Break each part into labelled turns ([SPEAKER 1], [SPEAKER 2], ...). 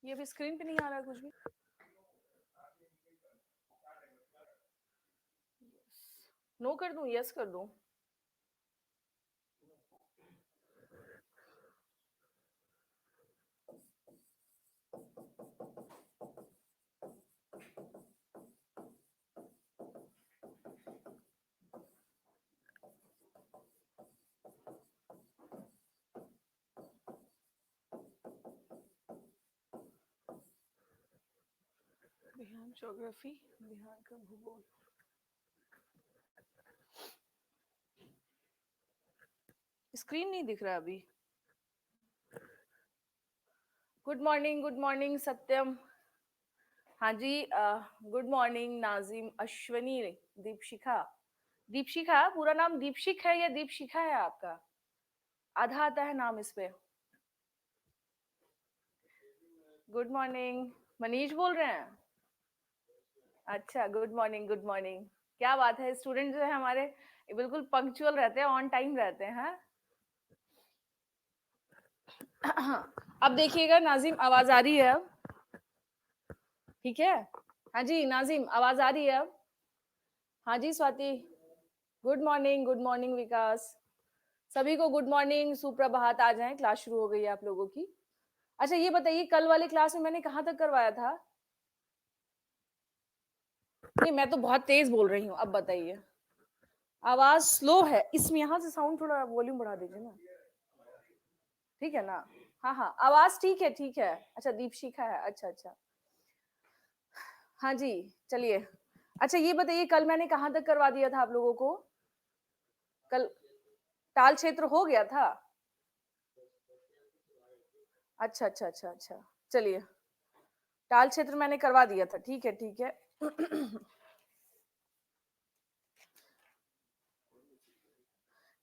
[SPEAKER 1] ये अभी स्क्रीन पे नहीं आ रहा कुछ भी। नो कर दूं, यस कर दूं? बिहार ज्योग्राफी, बिहार का भूगोल। स्क्रीन नहीं दिख रहा अभी। गुड मॉर्निंग सत्यम। हाँ जी, गुड मॉर्निंग नाजिम, अश्वनी, दीपशिखा। दीपशिखा पूरा नाम दीपशिख है या दीपशिखा है आपका? आधा आता है नाम इस पे। गुड मॉर्निंग, मनीष बोल रहे हैं? अच्छा, गुड मॉर्निंग गुड मॉर्निंग। क्या बात है, स्टूडेंट जो है हमारे बिल्कुल पंक्चुअल रहते हैं, ऑन टाइम रहते हैं। अब देखिएगा नाजिम, आवाज आ रही है अब? ठीक है। हाँ जी नाजिम, आवाज आ रही है अब? हाँ जी स्वाति, गुड मॉर्निंग विकास। सभी को गुड मॉर्निंग, सुप्रभात। आ जाएं, क्लास शुरू हो गई है आप लोगों की। अच्छा ये बताइए, कल वाले क्लास में मैंने कहाँ तक करवाया था? नहीं, मैं तो बहुत तेज बोल रही हूँ, अब बताइए। आवाज स्लो है इसमें, यहाँ से साउंड थोड़ा वॉल्यूम बढ़ा दीजिए ना। ठीक है ना? हाँ हाँ, आवाज ठीक है ठीक है। अच्छा दीपशिखा है, अच्छा अच्छा। हाँ जी, चलिए। अच्छा ये बताइए, कल मैंने कहाँ तक करवा दिया था आप लोगों को? कल ताल क्षेत्र हो गया था? अच्छा अच्छा अच्छा अच्छा, चलिए। ताल क्षेत्र मैंने करवा दिया था, ठीक है ठीक है।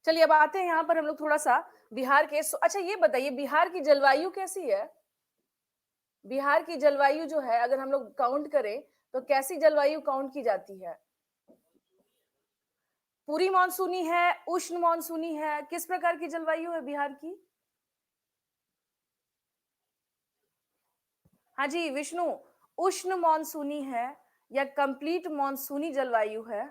[SPEAKER 1] चलिए अब आते हैं यहाँ पर हम लोग थोड़ा सा बिहार के। अच्छा ये बताइए, बिहार की जलवायु कैसी है? बिहार की जलवायु जो है, अगर हम लोग काउंट करें तो कैसी जलवायु काउंट की जाती है? पूरी मानसूनी है, उष्ण मानसूनी है, किस प्रकार की जलवायु है बिहार की? हाँ जी विष्णु, उष्ण मानसूनी है या कंप्लीट मानसूनी जलवायु है?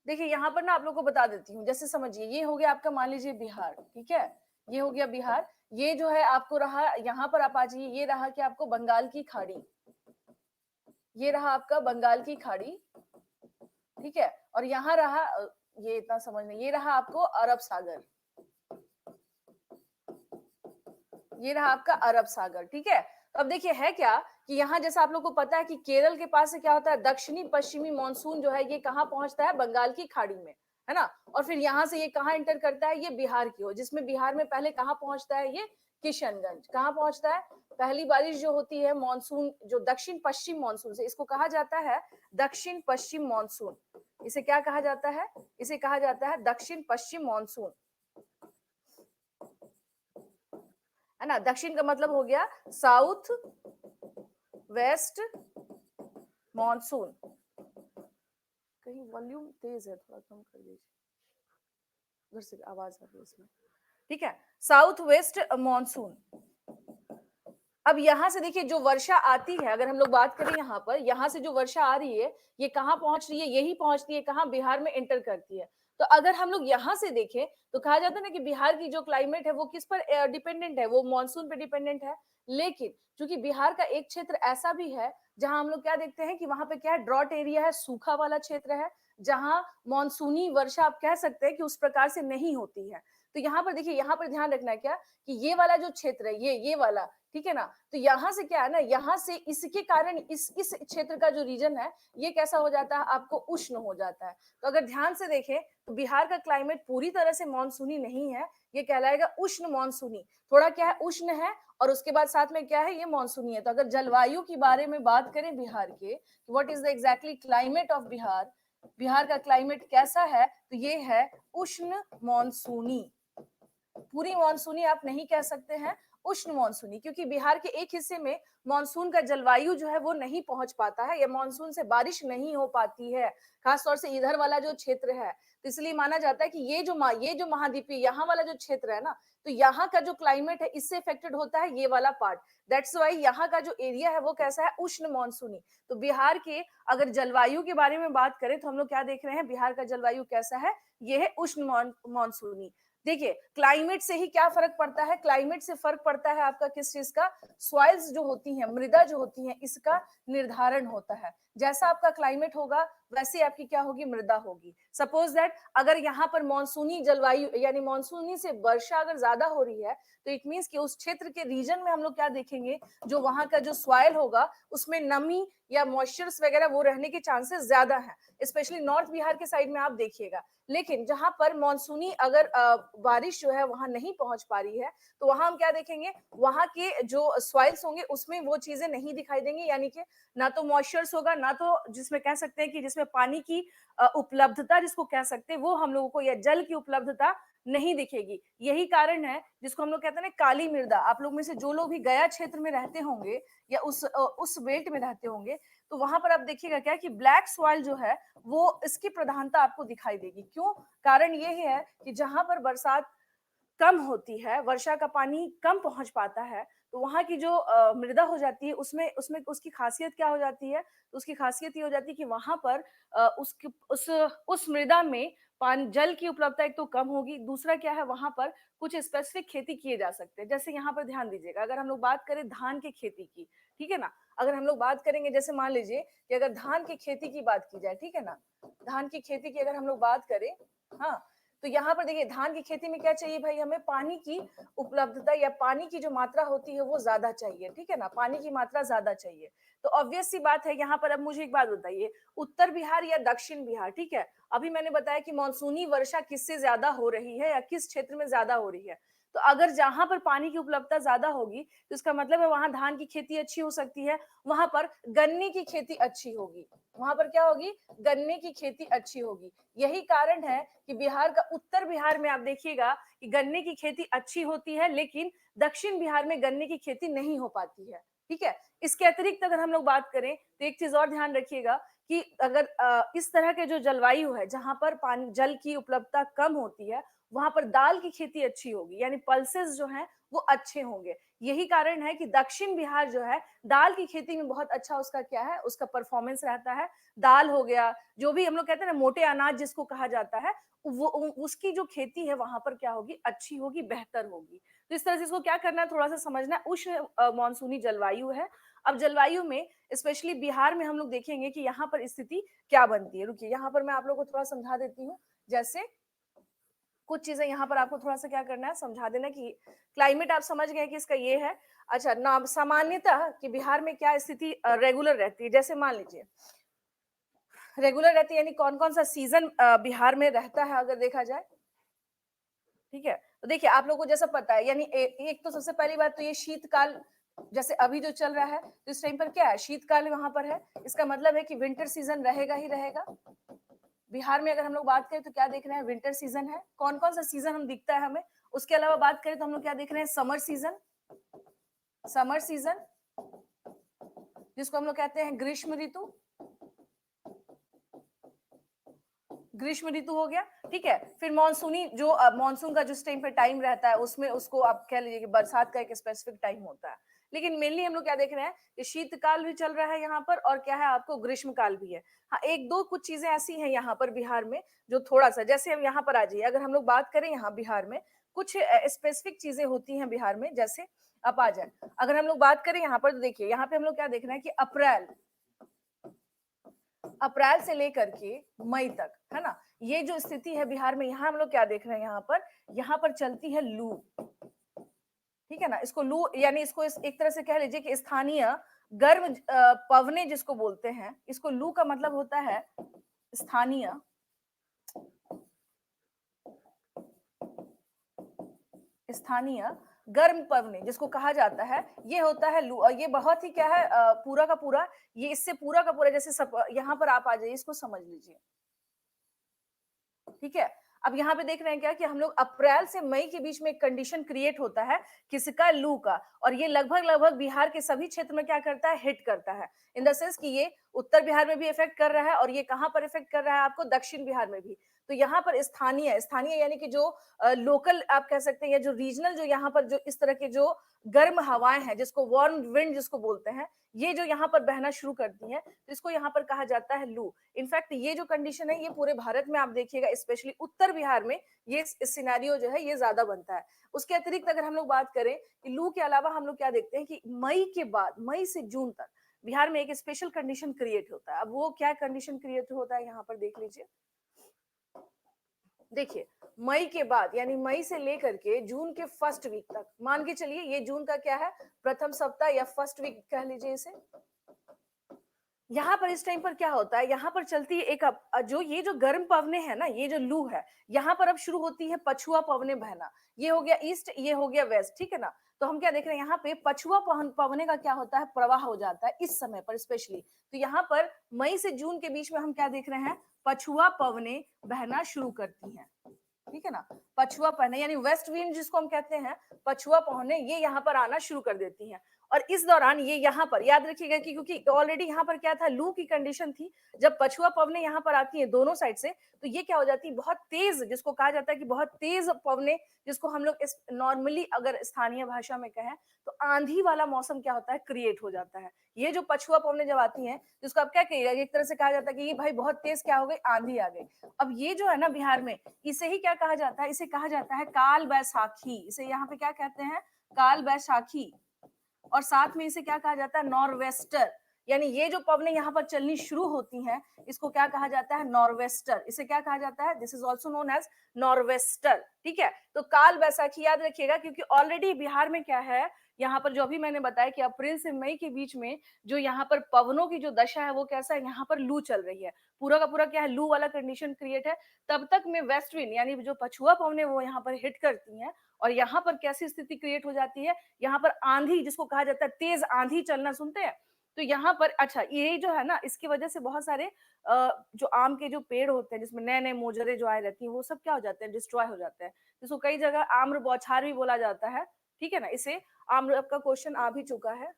[SPEAKER 1] देखिए यहाँ पर ना आप लोग को बता देती हूँ, जैसे समझिए, ये हो गया आपका, मान लीजिए बिहार, ठीक है। ये हो गया बिहार। ये जो है आपको रहा, यहाँ पर आप आ जाइए, ये रहा कि आपको बंगाल की खाड़ी। ये रहा आपका बंगाल की खाड़ी, ठीक है। और यहाँ रहा, ये इतना समझ में, ये रहा आपको अरब सागर। ये रहा आपका अरब सागर, ठीक है। तो अब देखिए है क्या कि यहाँ, जैसा आप लोग को पता है कि केरल के पास से क्या होता है, दक्षिणी पश्चिमी मानसून जो है ये कहाँ पहुंचता है? बंगाल की खाड़ी में, है ना। और फिर यहाँ से ये कहाँ एंटर करता है? ये बिहार की ओर, जिसमें बिहार में पहले कहाँ पहुंचता है? ये किशनगंज। कहाँ पहुंचता है? पहली बारिश जो होती है मानसून, जो दक्षिण पश्चिम मानसून से, इसको कहा जाता है दक्षिण पश्चिम मानसून। इसे क्या कहा जाता है? इसे कहा जाता है दक्षिण पश्चिम मानसून, है ना। दक्षिण का मतलब हो गया साउथ वेस्ट मॉनसून। कहीं वॉल्यूम तेज है, थोड़ा कम कर दीजिए, उधर से आवाज आ रही है इसमें। ठीक है, साउथ वेस्ट मॉनसून। अब यहां से देखिए जो वर्षा आती है, अगर हम लोग बात करें यहाँ पर, यहाँ से जो वर्षा आ रही है ये कहाँ पहुंच रही है? यही पहुंचती है कहाँ? बिहार में एंटर करती है। तो अगर हम लोग यहाँ से देखें तो कहा जाता है ना कि बिहार की जो क्लाइमेट है वो किस पर डिपेंडेंट है? वो मानसून पे डिपेंडेंट है। लेकिन चूंकि बिहार का एक क्षेत्र ऐसा भी है जहां हम लोग क्या देखते हैं कि वहां पे क्या है, ड्रॉट एरिया है, सूखा वाला क्षेत्र है, जहां मानसूनी वर्षा आप कह सकते हैं कि उस प्रकार से नहीं होती है। तो यहाँ पर देखिए, यहाँ पर ध्यान रखना है क्या कि ये वाला जो क्षेत्र है, ये वाला, ठीक है ना। तो यहाँ से क्या है ना, यहाँ से इसके कारण इस क्षेत्र का जो रीजन है ये कैसा हो जाता है? आपको उष्ण हो जाता है। तो अगर ध्यान से देखें तो बिहार का क्लाइमेट पूरी तरह से मानसूनी नहीं है, ये कहलाएगा उष्ण मानसूनी। थोड़ा क्या है, उष्ण है, और उसके बाद साथ में क्या है, ये मानसूनी है। तो अगर जलवायु के बारे में बात करें बिहार के, what is the exactly climate of Bihar, Bihar का क्लाइमेट कैसा है? तो ये है उष्ण मानसूनी। पूरी मानसूनी आप नहीं कह सकते हैं, उष्ण मानसूनी, क्योंकि बिहार के एक हिस्से में मानसून का जलवायु जो है वो नहीं पहुंच पाता है या मानसून से बारिश नहीं हो पाती है, खासतौर से इधर वाला जो क्षेत्र है। तो इसलिए माना जाता है कि ये जो महाद्वीपीय यहाँ वाला जो क्षेत्र है ना, तो यहाँ का जो क्लाइमेट है इससे इफेक्टेड होता है ये वाला पार्ट। दैट्स वाई यहाँ का जो एरिया है वो कैसा है, उष्ण मानसूनी। तो बिहार के अगर जलवायु के बारे में बात करें तो हम लोग क्या देख रहे हैं, बिहार का जलवायु कैसा है, ये है उष्ण मानसूनी। देखिए क्लाइमेट से ही क्या फर्क पड़ता है, क्लाइमेट से फर्क पड़ता है आपका किस चीज का, सॉइल्स जो होती हैं, मृदा जो होती है, इसका निर्धारण होता है। जैसा आपका क्लाइमेट होगा वैसे आपकी क्या होगी, मृदा होगी। सपोज दैट अगर यहाँ पर मानसूनी जलवायु यानी मानसूनी से वर्षा अगर ज्यादा हो रही है तो इट मीन्स कि उस क्षेत्र के रीजन में हम लोग क्या देखेंगे, जो वहां का जो सॉइल होगा उसमें नमी या मॉइस्चर्स वगैरह वो रहने के चांसेस ज्यादा हैं, स्पेशली नॉर्थ बिहार के साइड में आप देखिएगा। लेकिन जहां पर मानसूनी अगर बारिश जो है वहां नहीं पहुंच पा रही है तो वहां हम क्या देखेंगे, वहां के जो सॉइल्स होंगे उसमें वो चीजें नहीं दिखाई देंगी, यानी कि ना तो मॉइस्चर्स होगा, ना तो जिसमें कह सकते हैं कि जिसमें पानी की उपलब्धता जिसको कह सकते हैं वो हम लोगों को, या जल की उपलब्धता नहीं दिखेगी। यही कारण है जिसको हम लोग कहते हैं ना काली मृदा। आप लोग में से जो लोग भी गया क्षेत्र में रहते होंगे या उस बेल्ट में रहते होंगे तो वहां पर आप देखिएगा क्या कि ब्लैक सॉइल जो है वो इसकी प्रधानता आपको दिखाई देगी। क्यों, कारण ये है कि जहां पर बरसात कम होती है, वर्षा का पानी कम पहुंच पाता है, तो वहां की जो मृदा हो जाती है उसमें उसमें उसकी खासियत क्या हो जाती है, तो उसकी खासियत ये हो जाती है कि वहां पर उस मृदा में पानी जल की उपलब्धता एक तो कम होगी, दूसरा क्या है वहां पर कुछ स्पेसिफिक खेती किए जा सकते हैं। जैसे यहाँ पर ध्यान दीजिएगा, अगर हम लोग बात करें धान की खेती की, ठीक है ना, अगर हम लोग बात करेंगे, जैसे मान लीजिए कि अगर धान की खेती की बात की जाए, ठीक है ना, धान की खेती की अगर हम लोग बात करें, हाँ, तो यहाँ पर देखिए धान की खेती में क्या चाहिए भाई, हमें पानी की उपलब्धता या पानी की जो मात्रा होती है वो ज्यादा चाहिए, ठीक है ना, पानी की मात्रा ज्यादा चाहिए। तो ऑब्वियस सी बात है यहाँ पर। अब मुझे एक बात बताइए, उत्तर बिहार या दक्षिण बिहार, ठीक है, अभी मैंने बताया कि मानसूनी वर्षा किससे ज्यादा हो रही है या किस क्षेत्र में ज्यादा हो रही है। तो अगर जहां पर पानी की उपलब्धता ज्यादा होगी तो इसका मतलब है वहां धान की खेती अच्छी हो सकती है, वहां पर गन्ने की खेती अच्छी होगी, वहां पर क्या होगी, गन्ने की खेती अच्छी होगी। यही कारण है कि बिहार का उत्तर बिहार में आप देखिएगा कि गन्ने की खेती अच्छी होती है, लेकिन दक्षिण बिहार में गन्ने की खेती नहीं हो पाती है, ठीक है। इसके अतिरिक्त अगर हम लोग बात करें तो एक चीज और ध्यान रखिएगा कि अगर इस तरह के जो जलवायु है जहां पर पानी जल की उपलब्धता कम होती है, वहां पर दाल की खेती अच्छी होगी, यानी पल्सेस जो हैं वो अच्छे होंगे। यही कारण है कि दक्षिण बिहार जो है दाल की खेती में बहुत अच्छा उसका क्या है, उसका परफॉर्मेंस रहता है। दाल हो गया, जो भी हम लोग कहते हैं ना मोटे अनाज जिसको कहा जाता है, वो उसकी जो खेती है वहां पर क्या होगी, अच्छी होगी, बेहतर होगी। तो इस तरह से इसको क्या करना है, थोड़ा सा समझना है। उष्ण मानसूनी जलवायु है। अब जलवायु में स्पेशली बिहार में हम लोग देखेंगे कि यहाँ पर स्थिति क्या बनती है। रुकिए यहाँ पर मैं आप लोगों को थोड़ा समझा देती हूँ। जैसे कुछ चीजें यहाँ पर आपको थोड़ा सा क्या करना है, समझा देना कि क्लाइमेट आप समझ गए कि इसका ये है। अच्छा, ना सामान्यतः कि बिहार में क्या स्थिति रेगुलर रहती है, जैसे मान लीजिए रेगुलर रहती है, यानी कौन कौन सा सीजन बिहार में रहता है अगर देखा जाए, ठीक है। तो देखिए आप लोगों को जैसा पता है, यानी एक तो सबसे पहली बात तो ये शीतकाल जैसे अभी जो चल रहा है, तो इस टाइम पर क्या है, शीतकाल वहां पर है। इसका मतलब है कि विंटर सीजन रहेगा ही रहेगा। बिहार में अगर हम लोग बात करें तो क्या देख रहे हैं, विंटर सीजन है। कौन कौन सा सीजन हम दिखता है हमें, उसके अलावा बात करें तो हम लोग क्या देख रहे हैं, समर सीजन, समर सीजन जिसको हम लोग कहते हैं ग्रीष्म ऋतु, ग्रीष्म ऋतु हो गया, ठीक है। फिर मानसूनी जो मानसून का जिस टाइम पे टाइम रहता है उसमें उसको आप कह लीजिए कि बरसात का एक स्पेसिफिक टाइम होता है। लेकिन मेनली हम लोग क्या देख रहे हैं कि शीतकाल भी चल रहा है यहाँ पर, और क्या है आपको ग्रीष्म काल भी है। हाँ, एक दो कुछ चीजें ऐसी हैं यहाँ पर बिहार में जो थोड़ा सा, जैसे हम यहाँ पर आ जाइए, अगर हम लोग बात करें यहाँ बिहार में कुछ स्पेसिफिक चीजें होती हैं बिहार में, जैसे आप आ जाए, अगर हम लोग बात करें यहाँ पर तो देखिए यहाँ पे हम लोग क्या देख रहे हैं कि अप्रैल अप्रैल से लेकर के मई तक, है ना, ये जो स्थिति है बिहार में, यहाँ हम लोग क्या देख रहे हैं, यहाँ पर चलती है लू, ठीक है ना। इसको लू यानी इसको एक तरह से कह लीजिए कि स्थानीय गर्म पवने जिसको बोलते हैं, इसको लू का मतलब होता है स्थानीय स्थानीय गर्म पवने जिसको कहा जाता है, ये होता है लू। और ये बहुत ही क्या है पूरा का पूरा, ये इससे पूरा का पूरा, जैसे सब यहाँ पर आप आ जाइए, इसको समझ लीजिए, ठीक है। अब यहाँ पे देख रहे हैं क्या कि हम लोग अप्रैल से मई के बीच में एक कंडीशन क्रिएट होता है किसका, लू का, और ये लगभग लगभग बिहार के सभी क्षेत्र में क्या करता है, हिट करता है। इन द सेंस कि ये उत्तर बिहार में भी इफेक्ट कर रहा है और ये कहाँ पर इफेक्ट कर रहा है आपको, दक्षिण बिहार में भी। तो यहाँ पर स्थानीय स्थानीय यानी कि जो लोकल आप कह सकते हैं, जो रीजनल, जो यहाँ पर जो इस तरह के जो गर्म हवाएं हैं, जिसको वार्म विंड जिसको बोलते हैं, ये जो यहाँ पर बहना शुरू करती हैं, तो इसको यहाँ पर कहा जाता है लू। इनफैक्ट ये जो कंडीशन है ये पूरे भारत में आप देखिएगा, स्पेशली उत्तर बिहार में ये सिनेरियो जो है ये ज्यादा बनता है। उसके अतिरिक्त अगर हम लोग बात करें कि लू के अलावा हम लोग क्या देखते हैं कि मई के बाद, मई से जून तक बिहार में एक स्पेशल कंडीशन क्रिएट होता है। अब वो क्या कंडीशन क्रिएट होता है यहाँ पर देख लीजिए। देखिए, मई के बाद यानी मई से लेकर के जून के फर्स्ट वीक तक, मान के चलिए ये जून का क्या है, प्रथम सप्ताह या फर्स्ट वीक कह लीजिए इसे। यहाँ पर इस टाइम पर क्या होता है, यहाँ पर चलती है एक जो ये जो गर्म पवने है ना, ये जो लू है, यहाँ पर अब शुरू होती है पछुआ पवने बहना। ये हो गया ईस्ट, ये हो गया वेस्ट, ठीक है ना। तो हम क्या देख रहे हैं यहाँ पे, पछुआ पवने का क्या होता है, प्रवाह हो जाता है इस समय पर स्पेशली। तो यहाँ पर मई से जून के बीच में हम क्या देख रहे हैं, पछुआ पवने बहना शुरू करती हैं, ठीक है ना। पछुआ पवने यानी वेस्ट विंड जिसको हम कहते हैं, पछुआ पवने ये यहाँ पर आना शुरू कर देती हैं। और इस दौरान ये यहाँ पर याद रखिएगा कि क्योंकि ऑलरेडी यहाँ पर क्या था, लू की कंडीशन थी, जब पछुआ पवने यहाँ पर आती है दोनों साइड से, तो ये क्या हो जाती है, बहुत तेज, जिसको कहा जाता है कि बहुत तेज पवने, जिसको हम लोग इस नॉर्मली अगर स्थानीय भाषा में कहें तो आंधी वाला मौसम क्या होता है, क्रिएट हो जाता है। ये जो पछुआ पवने जब आती हैं, जिसको आप क्या कहिएगा, एक तरह से कहा जाता है कि ये भाई बहुत तेज क्या हो गई, आंधी आ गई। अब ये जो है ना बिहार में, इसे ही क्या कहा जाता है, इसे कहा जाता है काल बैसाखी। इसे यहाँ पे क्या कहते हैं, काल बैसाखी। और साथ में इसे क्या कहा जाता है, नॉर्वेस्टर। यानी ये जो पवनें यहाँ पर चलनी शुरू होती हैं, इसको क्या कहा जाता है, नॉर्वेस्टर। इसे क्या कहा जाता है, this is also known as nor'wester, ठीक है। तो काल बैसाखी याद रखिएगा, क्योंकि ऑलरेडी बिहार में क्या है, यहाँ पर जो अभी मैंने बताया कि अप्रैल से मई के बीच में जो यहाँ पर पवनों की जो दशा है वो कैसा है, यहाँ पर लू चल रही है, पूरा का पूरा क्या है, लू वाला कंडीशन क्रिएट है। तब तक में वेस्ट विंड यानी जो पछुआ पवनें वो यहाँ पर हिट करती हैं, और यहाँ पर कैसी स्थिति क्रिएट हो जाती है, यहाँ पर आंधी, जिसको कहा जाता है तेज आंधी चलना, सुनते हैं। तो यहाँ पर अच्छा, ये जो है ना, इसकी वजह से बहुत सारे जो आम के जो पेड़ होते हैं, जिसमें नए नए मोजरे जो आए रहती हैं, वो सब क्या हो जाते हैं, डिस्ट्रॉय हो जाते हैं, जिसको कई जगह आम्र बौछार भी बोला जाता है, ठीक है ना। इसे आम्र का क्वेश्चन आ भी चुका है,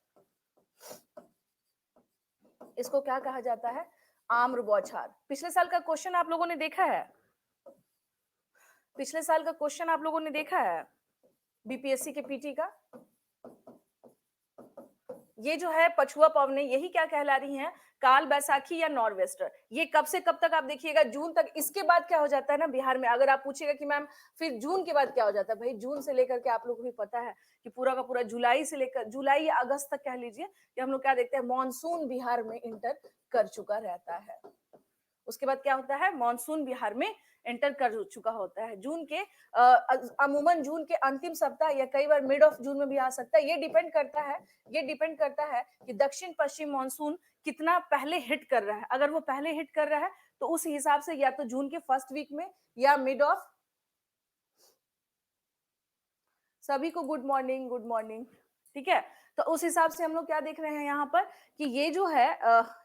[SPEAKER 1] इसको क्या कहा जाता है, आम्र बौछार। पिछले साल का क्वेश्चन आप लोगों ने देखा है, पिछले साल का क्वेश्चन आप लोगों ने देखा है बीपीएससी के पीटी का। ये जो है पछुआ पवने, यही क्या कहला रही हैं, काल बैसाखी या नॉर्वेस्टर। ये कब से कब तक आप देखिएगा, जून तक। इसके बाद क्या हो जाता है ना बिहार में, अगर आप पूछिएगा कि मैम फिर जून के बाद क्या हो जाता है, भाई जून से लेकर के आप लोगों को भी पता है कि पूरा का पूरा जुलाई से लेकर, जुलाई या अगस्त तक कह लीजिए, कि हम लोग क्या देखते हैं, मानसून बिहार में इंटर कर चुका रहता है। उसके बाद क्या होता है, मानसून बिहार में एंटर कर चुका होता है। जून के अमूमन जून के अंतिम सप्ताह या कई बार मिड ऑफ जून में भी आ सकता है। ये डिपेंड करता है, ये डिपेंड करता है कि दक्षिण पश्चिम मानसून कितना पहले हिट कर रहा है। अगर वो पहले हिट कर रहा है तो उस हिसाब से या तो जून के फर्स्ट वीक में या मिड ऑफ, सभी को गुड मॉर्निंग, गुड मॉर्निंग, ठीक है। तो उस हिसाब से हम लोग क्या देख रहे हैं यहाँ पर कि ये जो है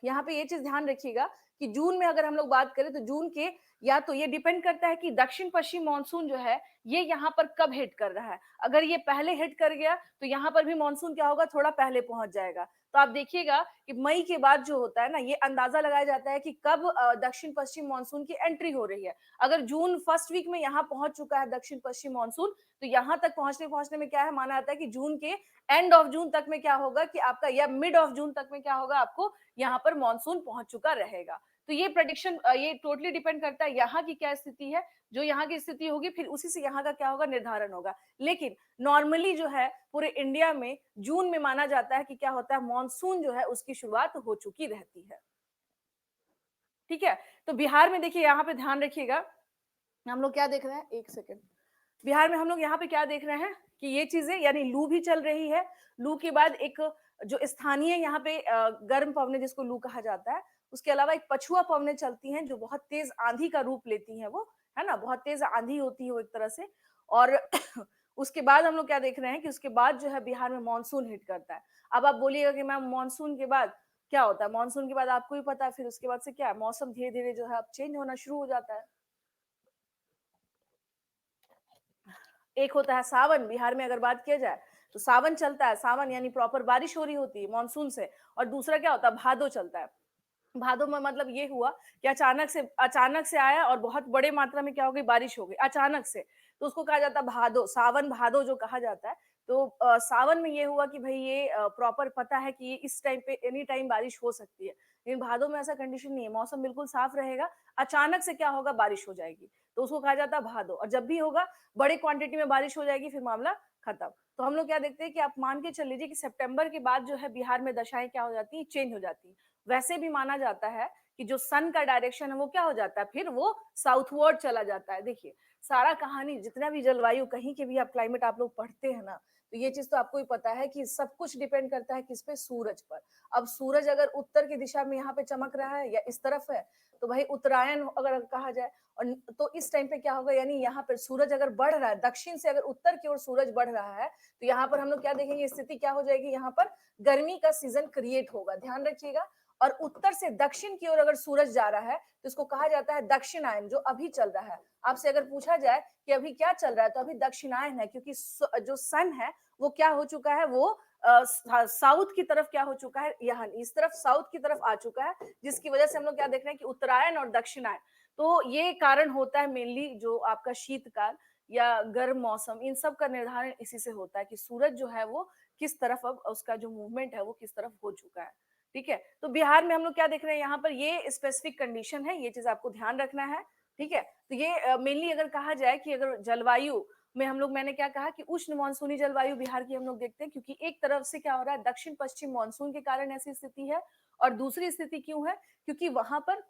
[SPEAKER 1] यहाँ पे ये चीज ध्यान रखिएगा कि जून में अगर हम लोग बात करें तो जून के, या तो ये डिपेंड करता है कि दक्षिण पश्चिम मानसून जो है ये यहाँ पर कब हिट कर रहा है। अगर ये पहले हिट कर गया तो यहाँ पर भी मानसून क्या होगा, थोड़ा पहले पहुंच जाएगा। तो आप देखिएगा कि मई के बाद जो होता है ना, ये अंदाजा लगाया जाता है कि कब दक्षिण पश्चिम मानसून की एंट्री हो रही है। अगर जून फर्स्ट वीक में यहाँ पहुंच चुका है दक्षिण पश्चिम मानसून, तो यहाँ तक पहुंचने पहुंचने में क्या है, माना जाता है कि जून के एंड ऑफ जून तक में क्या होगा कि आपका, या मिड ऑफ जून तक में क्या होगा, आपको यहाँ पर मानसून पहुंच चुका रहेगा। तो ये प्रेडिक्शन, ये टोटली डिपेंड करता है यहाँ की क्या स्थिति है। जो यहाँ की स्थिति होगी फिर उसी से यहाँ का क्या होगा, निर्धारण होगा। लेकिन नॉर्मली जो है पूरे इंडिया में जून में माना जाता है कि क्या होता है, मानसून जो है उसकी शुरुआत हो चुकी रहती है, ठीक है। तो बिहार में देखिए, यहाँ पे ध्यान रखिएगा, हम लोग क्या देख रहे हैं, एक सेकेंड, बिहार में हम लोग यहाँ पे क्या देख रहे हैं कि ये चीजें, यानी लू भी चल रही है। लू के बाद एक जो स्थानीय यहाँ पे गर्म पवने जिसको लू कहा जाता है, उसके अलावा एक पछुआ पवने चलती हैं जो बहुत तेज आंधी का रूप लेती हैं, वो है ना, बहुत तेज आंधी होती है वो एक तरह से। और उसके बाद हम लोग क्या देख रहे हैं कि उसके बाद जो है बिहार में मानसून हिट करता है। अब आप बोलिएगा कि मैम मानसून के बाद क्या होता है, मानसून के बाद आपको भी पता है फिर उसके बाद से क्या है, मौसम धीरे धीरे जो है अब चेंज होना शुरू हो जाता है। एक होता है सावन, बिहार में अगर बात किया जाए तो सावन चलता है, सावन यानी प्रॉपर बारिश हो रही होती है मानसून से। और दूसरा क्या होता है, भादो चलता है। भादो में मतलब ये हुआ कि अचानक से आया और बहुत बड़े मात्रा में क्या हो गई, बारिश हो गई अचानक से, तो उसको कहा जाता है भादो, सावन भादो जो कहा जाता है। तो सावन में ये हुआ कि भाई ये प्रॉपर पता है कि ये इस टाइम पे एनी टाइम बारिश हो सकती है, लेकिन भादो में ऐसा कंडीशन नहीं है, मौसम बिल्कुल साफ रहेगा, अचानक से क्या होगा, बारिश हो जाएगी, तो उसको कहा जाता है भादो। और जब भी होगा बड़े क्वांटिटी में बारिश हो जाएगी, फिर मामला खत्म। तो हम लोग क्या देखते हैं कि आप मान के चल लीजिए कि सितंबर के बाद जो है बिहार में दशाएं क्या हो जाती है, चेंज हो जाती है। वैसे भी माना जाता है कि जो सन का डायरेक्शन है वो क्या हो जाता है, फिर वो साउथवर्ड चला जाता है। देखिए सारा कहानी जितना भी जलवायु कहीं के भी आप क्लाइमेट आप लोग पढ़ते हैं ना, तो ये चीज तो आपको ही पता है कि सब कुछ डिपेंड करता है किस पे, सूरज पर। अब सूरज अगर उत्तर की दिशा में यहाँ पे चमक रहा है या इस तरफ है, तो भाई उत्तरायण अगर कहा जाए, और तो इस टाइम पे क्या होगा, यानी यहाँ पर सूरज अगर बढ़ रहा है दक्षिण से, अगर उत्तर की ओर सूरज बढ़ रहा है, तो यहाँ पर हम लोग क्या देखेंगे, स्थिति क्या हो जाएगी, यहाँ पर गर्मी का सीजन क्रिएट होगा, ध्यान रखिएगा। और उत्तर से दक्षिण की ओर अगर सूरज जा रहा है तो इसको कहा जाता है दक्षिणायन, जो अभी चल रहा है। आपसे अगर पूछा जाए कि अभी क्या चल रहा है, तो अभी दक्षिणायन है, क्योंकि जो सन है वो क्या हो चुका है, वो साउथ की तरफ क्या हो चुका है, यहाँ इस तरफ साउथ की तरफ आ चुका है, जिसकी वजह से हम लोग क्या देख रहे हैं कि उत्तरायण और दक्षिणायन। तो ये कारण होता है मेनली जो आपका शीतकाल या गर्म मौसम, इन सब का निर्धारण इसी से होता है कि सूरज जो है वो किस तरफ, अब उसका जो मूवमेंट है वो किस तरफ हो चुका है। ठीक है, तो बिहार में हम लोग क्या देख रहे हैं, यहाँ पर ये स्पेसिफिक कंडीशन है, ये चीज आपको ध्यान रखना है। ठीक है, तो ये मेनली अगर कहा जाए कि अगर जलवायु में हम लोग, मैंने क्या कहा कि उष्ण मानसूनी जलवायु बिहार की हम लोग देखते हैं, क्योंकि एक तरफ से क्या हो रहा है, दक्षिण पश्चिम मानसून के कारण ऐसी स्थिति है। और दूसरी स्थिति क्यों है, क्योंकि वहां पर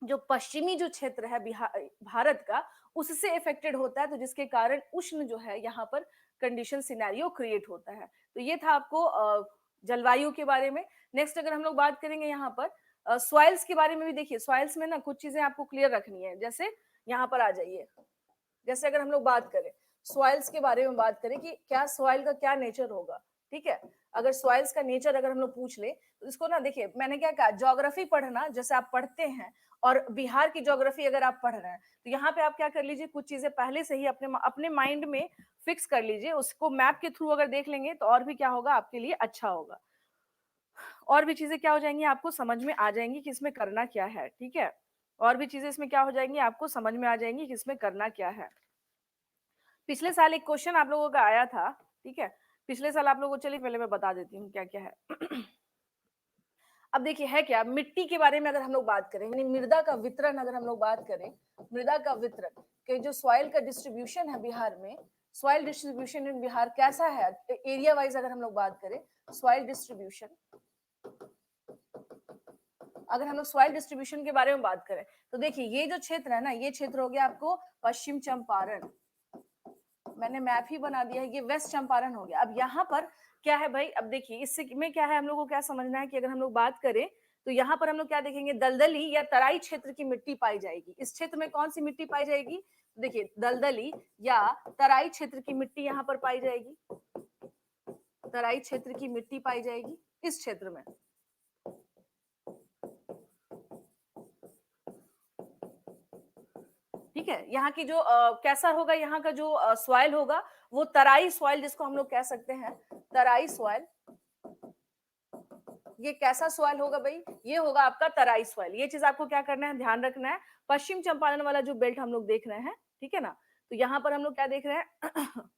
[SPEAKER 1] जो पश्चिमी जो क्षेत्र है बिहार भारत का, उससे इफेक्टेड होता है, तो जिसके कारण उष्ण जो है यहाँ पर कंडीशन सिनेरियो क्रिएट होता है। तो ये था आपको जलवायु के बारे में। नेक्स्ट अगर हम लोग बात करेंगे यहाँ पर सॉइल्स के बारे में भी, देखिए सॉइल्स में ना कुछ चीजें आपको क्लियर रखनी है। जैसे यहाँ पर आ जाइए, जैसे अगर हम लोग बात करें सॉइल्स के बारे में, बात करें कि क्या सॉइल का क्या नेचर होगा। ठीक है, अगर सॉइल्स का नेचर अगर हम लोग पूछ ले, तो इसको ना देखिए, मैंने क्या कहा, ज्योग्राफी पढ़ना जैसे आप पढ़ते हैं, और बिहार की ज्योग्राफी अगर आप पढ़ रहे हैं, तो यहाँ पे आप क्या कर लीजिए, कुछ चीजें पहले से ही अपने अपने माइंड में फिक्स कर लीजिए, उसको मैप के थ्रू अगर देख लेंगे तो और भी क्या होगा, आपके लिए अच्छा होगा। और भी चीजें क्या हो जाएंगी, आपको समझ में आ जाएंगी कि इसमें करना क्या है। ठीक है, और भी चीजें इसमें क्या हो जाएंगी, आपको समझ में आ जाएंगी कि इसमें करना क्या है। पिछले साल एक क्वेश्चन आप लोगों का आया था। ठीक है, पिछले साल आप लोगों को, चलिए पहले मैं बता देती हूँ क्या क्या है। अब देखिए है क्या, मिट्टी के बारे में अगर हम लोग बात करें, यानी मृदा का वितरण, अगर हम लोग बात करें मृदा का वितरण के, जो सॉइल का डिस्ट्रीब्यूशन है बिहार में, सॉइल डिस्ट्रीब्यूशन इन बिहार कैसा है एरिया वाइज, अगर हम लोग बात करें सॉइल डिस्ट्रीब्यूशन, अगर हम लोग सॉइल डिस्ट्रीब्यूशन के बारे में बात करें, तो देखिए ये जो क्षेत्र है ना, ये क्षेत्र हो गया आपको पश्चिम चंपारण, मैंने मैप ही बना दिया है, ये वेस्ट चंपारण हो गया। अब यहाँ पर क्या है भाई, अब देखिए इससे में क्या है, हम लोग को क्या समझना है कि अगर हम लोग बात करें तो यहाँ पर हम लोग क्या देखेंगे, दलदली या तराई क्षेत्र की मिट्टी पाई जाएगी। इस क्षेत्र में कौन सी मिट्टी पाई जाएगी, देखिए दलदली या तराई क्षेत्र की मिट्टी यहाँ पर पाई जाएगी, तराई क्षेत्र की मिट्टी पाई जाएगी इस क्षेत्र में। ठीक है, यहाँ की जो कैसा होगा, यहाँ का जो सॉइल होगा वो तराई सॉइल, जिसको हम लोग कह सकते हैं तराई सॉइल। ये कैसा सॉइल होगा भाई, ये होगा आपका तराई सॉइल। ये चीज आपको क्या करना है, ध्यान रखना है। पश्चिम चंपारण वाला जो बेल्ट हम लोग देख रहे हैं, ठीक है ना, तो यहाँ पर हम लोग क्या देख रहे हैं,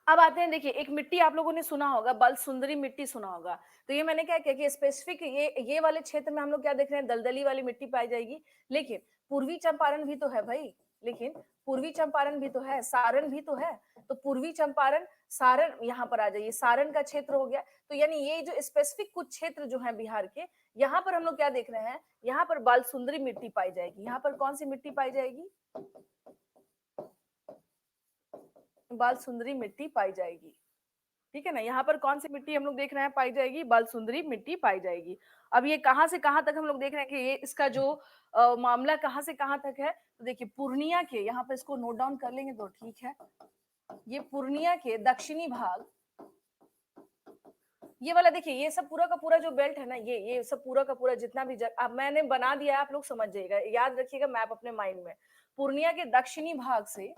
[SPEAKER 1] अब आते हैं, देखिए एक मिट्टी आप लोगों ने सुना होगा, बल सुंदरी मिट्टी सुना होगा। तो ये मैंने क्या किया कि स्पेसिफिक ये वाले क्षेत्र में हम लोग क्या देख रहे हैं, दलदली वाली मिट्टी पाई जाएगी। लेकिन पूर्वी चंपारण भी तो है भाई, लेकिन पूर्वी चंपारण भी तो है, सारण भी तो है। तो पूर्वी चंपारण सारण, यहाँ पर आ जाइए, सारण का क्षेत्र हो गया। तो यानी ये जो स्पेसिफिक कुछ क्षेत्र जो है बिहार के, यहाँ पर हम लोग क्या देख रहे हैं, यहाँ पर बाल सुंदरी मिट्टी पाई जाएगी। यहाँ पर कौन सी मिट्टी पाई जाएगी, बाल सुंदरी मिट्टी पाई जाएगी। ठीक है ना। यहाँ पर कौन सी मिट्टी हम लोग देख रहे हैं पाई जाएगी, बाल सुंदरी मिट्टी पाई जाएगी। अब ये कहाँ से कहाँ तक हम लोग देख रहे हैं कि ये इसका जो मामला कहाँ से कहाँ तक है, तो देखिए पूर्णिया के, यहाँ पे इसको नोट डाउन कर लेंगे तो ठीक है। ये पूर्णिया के दक्षिणी भाग, ये वाला देखिए, ये सब पूरा का पूरा जो बेल्ट है ना, ये सब पूरा का पूरा जितना भी अब मैंने बना दिया है, आप लोग समझ जाइएगा, याद रखिएगा मैप अपने माइंड में। पूर्णिया के दक्षिणी भाग से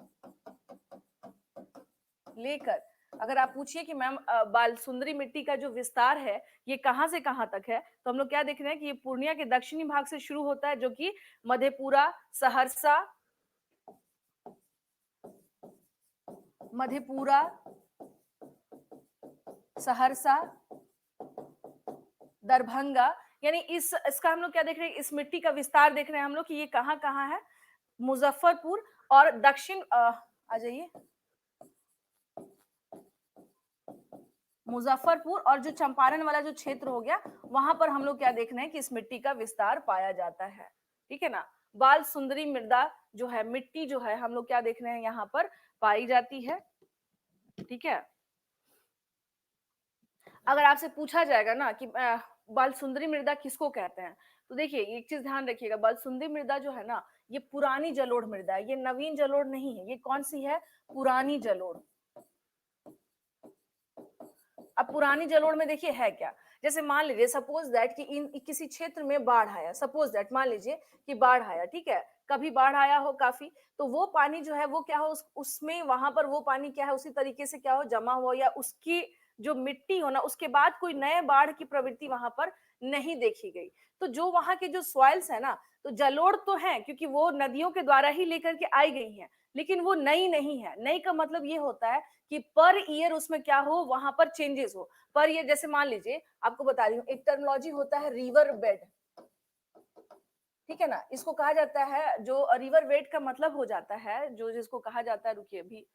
[SPEAKER 1] लेकर, अगर आप पूछिए कि मैम बाल सुंदरी मिट्टी का जो विस्तार है ये कहां से कहां तक है, तो हम लोग क्या देख रहे हैं कि ये पूर्णिया के दक्षिणी भाग से शुरू होता है, जो कि मधेपुरा, सहरसा, मधेपुरा, सहरसा, दरभंगा, यानी इसका हम लोग क्या देख रहे हैं, इस मिट्टी का विस्तार देख रहे हैं हम लोग कि ये कहां कहां है। मुजफ्फरपुर और दक्षिण आ जाइए, मुजफ्फरपुर और जो चंपारण वाला जो क्षेत्र हो गया, वहां पर हम लोग क्या देख रहे हैं कि इस मिट्टी का विस्तार पाया जाता है। ठीक है ना। बाल सुंदरी मृदा जो है, मिट्टी जो है, हम लोग क्या देख रहे हैं यहाँ पर पाई जाती है। ठीक है। अगर आपसे पूछा जाएगा ना कि बाल सुंदरी मृदा किसको कहते हैं, तो देखिए एक चीज ध्यान रखिएगा, बाल सुंदरी मृदा जो है ना, ये पुरानी जलोढ़ मृदा है, ये नवीन जलोढ़ नहीं है। ये कौन सी है, पुरानी जलोढ़। अब पुरानी जलोढ़ में देखिए है क्या, जैसे मान लीजिए सपोज दैट कि इन किसी क्षेत्र में बाढ़ आया, सपोज दैट मान लीजिए कि बाढ़ आया, ठीक है, कभी बाढ़ आया हो काफी, तो वो पानी जो है वो क्या हो, उसमें वहां पर वो पानी क्या है उसी तरीके से क्या हो, जमा हो, या उसकी जो मिट्टी हो ना, उसके बाद कोई नए बाढ़ की प्रवृत्ति वहां पर नहीं देखी गई। तो जो वहां के जो सॉइल्स है ना, तो जलोढ़ तो है क्योंकि वो नदियों के द्वारा ही लेकर के आई गई है, लेकिन वो नई नहीं है। नई का मतलब ये होता है कि पर ईयर उसमें क्या हो, वहां पर चेंजेस हो। पर ईयर, जैसे मान लीजिए आपको बता रही हूँ, एक टर्मिनोलॉजी होता है रिवर बेड। ठीक है ना, इसको कहा जाता है, जो रिवर बेड का मतलब हो जाता है, जो जिसको कहा जाता है, रुकिए अभी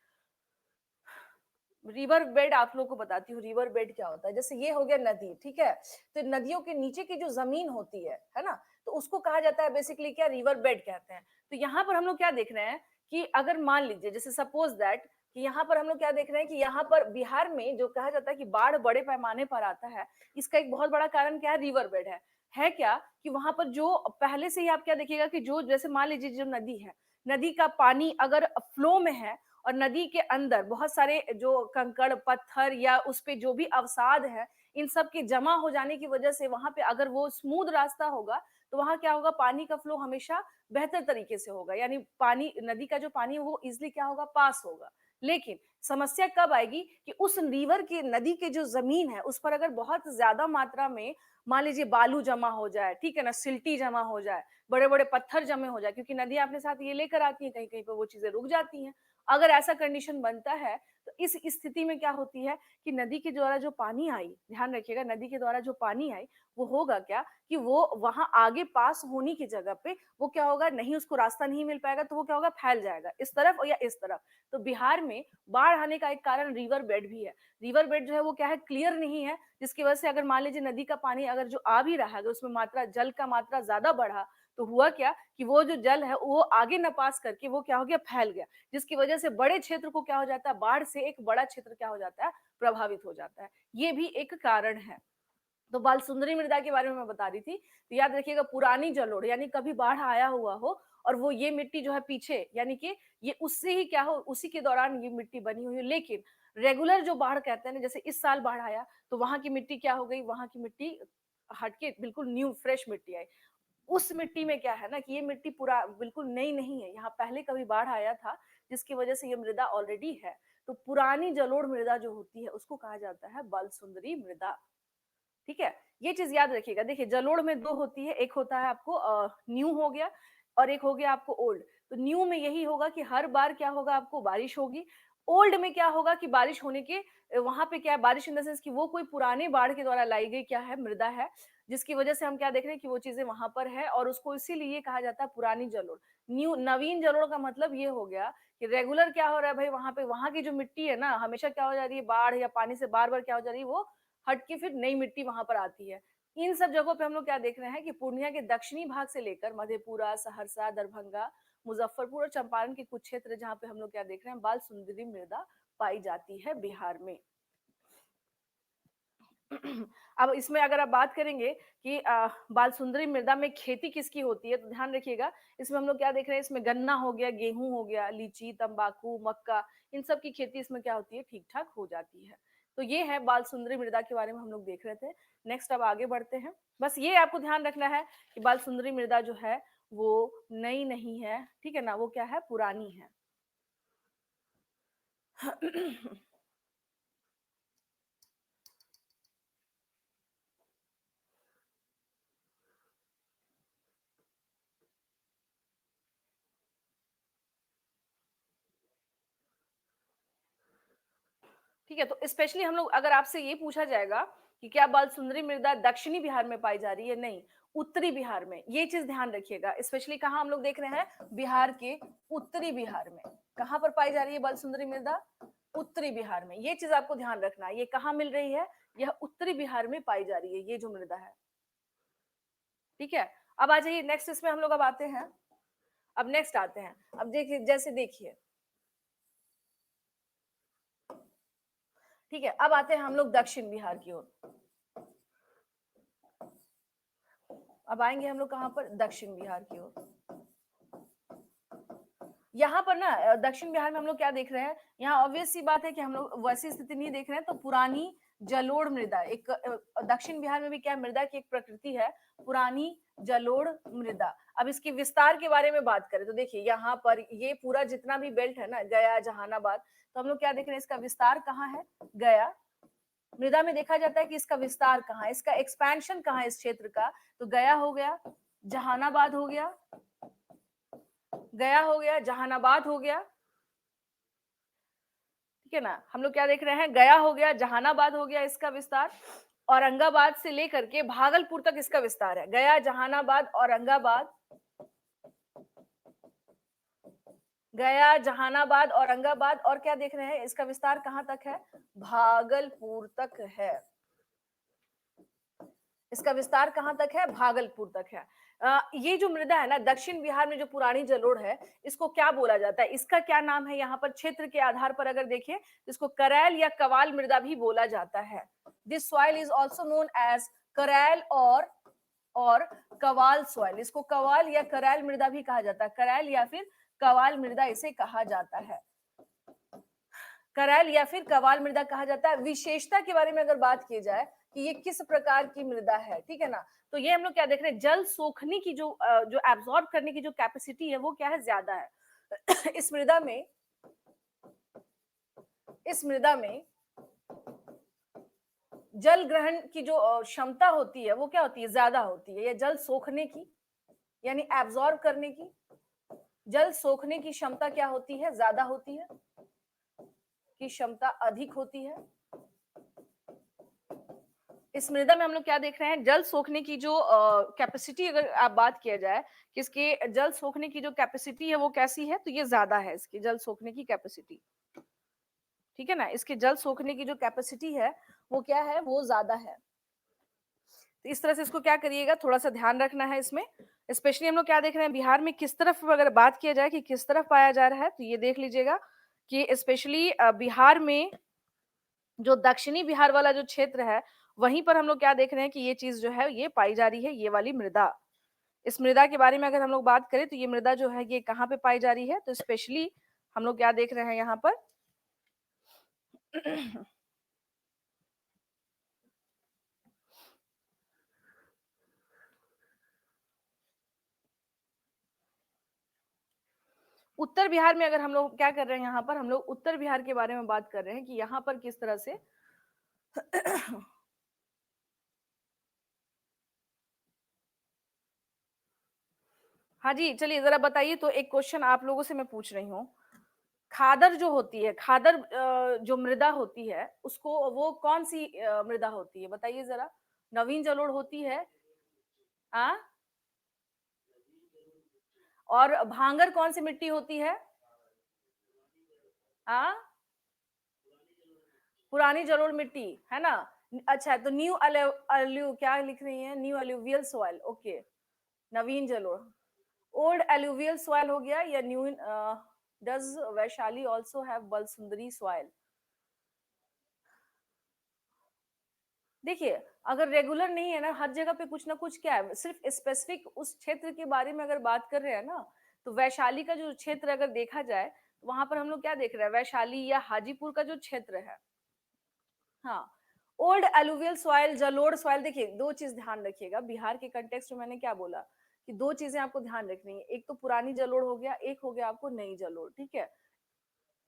[SPEAKER 1] रिवर बेड आप लोग को बताती हूँ। रिवर बेड क्या होता है, जैसे ये हो गया नदी, ठीक है, तो नदियों के नीचे की जो जमीन होती है ना, तो उसको कहा जाता है बेसिकली क्या, रिवर बेड कहते हैं। तो यहाँ पर हम लोग क्या देख रहे हैं कि अगर मान लीजिए जैसे सपोज दैट कि यहाँ पर हम लोग क्या देख रहे हैं कि यहाँ पर बिहार में जो कहा जाता है कि बाढ़ बड़े पैमाने पर आता है, इसका एक बहुत बड़ा कारण क्या है, रिवर बेड है क्या कि वहां पर जो पहले से ही आप क्या देखिएगा कि जो जैसे मान लीजिए जो नदी है, नदी का पानी अगर फ्लो में है और नदी के अंदर बहुत सारे जो कंकड़ पत्थर या उस पे जो भी अवसाद है, इन सब के जमा हो जाने की वजह से वहां पे अगर वो स्मूथ रास्ता होगा, तो वहां क्या होगा, पानी का फ्लो हमेशा बेहतर तरीके से होगा, यानी पानी, नदी का जो पानी है वो इजिली क्या होगा, पास होगा। लेकिन समस्या कब आएगी कि उस रिवर की, नदी के जो जमीन है उस पर अगर बहुत ज्यादा मात्रा में मान लीजिए बालू जमा हो जाए, ठीक है ना, सिल्टी जमा हो जाए, बड़े बड़े पत्थर जमे हो जाए, क्योंकि नदी अपने साथ ये लेकर आती है, कहीं कहीं पर वो चीजें रुक जाती हैं। अगर ऐसा कंडीशन बनता है, तो इस स्थिति में क्या होती है कि नदी के द्वारा जो पानी आई, ध्यान रखिएगा, नदी के द्वारा जो पानी आई वो होगा क्या कि वो वहां आगे पास होने की जगह पे वो क्या होगा, नहीं, उसको रास्ता नहीं मिल पाएगा, तो वो क्या होगा, फैल जाएगा इस तरफ या इस तरफ। तो बिहार में बाढ़ आने का एक कारण रिवर बेड भी है। रिवर बेड जो है वो क्या है, क्लियर नहीं है, जिसकी वजह से अगर मान लीजिए नदी का पानी अगर जो आ भी रहा है, अगर उसमें मात्रा, जल का मात्रा ज्यादा बढ़ा, तो हुआ क्या कि वो जो जल है वो आगे न पास करके वो क्या हो गया, फैल गया, जिसकी वजह से बड़े क्षेत्र को क्या हो जाता है, बाढ़ से एक बड़ा क्षेत्र क्या हो जाता है, प्रभावित हो जाता है। ये भी एक कारण है। तो बाल सुंदरी मृदा के बारे में मैं बता रही थी, तो याद रखिएगा पुरानी जलोढ़, यानी कभी बाढ़ आया हुआ हो और वो ये मिट्टी जो है पीछे, यानी कि ये उससे ही क्या हो, उसी के दौरान ये मिट्टी बनी हुई है। लेकिन रेगुलर जो बाढ़ कहते हैं ना, जैसे इस साल बाढ़ आया तो वहां की मिट्टी क्या हो गई, वहां की मिट्टी हटके बिल्कुल न्यू फ्रेश मिट्टी आई। उस मिट्टी में क्या है ना कि ये मिट्टी पूरा बिल्कुल नई नहीं है, यहाँ पहले कभी बाढ़ आया था, जिसकी वजह से ये मृदा ऑलरेडी है। तो पुरानी जलोढ़ मृदा जो होती है उसको कहा जाता है बाल सुंदरी मृदा। ठीक है, ये चीज याद रखिएगा। देखिए जलोढ़ में दो होती है, एक होता है आपको न्यू हो गया और एक हो गया आपको ओल्ड। तो न्यू में यही होगा कि हर बार क्या होगा, आपको बारिश होगी। ओल्ड में क्या होगा कि बारिश होने के वहां पे क्या है, बारिश इन द सेंस कि वो कोई पुराने बाढ़ के द्वारा लाई गई क्या है, मृदा है, जिसकी वजह से हम क्या देख रहे हैं कि वो चीजें वहां पर है, और उसको इसीलिए कहा जाता है पुरानी जलोढ़। न्यू, नवीन जलोढ़ का मतलब ये हो गया कि रेगुलर क्या हो रहा है भाई, वहां पे वहां की जो मिट्टी है ना, हमेशा क्या हो जा रही है, बाढ़ या पानी से बार बार क्या हो जा रही है, वो हट के फिर नई मिट्टी वहां पर आती है। इन सब जगहों पे हम लोग क्या देख रहे हैं कि पूर्णिया के दक्षिणी भाग से लेकर मधेपुरा, सहरसा, दरभंगा, मुजफ्फरपुर और चंपारण के कुछ क्षेत्र जहाँ पे हम लोग क्या देख रहे हैं, बाल सुंदरी मृदा पाई जाती है बिहार में। अब इसमें अगर आप बात करेंगे कि बाल सुंदरी मृदा में खेती किसकी होती है, तो ध्यान रखिएगा इसमें हम लोग क्या देख रहे हैं, इसमें गन्ना हो गया, गेहूं हो गया, लीची, तंबाकू, मक्का, इन सब की खेती इसमें क्या होती है, ठीक ठाक हो जाती है। तो ये है बाल सुंदरी मृदा के बारे में हम लोग देख रहे थे। नेक्स्ट अब आगे बढ़ते हैं। बस ये आपको ध्यान रखना है कि बाल सुंदरी मृदा जो है वो नई नहीं है, ठीक है ना, वो क्या है, पुरानी है। ठीक है, तो स्पेशली हम लोग, अगर आपसे ये पूछा जाएगा कि क्या बाल सुंदरी मृदा दक्षिणी बिहार में पाई जा रही है, नहीं, उत्तरी बिहार में। ये चीज ध्यान रखिएगा, स्पेशली कहाँ हम लोग देख रहे हैं, बिहार के उत्तरी बिहार में। कहाँ पर पाई जा रही है बाल सुंदरी मृदा, उत्तरी बिहार में। ये चीज आपको ध्यान रखना है, ये कहाँ मिल रही है, यह उत्तरी बिहार में पाई जा रही है ये जो मृदा है। ठीक है, अब आ जाइए नेक्स्ट, इसमें हम लोग अब आते हैं, अब नेक्स्ट आते हैं। अब देखिए, जैसे देखिए, ठीक है, अब आते हैं हम लोग दक्षिण बिहार की ओर। अब आएंगे हम लोग कहां पर, दक्षिण बिहार की ओर। यहाँ पर ना दक्षिण बिहार में हम लोग क्या देख रहे हैं, यहाँ ऑब्वियस सी बात है कि हम लोग वैसी स्थिति नहीं देख रहे हैं, तो पुरानी जलोढ़ मृदा, एक दक्षिण बिहार में भी क्या मृदा की एक प्रकृति है, पुरानी जलोढ़ मृदा। अब इसके विस्तार के बारे में बात करें तो देखिए, यहाँ पर ये पूरा जितना भी बेल्ट है ना, गया, जहानाबाद, तो हम लोग क्या देख रहे हैं, इसका विस्तार कहाँ है, गया। मृदा में देखा जाता है कि इसका विस्तार कहाँ है, इसका एक्सपेंशन कहाँ है इस क्षेत्र का, तो गया हो गया, जहानाबाद हो गया, गया हो गया, जहानाबाद हो गया। ठीक है ना, हम लोग क्या देख रहे हैं, गया हो गया, जहानाबाद हो गया इसका विस्तार, औरंगाबाद से लेकर के भागलपुर तक इसका विस्तार है, गया, जहानाबाद, औरंगाबाद, गया, जहानाबाद, औरंगाबाद, और क्या देख रहे हैं, इसका विस्तार कहां तक है, भागलपुर तक है। इसका विस्तार कहां तक है, भागलपुर तक है। ये जो मृदा है ना दक्षिण बिहार में, जो पुरानी जलोढ़ है, इसको क्या बोला जाता है, इसका क्या नाम है, यहाँ पर क्षेत्र के आधार पर अगर देखें, इसको करैल या कवाल मृदा भी बोला जाता है। This soil is also known as karail और कवाल सॉइल। इसको कवाल या करैल मृदा भी कहा जाता है, करैल या फिर कवाल मृदा इसे कहा जाता है, करैल या फिर कवाल मृदा कहा जाता है। विशेषता के बारे में अगर बात की जाए कि ये किस प्रकार की मृदा है, ठीक है ना, तो ये हम लोग क्या देख रहे हैं, जल सोखने की जो एब्जॉर्ब करने की जो कैपेसिटी है वो क्या है, ज्यादा है। इस मृदा में, इस मृदा में जल ग्रहण की जो क्षमता होती है वो क्या होती है, ज्यादा होती है, या जल सोखने की यानी एब्जॉर्ब करने की, जल सोखने की क्षमता क्या होती है, ज्यादा होती है, की क्षमता अधिक होती है। इस मृदा में हम लोग क्या देख रहे हैं, जल सोखने की जो कैपेसिटी, अगर आप बात किया जाए कि इसके जल सोखने की जो कैपेसिटी है वो कैसी है, तो ये ज्यादा है इसकी जल सोखने की कैपेसिटी। ठीक है ना, इसके जल सोखने की जो कैपेसिटी है वो क्या है, वो ज्यादा है। तो इस तरह से इसको क्या करिएगा, थोड़ा सा ध्यान रखना है इसमें। स्पेशली हम लोग क्या देख रहे हैं, बिहार में किस तरफ अगर बात किया जाए कि किस तरफ पाया जा रहा है, तो ये देख लीजिएगा कि स्पेशली बिहार में जो दक्षिणी बिहार वाला जो क्षेत्र है, वहीं पर हम लोग क्या देख रहे हैं कि ये चीज जो है ये पाई जा रही है, ये वाली मृदा। इस मृदा के बारे में अगर हम लोग बात करें तो ये मृदा जो है ये कहाँ पे पाई जा रही है, तो स्पेशली हम लोग क्या देख रहे हैं यहाँ पर, उत्तर बिहार में। अगर हम लोग क्या कर रहे हैं, यहाँ पर हम लोग उत्तर बिहार के बारे में बात कर रहे हैं कि यहाँ पर किस तरह से हाँ जी, चलिए जरा बताइए, तो एक क्वेश्चन आप लोगों से मैं पूछ रही हूँ, खादर जो होती है, खादर जो मृदा होती है उसको, वो कौन सी मृदा होती है, बताइए जरा। नवीन जलोढ़ होती है, आ? और भांगर कौन सी मिट्टी होती है, आ? पुरानी जलोढ़ मिट्टी है ना। अच्छा, तो न्यू अलू क्या लिख रही है, न्यू अलूवियल सॉइल, ओके, नवीन जलोढ़। ओल्ड अलूवियल सॉइल हो गया, या new. Does Vaishali also have बलसुंदरी सॉइल। देखिए, अगर रेगुलर नहीं है ना, हर जगह पे कुछ ना कुछ क्या है, सिर्फ स्पेसिफिक उस क्षेत्र के बारे में अगर बात कर रहे हैं ना, तो वैशाली का जो क्षेत्र अगर देखा जाए, वहां पर हम लोग क्या देख रहे हैं, वैशाली या हाजीपुर का जो क्षेत्र है, हाँ, ओल्ड एलुवियल सॉइल, जलोढ़ सॉइल। देखिए, दो चीज ध्यान रखिएगा, बिहार के कंटेक्स्ट में मैंने क्या बोला कि दो चीजें आपको ध्यान रखनी है, एक तो पुरानी जलोढ़ हो गया, एक हो गया आपको नई जलोढ़, ठीक है।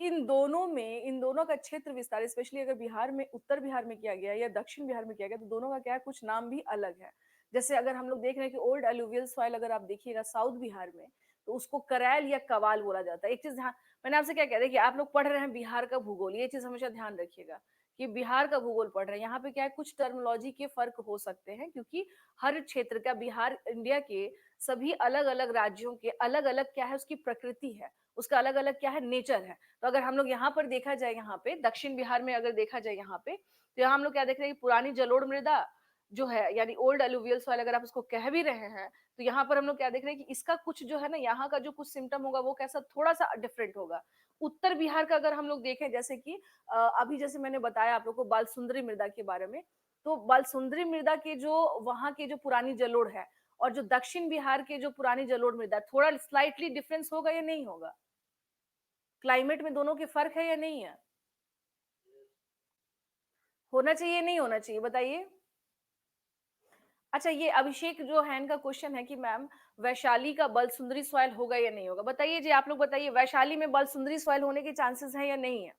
[SPEAKER 1] इन दोनों का क्षेत्र विस्तार, स्पेशली अगर बिहार में, उत्तर बिहार में किया गया या दक्षिण बिहार में किया गया, तो दोनों का क्या है, कुछ नाम भी अलग है। जैसे अगर हम लोग देख रहे हैं कि ओल्ड एलुवियल सॉइल अगर आप देखिएगा साउथ बिहार में, तो उसको करैल या कवाल बोला जाता है। एक चीज ध्यान, मैंने आपसे क्या कह रही कि आप लोग पढ़ रहे हैं बिहार का भूगोल, ये चीज हमेशा ध्यान रखिएगा कि बिहार का भूगोल पढ़ रहे हैं, यहाँ पे क्या है, कुछ टर्मिनोलॉजी के फर्क हो सकते हैं, क्योंकि हर क्षेत्र का, बिहार इंडिया के सभी अलग अलग राज्यों के अलग अलग क्या है, उसकी प्रकृति है, उसका अलग अलग क्या है, नेचर है। तो अगर हम लोग यहाँ पर देखा जाए, यहाँ पे दक्षिण बिहार में अगर देखा जाए यहाँ पे, तो यहाँ हम लोग क्या देख रहे हैं कि पुरानी जलोढ़ मृदा जो है, यानी ओल्ड एलुवियल सॉइल अगर आप उसको कह भी रहे हैं, तो यहाँ पर हम लोग क्या देख रहे हैं कि इसका कुछ जो है ना, यहाँ का जो कुछ सिम्टम होगा वो कैसा, थोड़ा सा डिफरेंट होगा। उत्तर बिहार का अगर हम लोग देखें, जैसे कि अभी जैसे मैंने बताया आप लोग को बालसुंदरी मृदा के बारे में, तो बालसुंदरी मृदा के जो वहां की जो पुरानी जलोढ़ है और जो दक्षिण बिहार के जो पुरानी जलोढ़ मृदा, थोड़ा स्लाइटली डिफरेंस होगा या नहीं होगा? क्लाइमेट में दोनों के फर्क है या नहीं है? होना चाहिए नहीं होना चाहिए, बताइए। अच्छा, ये अभिषेक जो है इनका क्वेश्चन है कि मैम, वैशाली का बलसुंदरी सॉइल होगा या नहीं होगा, बताइए जी, आप लोग बताइए, वैशाली में बलसुंदरी सॉइल होने के चांसेस है या नहीं है?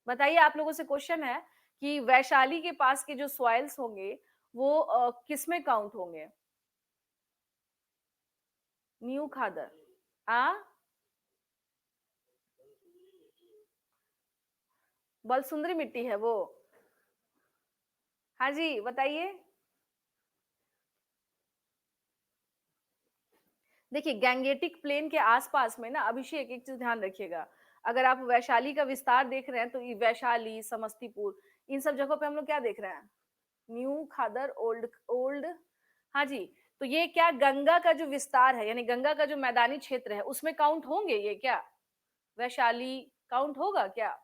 [SPEAKER 1] बताइए, आप लोगों से क्वेश्चन है कि वैशाली के पास के जो सॉइल्स होंगे वो किस में काउंट होंगे? न्यू खादर, आ बलसुंदरी मिट्टी है वो। हाँ जी, बताइए। देखिए, गैंगेटिक प्लेन के आसपास में ना, अभिषेक एक चीज ध्यान रखिएगा, अगर आप वैशाली का विस्तार देख रहे हैं, तो ये वैशाली, समस्तीपुर, इन सब जगहों पे हम लोग क्या देख रहे हैं, न्यू खादर, ओल्ड ओल्ड। हाँ जी, तो ये क्या गंगा का जो विस्तार है, यानी गंगा का जो मैदानी क्षेत्र है, उसमें काउंट होंगे ये क्या, वैशाली काउंट होगा क्या?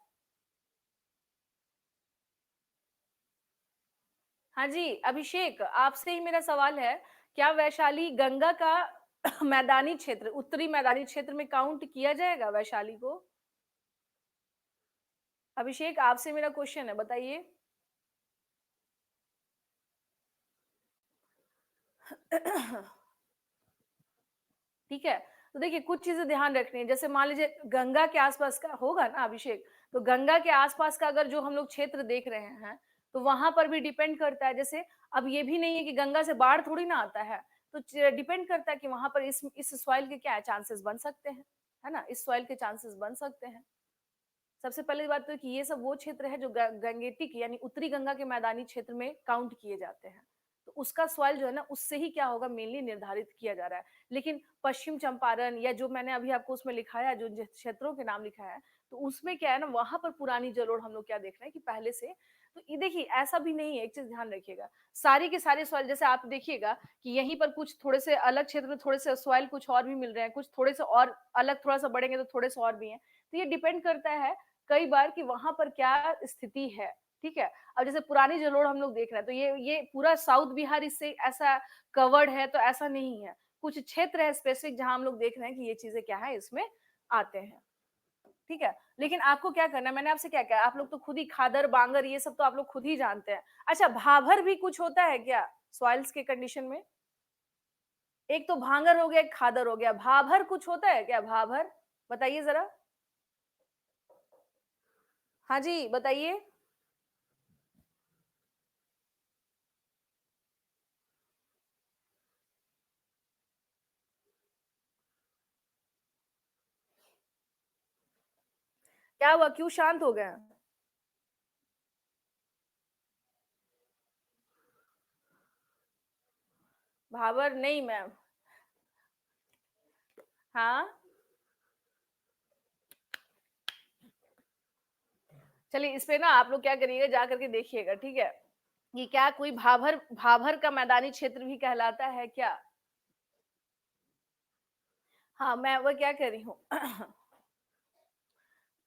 [SPEAKER 1] हाँ जी, अभिषेक, आपसे ही मेरा सवाल है, क्या वैशाली गंगा का मैदानी क्षेत्र, उत्तरी मैदानी क्षेत्र में काउंट किया जाएगा वैशाली को? अभिषेक, आपसे मेरा क्वेश्चन है, बताइए। ठीक है, तो देखिए, कुछ चीजें ध्यान रखनी है, जैसे मान लीजिए गंगा के आसपास का होगा ना अभिषेक, तो गंगा के आसपास का अगर जो हम लोग क्षेत्र देख रहे हैं, तो वहां पर भी डिपेंड करता है, जैसे अब ये भी नहीं है कि गंगा से बाढ़ थोड़ी ना आता है, तो डिपेंड करता है कि वहां पर इस सॉइल के क्या चांसेस बन सकते हैं, है ना, इस सॉइल के चांसेस बन सकते हैं। सबसे पहली बात तो कि ये सब वो क्षेत्र है जो गंगेटिक यानी उत्तरी गंगा के मैदानी क्षेत्र में काउंट किए जाते हैं, तो उसका सॉइल जो है ना, उससे ही क्या होगा, मेनली निर्धारित किया जा रहा है। लेकिन पश्चिम चंपारण या जो मैंने अभी आपको उसमें लिखाया, जो क्षेत्रों के नाम लिखा है, तो उसमें क्या है ना, वहां पर पुरानी जलोढ़ हम लोग क्या देख रहे हैं कि पहले से, तो ये देखिए, ऐसा भी नहीं है, एक चीज ध्यान रखिएगा, सारी के सारे सॉइल, जैसे आप देखिएगा कि यहीं पर कुछ थोड़े से अलग क्षेत्र में थोड़े से सॉइल कुछ और भी मिल रहे हैं, कुछ थोड़े से और अलग, थोड़ा सा बढ़ेंगे तो थोड़े से और भी हैं, तो ये डिपेंड करता है कई बार कि वहां पर क्या स्थिति है। ठीक है, अब जैसे पुरानी जलोढ़ हम लोग देख रहे हैं, तो ये पूरा साउथ बिहार इससे ऐसा कवर्ड है, तो ऐसा नहीं है, कुछ क्षेत्र है स्पेसिफिक जहां हम लोग देख रहे हैं कि ये चीजें क्या है, इसमें आते हैं। ठीक है, लेकिन आपको क्या करना है, मैंने आपसे क्या कहा, आप लोग तो खुद ही खादर, बांगर, ये सब तो आप लोग खुद ही जानते हैं। अच्छा, भाभर भी कुछ होता है क्या सॉइल्स के कंडीशन में? एक तो भांगर हो गया, एक खादर हो गया, भाभर कुछ होता है क्या, भाभर? बताइए जरा। हाँ जी, बताइए। क्या हुआ, क्यों शांत हो गए? भाबर नहीं मैम। हाँ, चलिए, इस पे ना आप लोग क्या करिएगा, जा करके देखिएगा, ठीक है, ये क्या कोई भाभर, भाभर का मैदानी क्षेत्र भी कहलाता है क्या? हाँ, मैं वो क्या कह रही हूँ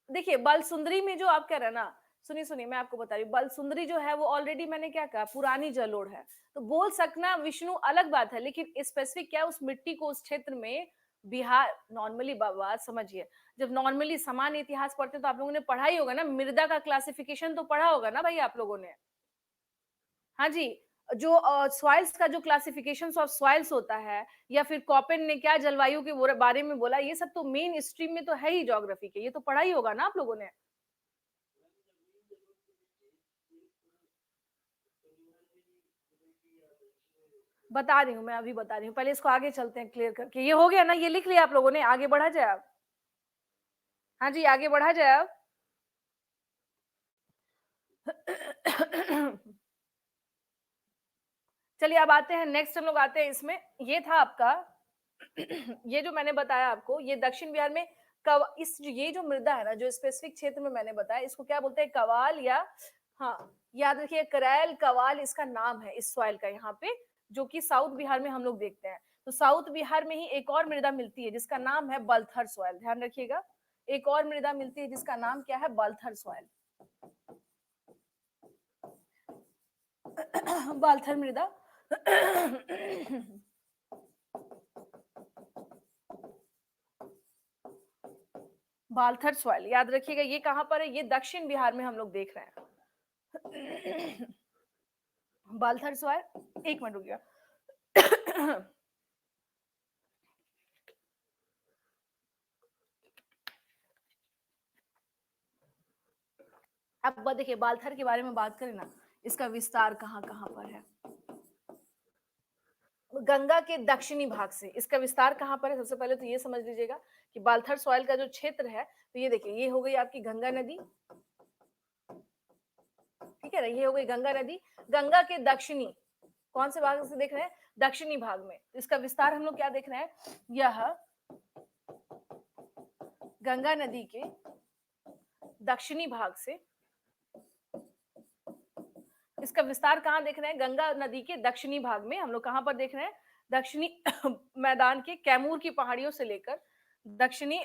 [SPEAKER 1] देखिए, बालसुंदरी में जो आप कह रहे हैं ना, सुनिए सुनिए, मैं आपको बता रही हूँ, बलसुंदरी जो है वो ऑलरेडी मैंने क्या कहा, पुरानी जलोढ़ है। तो बोल सकना विष्णु अलग बात है, लेकिन स्पेसिफिक क्या उस मिट्टी को उस क्षेत्र में बिहार नॉर्मली, बात समझिए, जब नॉर्मली सामान्य इतिहास पढ़ते तो आप लोगों ने पढ़ा ही होगा ना, मृदा का क्लासिफिकेशन तो पढ़ा होगा ना भाई आप लोगों ने। हाँ जी, जो सॉइल्स का जो क्लासिफिकेशन ऑफ सॉइल्स होता है, या फिर कॉपेन ने क्या जलवायु के बारे में बोला, ये सब तो मेन स्ट्रीम में तो है ही ज्योग्राफी के, ये तो पढ़ा ही होगा ना आप लोगों ने। बता रही हूँ, मैं अभी बता रही हूँ, पहले इसको आगे चलते हैं क्लियर करके। ये हो गया ना, ये लिख लिया आप लोगों ने, आगे बढ़ा जाए आप। हाँ जी, आगे बढ़ा जाए आप। चलिए अब आते हैं नेक्स्ट, हम लोग आते हैं इसमें, ये था आपका ये जो मैंने बताया आपको, ये दक्षिण बिहार में ये जो मृदा है ना, जो स्पेसिफिक क्षेत्र में मैंने बताया, इसको क्या बोलते हैं, कवाल, या हाँ याद रखिए, करैल कवाल इसका नाम है इस सॉइल का यहाँ पे, जो कि साउथ बिहार में हम लोग देखते हैं। तो साउथ बिहार में ही एक और मृदा मिलती है जिसका नाम है बलथर सॉइल, ध्यान रखिएगा, एक और मृदा मिलती है जिसका नाम क्या है, बलथर सॉइल। बालथर मृदा बालथर सॉइल, याद रखिएगा, ये कहां पर है, ये दक्षिण बिहार में हम लोग देख रहे हैं। बालथर सॉइल, एक मिनट रुकिए। अब देखिए, बालथर के बारे में बात करें ना, इसका विस्तार कहां कहां पर है, गंगा के दक्षिणी भाग से इसका विस्तार कहां पर है। सबसे पहले तो ये समझ लीजिएगा कि बालथर सॉइल का जो क्षेत्र है, तो ये देखिए, ये हो गई आपकी गंगा नदी, ठीक है ना, ये हो गई गंगा नदी, गंगा के दक्षिणी कौन से भाग से देख रहे हैं, दक्षिणी भाग में, तो इसका विस्तार हम लोग क्या देख रहे हैं, यह गंगा नदी के दक्षिणी भाग से, इसका विस्तार कहां देख रहे हैं, गंगा नदी के दक्षिणी भाग में हम लोग कहां पर देख रहे हैं, दक्षिणी मैदान के कैमूर की पहाड़ियों से लेकर, दक्षिणी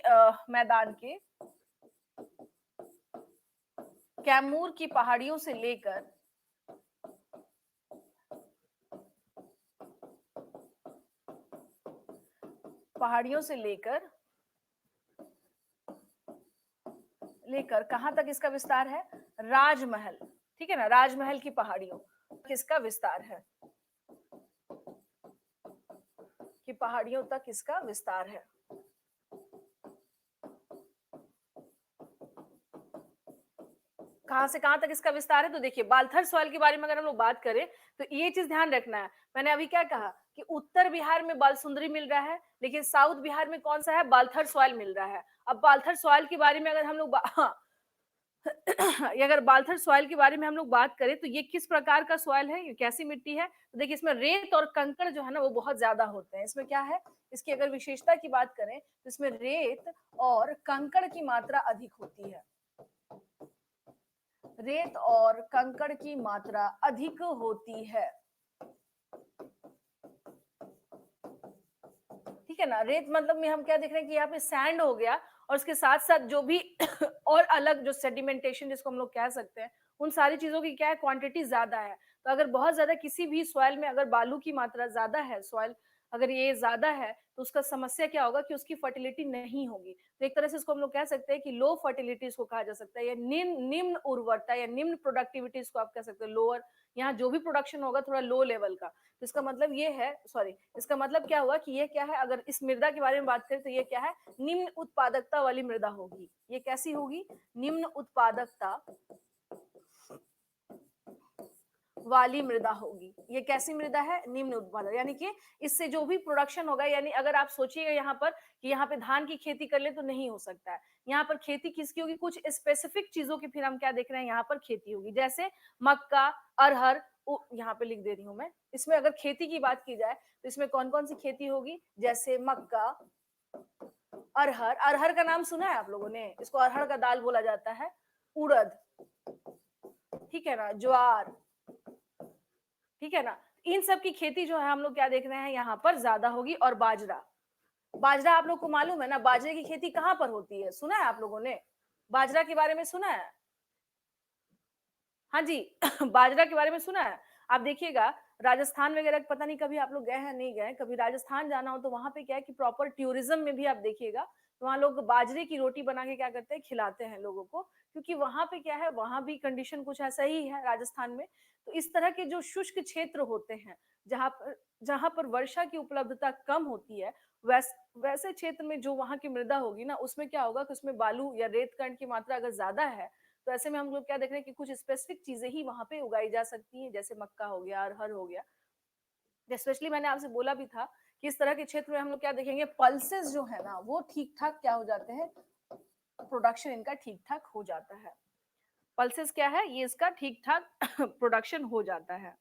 [SPEAKER 1] मैदान के कैमूर की पहाड़ियों से लेकर लेकर कहां तक इसका विस्तार है, राजमहल, ठीक है ना, राजमहल की पहाड़ियों तक इसका विस्तार है, कि पहाड़ियों तक इसका विस्तार है। कहां से कहां तक इसका विस्तार है, तो देखिए, बालथर सॉइल के बारे में अगर हम लोग बात करें, तो ये चीज ध्यान रखना है, मैंने अभी क्या कहा कि उत्तर बिहार में बालसुंदरी मिल रहा है, लेकिन साउथ बिहार में कौन सा है, बालथर सॉइल मिल रहा है। अब बालथर सॉइल के बारे में अगर हम लोग हाँ, अगर बालथर सॉइल के बारे में हम लोग बात करें, तो ये किस प्रकार का सॉइल है, ये कैसी मिट्टी है, तो देखिए, इसमें रेत और कंकड़ जो है ना वो बहुत ज्यादा होते हैं। इसमें क्या है, इसकी अगर विशेषता की बात करें, तो इसमें रेत और कंकड़ की मात्रा अधिक होती है, रेत और कंकड़ की मात्रा अधिक होती है, ठीक है ना। रेत मतलब में हम क्या देख रहे हैं कि यहाँ पे सैंड हो गया, और उसके साथ साथ जो भी और अलग जो सेडिमेंटेशन जिसको हम लोग कह सकते हैं, उन सारी चीजों की क्या है, क्वांटिटी ज्यादा है। तो अगर बहुत ज्यादा किसी भी सॉइल में अगर बालू की मात्रा ज्यादा है, सॉइल अगर ये ज्यादा है, तो उसका समस्या क्या होगा कि उसकी फर्टिलिटी नहीं होगी। तो एक तरह से इसको हम लोग कह सकते हैं कि लो फर्टिलिटी इसको कहा जा सकता है, या निम्न उर्वरता या निम्न प्रोडक्टिविटी इसको आप कह सकते हैं, लोअर, यहाँ जो भी प्रोडक्शन होगा थोड़ा लो लेवल का। तो इसका मतलब ये है, सॉरी, इसका मतलब क्या हुआ कि ये क्या है, अगर इस मृदा के बारे में बात करें तो ये क्या है, निम्न उत्पादकता वाली मृदा होगी। ये कैसी होगी, निम्न उत्पादकता वाली मृदा होगी। ये कैसी मृदा है, निम्न उत्पादक, यानी कि इससे जो भी प्रोडक्शन होगा, यानी अगर आप सोचिएगा यहाँ पर कि यहाँ पे धान की खेती कर ले तो नहीं हो सकता है, यहाँ पर खेती किसकी होगी, कुछ स्पेसिफिक चीजों की फिर हम क्या देख रहे हैं, यहाँ पर खेती होगी, जैसे मक्का, अरहर, यहाँ पे लिख दे रही हूं मैं, इसमें अगर खेती की बात की जाए तो इसमें कौन कौन सी खेती होगी, जैसे मक्का, अरहर, अरहर का नाम सुना है आप लोगों ने, इसको अरहर का दाल बोला जाता है, उड़द, ठीक है ना, ज्वार, ठीक है ना, इन सब की खेती जो है हम लोग क्या देख रहे हैं, यहाँ पर ज्यादा होगी। और बाजरा, बाजरा आप लोग को मालूम है ना, बाजरे की खेती कहाँ पर होती है, सुना है आप लोगों ने, बाजरा के बारे में सुना है, हाँ जी बाजरा के बारे में सुना है। आप देखिएगा राजस्थान वगैरह पता नहीं कभी आप लोग गए हैं नहीं गए, कभी राजस्थान जाना हो तो वहां पे क्या है कि प्रॉपर टूरिज्म में भी आप देखिएगा तो वहां लोग बाजरे की रोटी बना के क्या करते हैं खिलाते हैं लोगों को, क्योंकि वहां पे क्या है वहां भी कंडीशन कुछ ऐसा ही है राजस्थान में। तो इस तरह के जो शुष्क क्षेत्र होते हैं जहां पर वर्षा की उपलब्धता कम होती है, वैसे क्षेत्र में जो वहां की मृदा होगी ना उसमें क्या होगा कि उसमें बालू या रेत कण की मात्रा अगर ज्यादा है, तो ऐसे में हम लोग क्या देख रहे हैं कि कुछ स्पेसिफिक चीजें ही वहां पे उगाई जा सकती हैं, जैसे मक्का हो गया, अरहर हो गया। स्पेशली मैंने आपसे बोला भी था कि इस तरह के क्षेत्र में हम लोग क्या देखेंगे, पल्सेस जो है ना वो ठीक ठाक क्या हो जाते हैं, प्रोडक्शन इनका ठीक ठाक हो जाता है। पल्सेस क्या है, ये इसका ठीक ठाक प्रोडक्शन हो जाता है।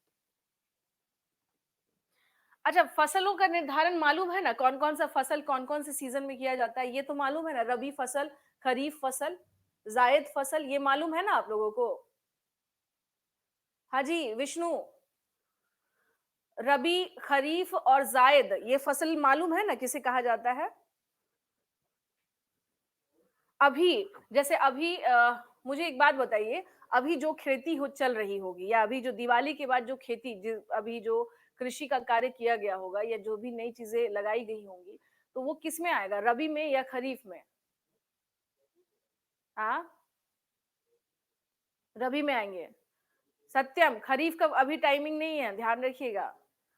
[SPEAKER 1] अच्छा, फसलों का निर्धारण मालूम है ना, कौन कौन सा फसल कौन कौन से सीजन में किया जाता है, ये तो मालूम है ना, रबी फसल, खरीफ फसल, जायद फसल, ये मालूम है ना आप लोगों को। हाँ जी विष्णु, रबी, खरीफ और जायद ये फसल मालूम है ना किसे कहा जाता है। अभी जैसे अभी मुझे एक बात बताइए, अभी जो खेती हो चल रही होगी या अभी जो दिवाली के बाद जो खेती अभी जो कृषि का कार्य किया गया होगा या जो भी नई चीजें लगाई गई होंगी, तो वो किस में आएगा, रबी में या खरीफ में। हाँ, रबी में आएंगे। सत्यम, खरीफ का अभी टाइमिंग नहीं है, ध्यान रखिएगा।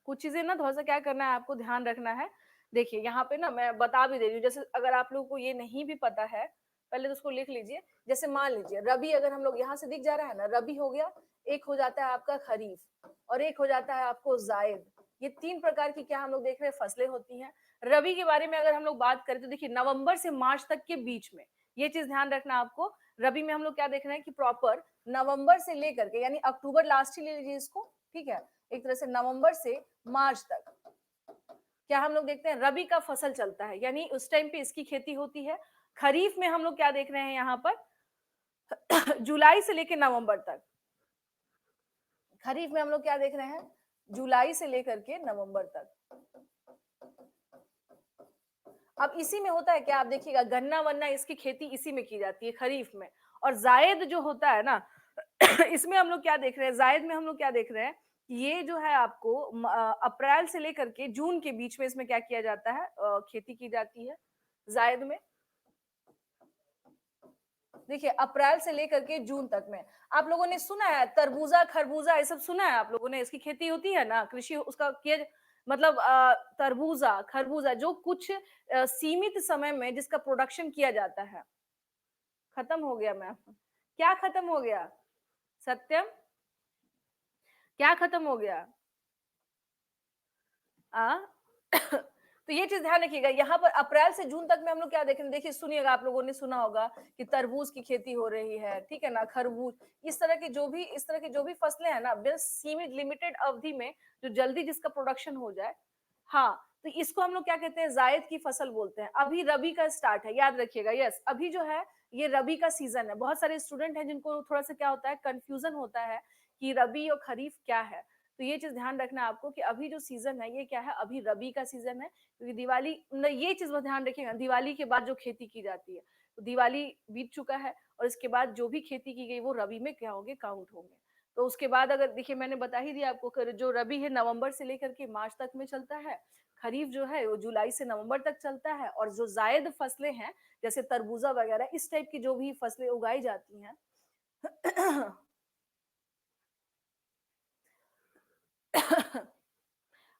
[SPEAKER 1] कुछ चीजें ना थोड़ा सा क्या करना है आपको ध्यान रखना है। देखिए यहाँ पे ना मैं बता भी दे रही हूँ, जैसे अगर आप लोगों को ये नहीं भी पता है, पहले तो उसको लिख लीजिए। जैसे मान लीजिए रबी, अगर हम लोग यहाँ से दिख जा रहा है ना, रबी हो गया, एक हो जाता है आपका खरीफ और एक हो जाता है आपको जायद। ये तीन प्रकार की क्या हम लोग देख रहे हैं फसलें होती हैं। रबी के बारे में अगर हम लोग बात करें तो देखिए नवंबर से मार्च तक के बीच में, ये चीज ध्यान रखना आपको। रबी में हम लोग क्या देख रहे हैं कि प्रॉपर नवंबर से लेकर के, यानी अक्टूबर लास्ट ही ले लीजिए इसको, ठीक है, एक तरह से नवंबर से मार्च तक क्या हम लोग देखते हैं रबी का फसल चलता है, यानी उस टाइम पे इसकी खेती होती है। खरीफ में हम लोग क्या देख रहे हैं यहाँ पर जुलाई से लेकर नवंबर तक। खरीफ में हम लोग क्या देख रहे हैं, जुलाई से लेकर के नवंबर तक। अब इसी में होता है क्या, आप देखिएगा गन्ना वन्ना इसकी खेती इसी में की जाती है खरीफ में। और जायद जो होता है ना इसमें हम लोग क्या देख रहे हैं, जायद में हम लोग क्या देख रहे हैं, ये जो है आपको अप्रैल से लेकर के जून के बीच में इसमें क्या किया जाता है, खेती की जाती है जायद में। देखिए अप्रैल से लेकर के जून तक में आप लोगों ने सुना है तरबूजा खरबूजा ये सब सुना है आप लोगों ने, इसकी खेती होती है ना, कृषि उसका किया, मतलब तरबूजा खरबूजा जो कुछ सीमित समय में जिसका प्रोडक्शन किया जाता है। खत्म हो गया मैम, क्या खत्म हो गया, सत्यम क्या खत्म हो गया। आ? तो ये चीज ध्यान रखिएगा, यहाँ पर अप्रैल से जून तक में हम लोग क्या देखेंगे, देखिए सुनिएगा, आप लोगों ने सुना होगा कि तरबूज की खेती हो रही है, ठीक है ना, खरबूज, इस तरह की जो भी फसलें हैं ना, बस सीमित लिमिटेड अवधि में जो जल्दी जिसका प्रोडक्शन हो जाए। हाँ, तो इसको हम लोग क्या कहते हैं, जायद की फसल बोलते हैं। अभी रबी का स्टार्ट है, याद रखिएगा, यस अभी जो है ये रबी का सीजन है। बहुत सारे स्टूडेंट हैं जिनको थोड़ा सा क्या होता है, कंफ्यूजन होता है कि रबी और खरीफ क्या है। तो ये चीज ध्यान रखना आपको कि अभी जो सीजन है ये क्या है, अभी रबी का सीजन है, क्योंकि दिवाली ये चीज ध्यान रखिएगा, दिवाली के बाद जो खेती की जाती है, तो दिवाली बीत चुका है और इसके बाद जो भी खेती की गई वो रबी में क्या होंगे, काउंट होंगे। तो उसके बाद अगर देखिए मैंने बता ही दिया आपको, जो रबी है नवंबर से लेकर के मार्च तक में चलता है, खरीफ जो है वो जुलाई से नवंबर तक चलता है, और जो जायद फसलें हैं जैसे तरबूजा वगैरह इस टाइप की जो भी फसलें उगाई जाती हैं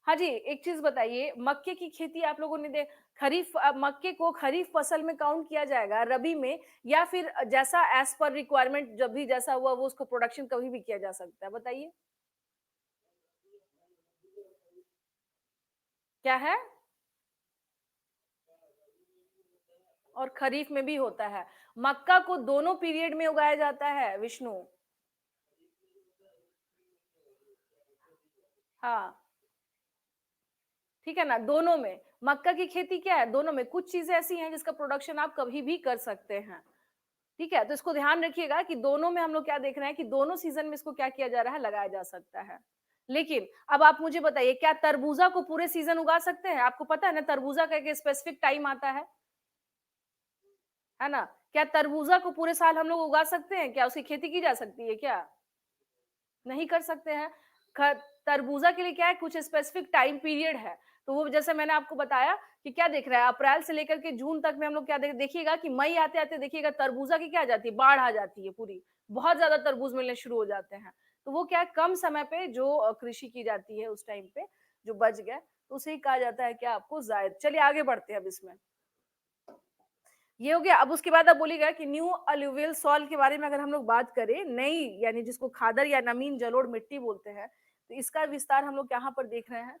[SPEAKER 1] हाँ जी, एक चीज बताइए, मक्के की खेती आप लोगों ने खरीफ मक्के को खरीफ फसल में काउंट किया जाएगा रबी में, या फिर जैसा एज पर रिक्वायरमेंट जब भी जैसा हुआ वो उसको प्रोडक्शन कभी भी किया जा सकता है, बताइए क्या है। और खरीफ में भी होता है, मक्का को दोनों पीरियड में उगाया जाता है विष्णु। हाँ, ठीक है ना, दोनों में मक्का की खेती क्या है, दोनों में कुछ चीजें ऐसी हैं जिसका प्रोडक्शन आप कभी भी कर सकते हैं, ठीक है, तो इसको ध्यान रखिएगा कि दोनों में हम लोग क्या देख रहे हैं कि दोनों सीजन में इसको क्या किया जा रहा है, लगाया जा सकता है। लेकिन अब आप मुझे बताइए, क्या तरबूजा को पूरे सीजन उगा सकते हैं, आपको पता है ना तरबूजा का एक स्पेसिफिक टाइम आता है ना, क्या तरबूजा को पूरे साल हम लोग उगा सकते हैं, क्या उसकी खेती की जा सकती है क्या। नहीं कर सकते हैं। तरबूजा के लिए क्या है, कुछ स्पेसिफिक टाइम पीरियड है। तो वो जैसे मैंने आपको बताया कि क्या दिख रहा है, अप्रैल से लेकर के जून तक में हम लोग क्या देखिएगा कि मई आते आते देखिएगा तरबूजा की क्या आ जाती है, बाढ़ आ जाती है पूरी, बहुत ज्यादा तरबूज मिलने शुरू हो जाते हैं। तो वो क्या है, कम समय पे जो कृषि की जाती है उस टाइम पे जो बच गए, तो उसे ही कहा जाता है क्या आपको, जायद। चलिए आगे बढ़ते हैं अब इसमें। ये हो गया। अब उसके बाद आप बोलिएगा कि न्यू अलुवियल सॉइल के बारे में अगर हम लोग बात करें, नई यानी जिसको खादर या नवीन जलोढ़ मिट्टी बोलते हैं, तो इसका विस्तार हम लोग यहाँ पर देख रहे हैं,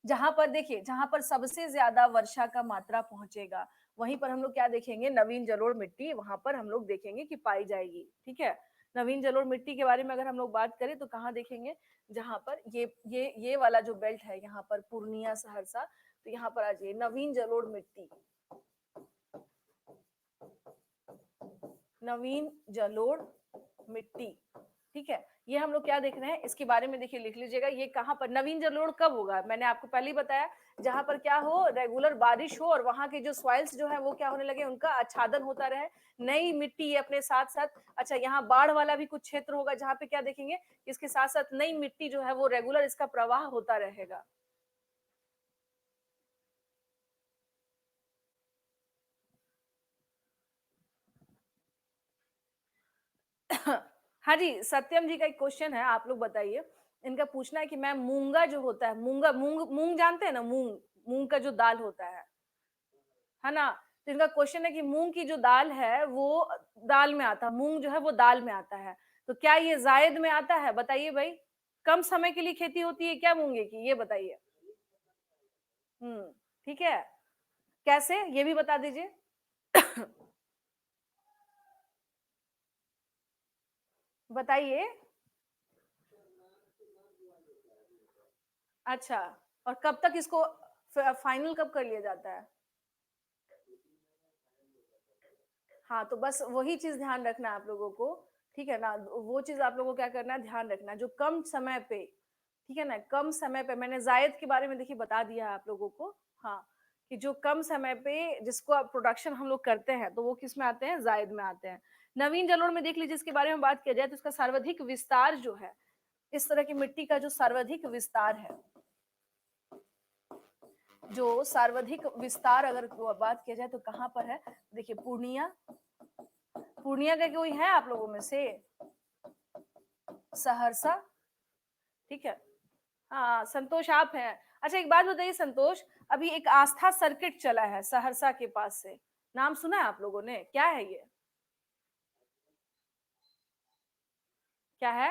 [SPEAKER 1] जहां पर देखिए, जहां पर सबसे ज्यादा वर्षा का मात्रा पहुंचेगा, वहीं पर हम लोग क्या देखेंगे, नवीन जलोढ़ मिट्टी वहां पर हम लोग देखेंगे कि पाई जाएगी। ठीक है, नवीन जलोढ़ मिट्टी के बारे में अगर हम लोग बात करें तो कहाँ देखेंगे, जहां पर ये वाला जो बेल्ट है, यहाँ पर पूर्णिया सहरसा, तो यहाँ पर आ जाइए नवीन जलोढ़ मिट्टी, नवीन जलोढ़ मिट्टी। ठीक है, ये हम लोग क्या देख रहे हैं, इसके बारे में देखिए लिख लीजिएगा, ये कहाँ पर नवीन जलोढ़ कब होगा, मैंने आपको पहले ही बताया, जहां पर क्या हो, रेगुलर बारिश हो और वहां के जो सॉइल्स जो है वो क्या होने लगे, उनका आच्छादन होता रहे, नई मिट्टी अपने साथ साथ। अच्छा, यहाँ बाढ़ वाला भी कुछ क्षेत्र होगा जहाँ पे क्या देखेंगे, इसके साथ साथ नई मिट्टी जो है वो रेगुलर इसका प्रवाह होता रहेगा। हाँ जी, सत्यम जी का एक क्वेश्चन है, आप लोग बताइए। इनका पूछना है कि मैम मूंगा जो होता है, मूंगा, मूंग मूंग जानते हैं ना, मूंग, मूंग का जो दाल होता है ना। तो इनका क्वेश्चन है कि मूंग की जो दाल है वो दाल में आता है, मूंग जो है वो दाल में आता है, तो क्या ये जायद में आता है, बताइए भाई। कम समय के लिए खेती होती है क्या मूंगे की, ये बताइए। ठीक है, कैसे, ये भी बता दीजिए। बताइए। अच्छा, और कब तक इसको फाइनल कब कर लिया जाता है। हाँ, तो बस वही चीज ध्यान रखना है आप लोगों को। ठीक है ना, वो चीज आप लोगों को क्या करना है, ध्यान रखना है, जो कम समय पे, ठीक है ना, कम समय पे, मैंने जायद के बारे में देखिए बता दिया है आप लोगों को। हाँ, कि जो कम समय पे जिसको प्रोडक्शन हम लोग करते हैं, तो वो किस में आते हैं, जायद में आते हैं। नवीन जलोढ़ में देख लीजिए, इसके बारे में बात किया जाए तो इसका सर्वाधिक विस्तार जो है, इस तरह की मिट्टी का जो सर्वाधिक विस्तार है, जो सर्वाधिक विस्तार अगर बात किया जाए तो कहाँ पर है, देखिए पूर्णिया, पूर्णिया का कोई है आप लोगों में से, सहरसा। ठीक है, हाँ संतोष आप हैं। अच्छा, एक बात बताइए संतोष, अभी एक आस्था सर्किट चला है सहरसा के पास से, नाम सुना है आप लोगों ने, क्या है ये, क्या है।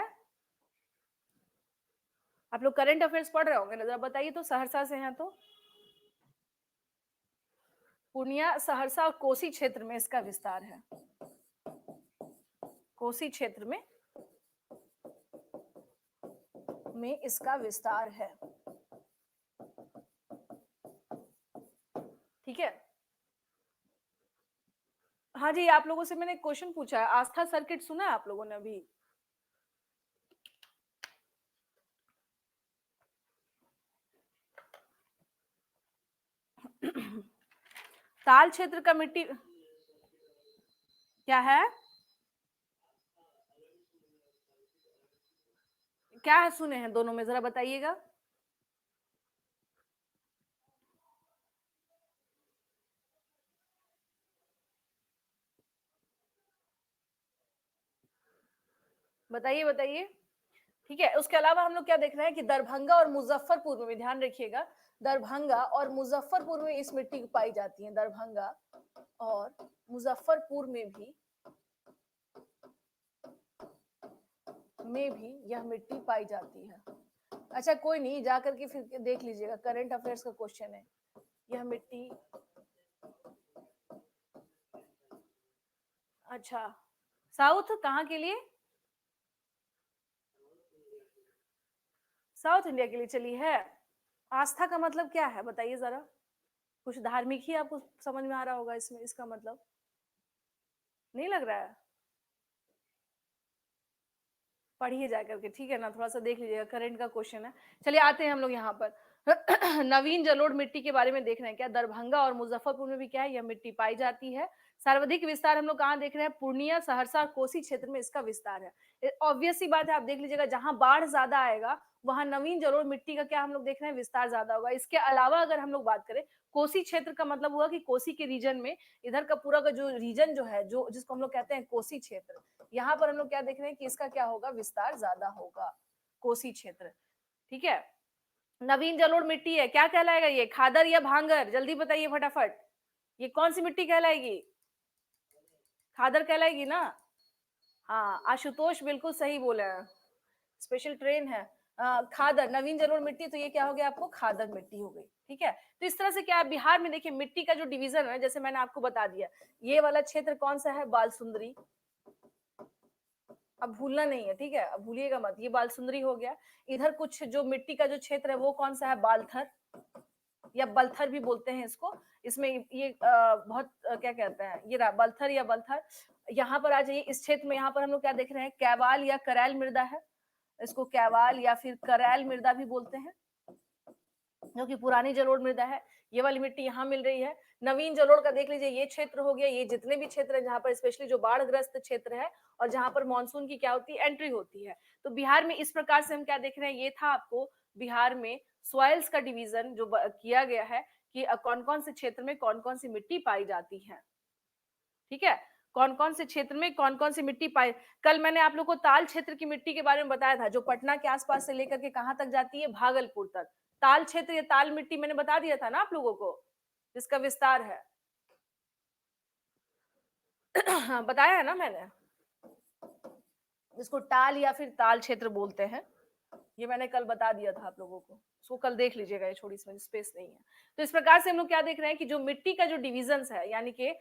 [SPEAKER 1] आप लोग करंट अफेयर्स पढ़ रहे होंगे ना, जरा बताइए तो, सहरसा से हैं तो। पूर्णिया, सहरसा और कोसी क्षेत्र में इसका विस्तार है, कोसी क्षेत्र में इसका विस्तार है। ठीक है, हाँ जी, आप लोगों से मैंने क्वेश्चन पूछा है, आस्था सर्किट सुना है आप लोगों ने अभी। ताल क्षेत्र का मिट्टी क्या है, क्या है, सुने हैं दोनों में, जरा बताइएगा। बताइए बताइए। ठीक है, उसके अलावा हम लोग क्या देख रहे हैं कि दरभंगा और मुजफ्फरपुर में भी, ध्यान रखिएगा, दरभंगा और मुजफ्फरपुर में इस मिट्टी की पाई जाती है, दरभंगा और मुजफ्फरपुर में भी यह मिट्टी पाई जाती है। अच्छा कोई नहीं, जाकर के फिर देख लीजिएगा, करंट अफेयर्स का क्वेश्चन है, यह मिट्टी। अच्छा, साउथ कहाँ के लिए, साउथ इंडिया के लिए चली है। आस्था का मतलब क्या है बताइए जरा, कुछ धार्मिक ही आपको समझ में आ रहा होगा इसमें, इसका मतलब नहीं लग रहा है, पढ़िए जा करके, ठीक है ना, थोड़ा सा देख लीजिएगा, करंट का क्वेश्चन है। चलिए आते हैं हम लोग यहाँ पर, नवीन जलोढ़ मिट्टी के बारे में देख रहे हैं क्या? दरभंगा और मुजफ्फरपुर में भी क्या है, यह मिट्टी पाई जाती है। सर्वाधिक विस्तार हम लोग कहाँ देख रहे हैं? पूर्णिया, सहरसा और कोसी क्षेत्र में इसका विस्तार है। ऑब्वियस सी बात है, आप देख लीजिएगा जहां बाढ़ ज्यादा आएगा वहां नवीन जलोढ़ मिट्टी का क्या हम लोग देख रहे हैं, विस्तार ज्यादा होगा। इसके अलावा अगर हम लोग बात करें कोसी क्षेत्र का, मतलब हुआ कि कोसी के रीजन में, इधर का पूरा का जो रीजन जो है, जो जिसको हम लोग कहते हैं कोसी क्षेत्र, यहाँ पर हम लोग क्या देख रहे हैं कि इसका क्या होगा, विस्तार ज्यादा होगा, कोसी क्षेत्र। ठीक है। नवीन जलोढ़ मिट्टी है, क्या कहलाएगा ये? खादर या भांगर? जल्दी बताइए फटाफट, ये कौन सी मिट्टी कहलाएगी? खादर कहलाएगी ना? हाँ, आशुतोष बिल्कुल सही बोले हैं, स्पेशल ट्रेन है। खादर, नवीन जलोढ़ मिट्टी, तो ये क्या हो गया आपको? खादर मिट्टी हो गई। ठीक है। तो इस तरह से क्या है, बिहार में देखिए मिट्टी का जो डिवीजन है, जैसे मैंने आपको बता दिया, ये वाला क्षेत्र कौन सा है? बाल सुंदरी। अब भूलना नहीं है, ठीक है, अब भूलिएगा मत, ये बाल सुंदरी हो गया। इधर कुछ जो मिट्टी का जो क्षेत्र है वो कौन सा है? बालथर या बलथर भी बोलते हैं इसको। इसमें ये बहुत क्या कहते हैं, ये बलथर या बलथर। यहाँ पर आ जाइए, इस क्षेत्र में यहाँ पर हम लोग क्या देख रहे हैं? कैवाल या करैल मृदा है, इसको कैवाल या फिर करैल मृदा भी बोलते हैं, जो कि पुरानी जलोढ़ मृदा है। ये वाली मिट्टी यहाँ मिल रही है। नवीन जलोढ़ का देख लीजिए, ये क्षेत्र हो गया, ये जितने भी क्षेत्र है जहाँ पर स्पेशली जो बाढ़ ग्रस्त क्षेत्र है और जहाँ पर मानसून की क्या होती है? एंट्री होती है। तो बिहार में इस प्रकार से हम क्या देख रहे हैं, ये था आपको बिहार में सॉइल्स का डिवीजन जो किया गया है कि कौन कौन से क्षेत्र में कौन कौन सी मिट्टी पाई जाती है। ठीक है, कौन कौन से क्षेत्र में कौन कौन सी मिट्टी पाई। कल मैंने आप लोग को ताल क्षेत्र की मिट्टी के बारे में बताया था, जो पटना के आसपास से लेकर के कहां तक जाती है? भागलपुर तक। ताल क्षेत्र या ताल मिट्टी मैंने बता दिया था ना आप लोगों को, जिसका विस्तार है। बताया है ना मैंने, जिसको टाल या फिर ताल क्षेत्र बोलते हैं, ये मैंने कल बता दिया था आप लोगों को। सो कल देख लीजिएगा, ये छोड़ी इसमें स्पेस नहीं है। तो इस प्रकार से हम लोग क्या देख रहे हैं कि जो मिट्टी का जो डिविजन है, यानी कि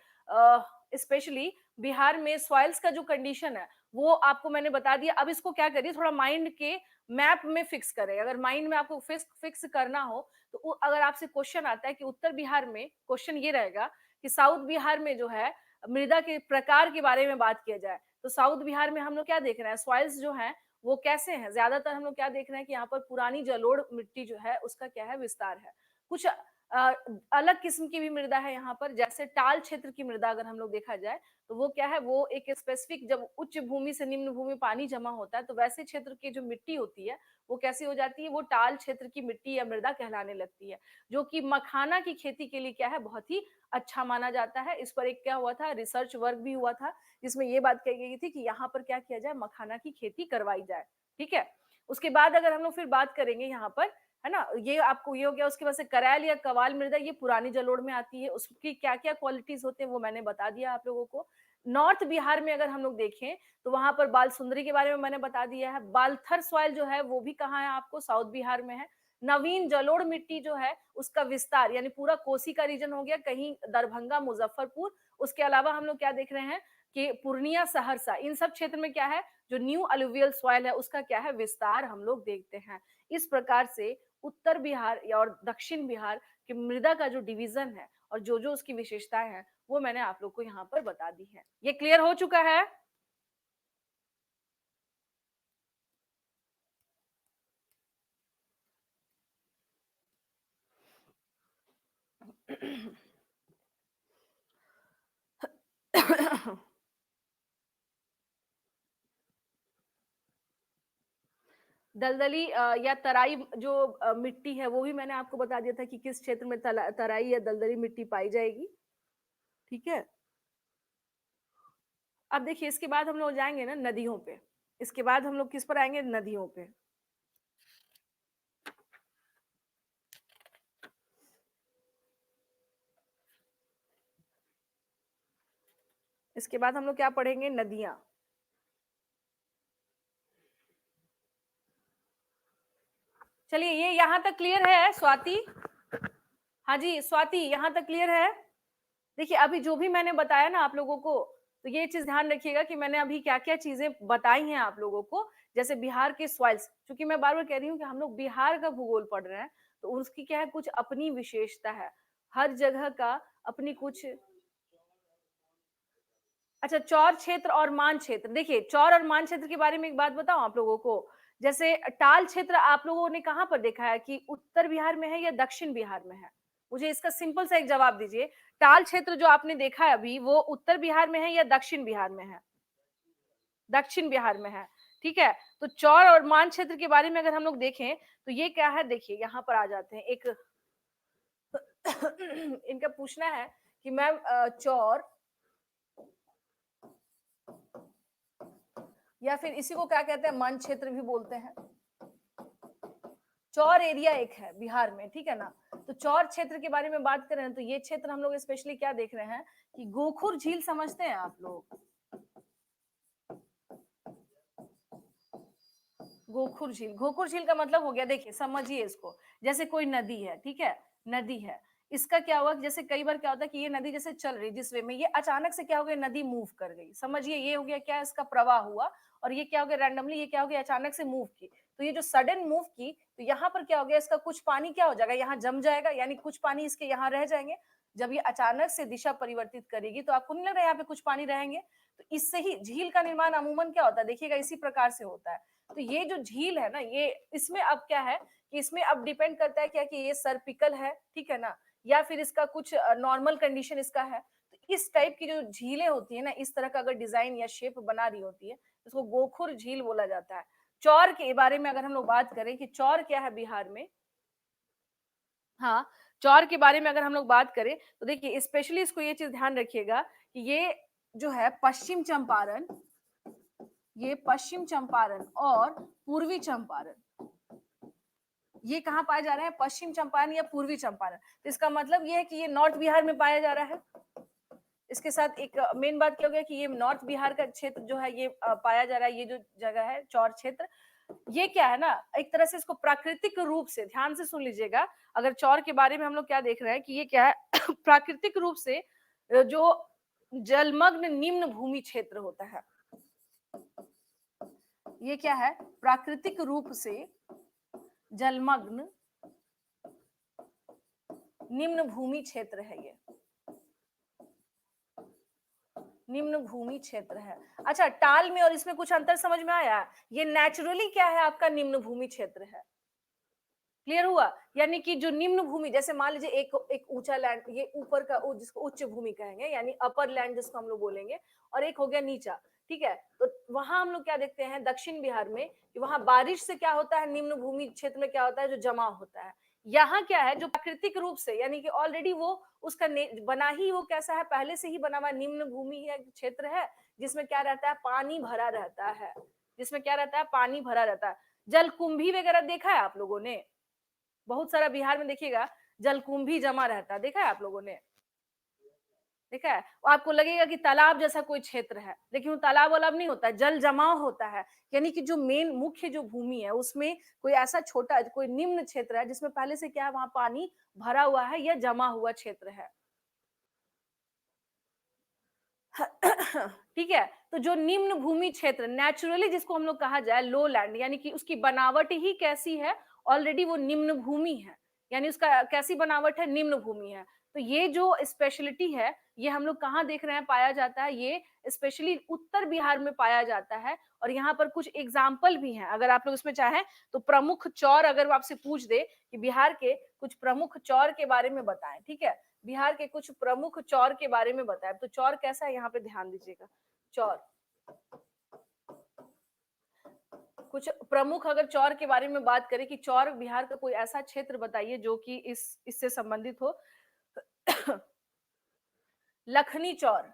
[SPEAKER 1] स्पेशली बिहार में सॉइल्स का जो कंडीशन है वो आपको मैंने बता दिया। अब इसको क्या करिए, थोड़ा माइंड के मैप में फिक्स करें। अगर माइंड में आपको फिक्स करना हो तो अगर आपसे क्वेश्चन आता है कि उत्तर बिहार में, क्वेश्चन ये रहेगा कि साउथ बिहार में जो है मृदा के प्रकार के बारे में बात किया जाए, तो साउथ बिहार में हम लोग क्या देख रहे हैं, सॉइल्स जो है वो कैसे हैं? ज्यादातर हम लोग क्या देख रहे हैं कि यहाँ पर पुरानी जलोढ़ मिट्टी जो है उसका क्या है? विस्तार है। कुछ अलग किस्म की भी मृदा है यहाँ पर, जैसे टाल क्षेत्र की मृदा अगर हम लोग देखा जाए तो वो क्या है, वो एक स्पेसिफिक, जब उच्च भूमि से निम्न भूमि पानी जमा होता है तो वैसे क्षेत्र की जो मिट्टी होती है वो कैसी हो जाती है? वो टाल क्षेत्र की मिट्टी या मृदा कहलाने लगती है, जो कि मखाना की खेती के लिए क्या है, बहुत ही अच्छा माना जाता है। इस पर एक क्या हुआ था, रिसर्च वर्क भी हुआ था, जिसमें ये बात कही गई थी कि यहाँ पर क्या किया जाए, मखाना की खेती करवाई जाए। ठीक है। उसके बाद अगर हम लोग फिर बात करेंगे यहाँ पर, है ना, ये आपको ये हो गया। उसके बाद से करैल या कवाल मृदा, ये पुरानी जलोढ़ में आती है, उसकी क्या क्या क्वालिटीज होते हैं वो मैंने बता दिया आप लोगों को। नॉर्थ बिहार में अगर हम लोग देखें तो वहां पर बाल सुंदरी के बारे में मैंने बता दिया है। बालथर सॉइल जो है वो भी कहाँ है आपको? साउथ बिहार में है। नवीन जलोढ़ मिट्टी जो है उसका विस्तार, यानी पूरा कोसी का रीजन हो गया, कहीं दरभंगा, मुजफ्फरपुर। उसके अलावा हम लोग क्या देख रहे हैं कि पूर्णिया, सहरसा, इन सब क्षेत्र में क्या है, जो न्यू अलुवियल सॉइल है उसका क्या है, विस्तार हम लोग देखते हैं। इस प्रकार से उत्तर बिहार या और दक्षिण बिहार की मृदा का जो डिवीजन है और जो जो उसकी विशेषताएं हैं वो मैंने आप लोग को यहाँ पर बता दी है। ये क्लियर हो चुका है? दलदली या तराई जो मिट्टी है वो भी मैंने आपको बता दिया था कि किस क्षेत्र में तराई या दलदली मिट्टी पाई जाएगी। ठीक है। अब देखिए, इसके बाद हम लोग जाएंगे ना नदियों पे। इसके बाद हम लोग किस पर आएंगे? नदियों पे। इसके बाद हम लोग क्या पढ़ेंगे? नदियां। चलिए, ये यहाँ तक क्लियर है स्वाति? हाँ जी स्वाति, यहाँ तक क्लियर है? देखिए, अभी जो भी मैंने बताया ना आप लोगों को, तो ये चीज ध्यान रखिएगा कि मैंने अभी क्या क्या चीजें बताई हैं आप लोगों को। जैसे बिहार के सॉइल्स, क्योंकि मैं बार बार कह रही हूँ कि हम लोग बिहार का भूगोल पढ़ रहे हैं, तो उसकी क्या है, कुछ अपनी विशेषता है, हर जगह का अपनी कुछ। अच्छा, चौर क्षेत्र और मान क्षेत्र। देखिए, चौर और मान क्षेत्र के बारे में एक बात बताऊं आप लोगों को, जैसे टाल क्षेत्र आप लोगों ने कहां पर देखा है कि उत्तर बिहार में है या दक्षिण बिहार में है? मुझे इसका सिंपल सा एक जवाब दीजिए। टाल क्षेत्र जो आपने देखा है अभी, वो उत्तर बिहार में है या दक्षिण बिहार में है? दक्षिण बिहार में है। ठीक है, तो चौर और मान क्षेत्र के बारे में अगर हम लोग देखें तो ये क्या है, देखिए यहाँ पर आ जाते हैं। एक इनका पूछना है कि मैम चौर या फिर इसी को क्या कहते हैं, मान क्षेत्र भी बोलते हैं। चौर एरिया एक है बिहार में, ठीक है ना। तो चौर क्षेत्र के बारे में बात करें तो ये क्षेत्र हम लोग स्पेशली क्या देख रहे हैं कि गोखुर झील समझते हैं आप लोग? गोखुर झील का मतलब हो गया, देखिए समझिए इसको, जैसे कोई नदी है, ठीक है, नदी है, इसका क्या हुआ, जैसे कई बार क्या होता है कि ये नदी जैसे चल रही जिस वे में, ये अचानक से क्या हो गया, नदी मूव कर गई, समझिए ये हो गया क्या, इसका प्रवाह हुआ। और ये क्या हो गया, रैंडमली ये क्या हो गया, अचानक से मूव की। तो ये जो सडन मूव की, तो यहाँ पर क्या हो गया, इसका कुछ पानी क्या हो जाएगा, यहाँ जम जाएगा, यानी कुछ पानी इसके यहाँ रह जाएंगे। जब ये अचानक से दिशा परिवर्तित करेगी तो आपको नहीं लग रहा है यहाँ पे कुछ पानी रहेंगे? तो इससे ही झील का निर्माण अमूमन क्या होता है, देखिएगा इसी प्रकार से होता है। तो ये जो झील है ना, ये इसमें अब क्या है कि इसमें अब डिपेंड करता है क्या कि ये सर्पिकल है, ठीक है ना, या फिर इसका कुछ नॉर्मल कंडीशन इसका है। तो इस टाइप की जो झीलें होती है ना, इस तरह का अगर डिजाइन या शेप बना रही होती है, उसको गोखुर झील बोला जाता है। चौर के बारे में अगर हम लोग बात करें कि चौर क्या है बिहार में, हाँ, चौर के बारे में अगर हम लोग बात करें तो देखिए स्पेशली इसको ये चीज ध्यान रखिएगा कि ये जो है पश्चिम चंपारण, ये पश्चिम चंपारण और पूर्वी चंपारण, ये कहाँ पाए जा रहे हैं, पश्चिम चंपारण या पूर्वी चंपारण। तो इसका मतलब ये है कि ये नॉर्थ बिहार में पाया जा रहा है। इसके साथ एक मेन बात क्या हो गया कि ये नॉर्थ बिहार का क्षेत्र जो है ये पाया जा रहा है, ये जो जगह है चौर क्षेत्र, ये क्या है ना, एक तरह से इसको प्राकृतिक रूप से, ध्यान से सुन लीजिएगा, अगर चौर के बारे में हम लोग क्या देख रहे हैं कि ये क्या है प्राकृतिक रूप से जो जलमग्न निम्न भूमि क्षेत्र होता है, ये क्या है, प्राकृतिक रूप से जलमग्न निम्न भूमि क्षेत्र है, ये निम्न भूमि क्षेत्र है। अच्छा, टाल में और इसमें कुछ अंतर समझ में आया? ये नेचुरली क्या है, आपका निम्न भूमि क्षेत्र है। क्लियर हुआ? यानी कि जो निम्न भूमि, जैसे मान लीजिए एक एक ऊंचा लैंड, ये ऊपर का जिसको उच्च भूमि कहेंगे, यानी अपर लैंड जिसको हम लोग बोलेंगे, और एक हो गया नीचा, ठीक है। तो वहां हम लोग क्या देखते हैं दक्षिण बिहार में कि वहां बारिश से क्या होता है, निम्न भूमि क्षेत्र में क्या होता है, जो जमाव होता है। यहाँ क्या है, जो प्राकृतिक रूप से, यानी कि ऑलरेडी वो उसका बना ही वो कैसा है, पहले से ही बना हुआ निम्न भूमि है, क्षेत्र है, जिसमें क्या रहता है, पानी भरा रहता है, जिसमें क्या रहता है, पानी भरा रहता है। जलकुंभी वगैरह देखा है आप लोगों ने? बहुत सारा बिहार में देखिएगा जलकुंभी जमा रहता है, देखा है आप लोगों ने? देखा है? वो आपको लगेगा कि तालाब जैसा कोई क्षेत्र है, लेकिन वो तालाब वालाब नहीं होता है, जल जमाव होता है। यानी कि जो मेन मुख्य जो भूमि है उसमें कोई ऐसा छोटा कोई निम्न क्षेत्र है जिसमें पहले से क्या है, वहां पानी भरा हुआ है या जमा हुआ क्षेत्र है। ठीक है, तो जो निम्न भूमि क्षेत्र नेचुरली जिसको हम लोग कहा जाए लो लैंड, यानी कि उसकी बनावट ही कैसी है, ऑलरेडी वो निम्न भूमि है, यानी उसका कैसी बनावट है, निम्न भूमि है। तो ये जो स्पेशलिटी है, ये हम लोग कहाँ देख रहे हैं पाया जाता है, ये स्पेशली उत्तर बिहार में पाया जाता है। और यहाँ पर कुछ एग्जाम्पल भी हैं, अगर आप लोग इसमें चाहें तो प्रमुख चौर अगर वो आपसे पूछ दे कि बिहार के कुछ प्रमुख चौर के बारे में बताएं, ठीक है, बिहार के कुछ प्रमुख चौर के बारे में बताएं, तो चौर कैसा है यहाँ पे ध्यान दीजिएगा। चौर, कुछ प्रमुख अगर चौर के बारे में बात करें कि चौर बिहार का कोई ऐसा क्षेत्र बताइए जो कि इस इससे संबंधित हो। लखनी चौर,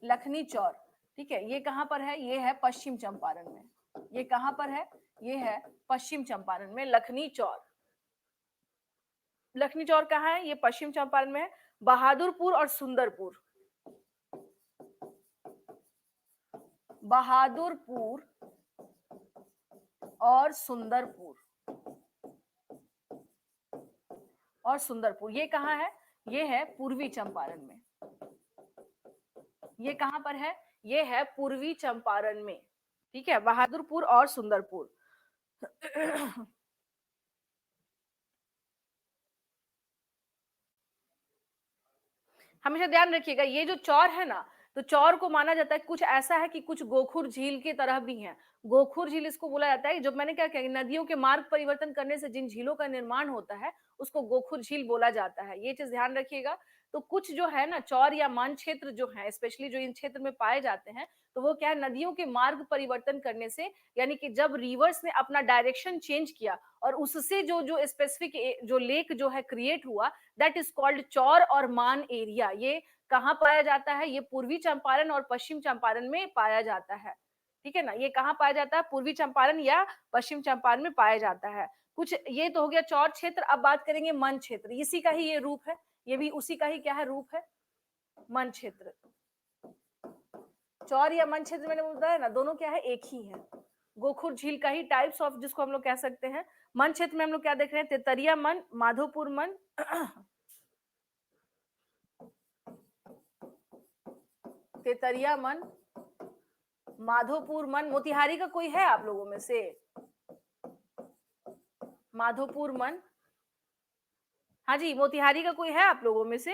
[SPEAKER 1] लखनी चौर, ठीक है, ये कहां पर है, ये है पश्चिम चंपारण में। ये कहां पर है, ये है पश्चिम चंपारण में लखनी चौर। लखनी चौर कहाँ है, ये पश्चिम चंपारण में है। बहादुरपुर और सुंदरपुर, बहादुरपुर और सुंदरपुर, और सुंदरपुर ये कहाँ है, ये है पूर्वी चंपारण में। ये कहां पर है, ये है पूर्वी चंपारण में, ठीक है, बहादुरपुर और सुंदरपुर। हमेशा ध्यान रखिएगा ये जो चौर है ना, तो चौर को माना जाता है कुछ ऐसा है कि कुछ गोखुर झील की तरह भी है। गोखुर झील इसको बोला जाता है, जब मैंने क्या कहा, नदियों के मार्ग परिवर्तन करने से जिन झीलों का निर्माण होता है उसको गोखुर झील बोला जाता है, ये चीज ध्यान रखिएगा। तो कुछ जो है ना चौर या मान क्षेत्र जो है, स्पेशली जो इन क्षेत्र में पाए जाते हैं, तो वो क्या है, नदियों के मार्ग परिवर्तन करने से, यानी कि जब रिवर्स ने अपना डायरेक्शन चेंज किया और उससे जो जो स्पेसिफिक जो लेक जो है क्रिएट हुआ, दैट इज कॉल्ड चौर और मान एरिया। ये कहाँ पाया जाता है? ये पूर्वी चंपारण और पश्चिम चंपारण में पाया जाता है। ठीक है ना, ये कहाँ पाया जाता है? पूर्वी चंपारण या पश्चिम चंपारण में पाया जाता है। कुछ ये तो हो गया चौर क्षेत्र। अब बात करेंगे मन क्षेत्र, इसी का ही ये रूप है, ये भी उसी का ही क्या है, रूप है, मन क्षेत्र। चौर या मन क्षेत्र मैंने बताया ना, दोनों क्या है, एक ही है, गोखुर झील का ही टाइप्स ऑफ जिसको हम लोग कह सकते हैं। मन क्षेत्र में हम लोग क्या देख रहे हैं, तेतरिया मन, माधोपुर मन, तेतरिया मन, माधोपुर मन। मोतिहारी का कोई है आप लोगों में से? माधोपुर मन, हाँ जी, मोतिहारी का कोई है आप लोगों में से?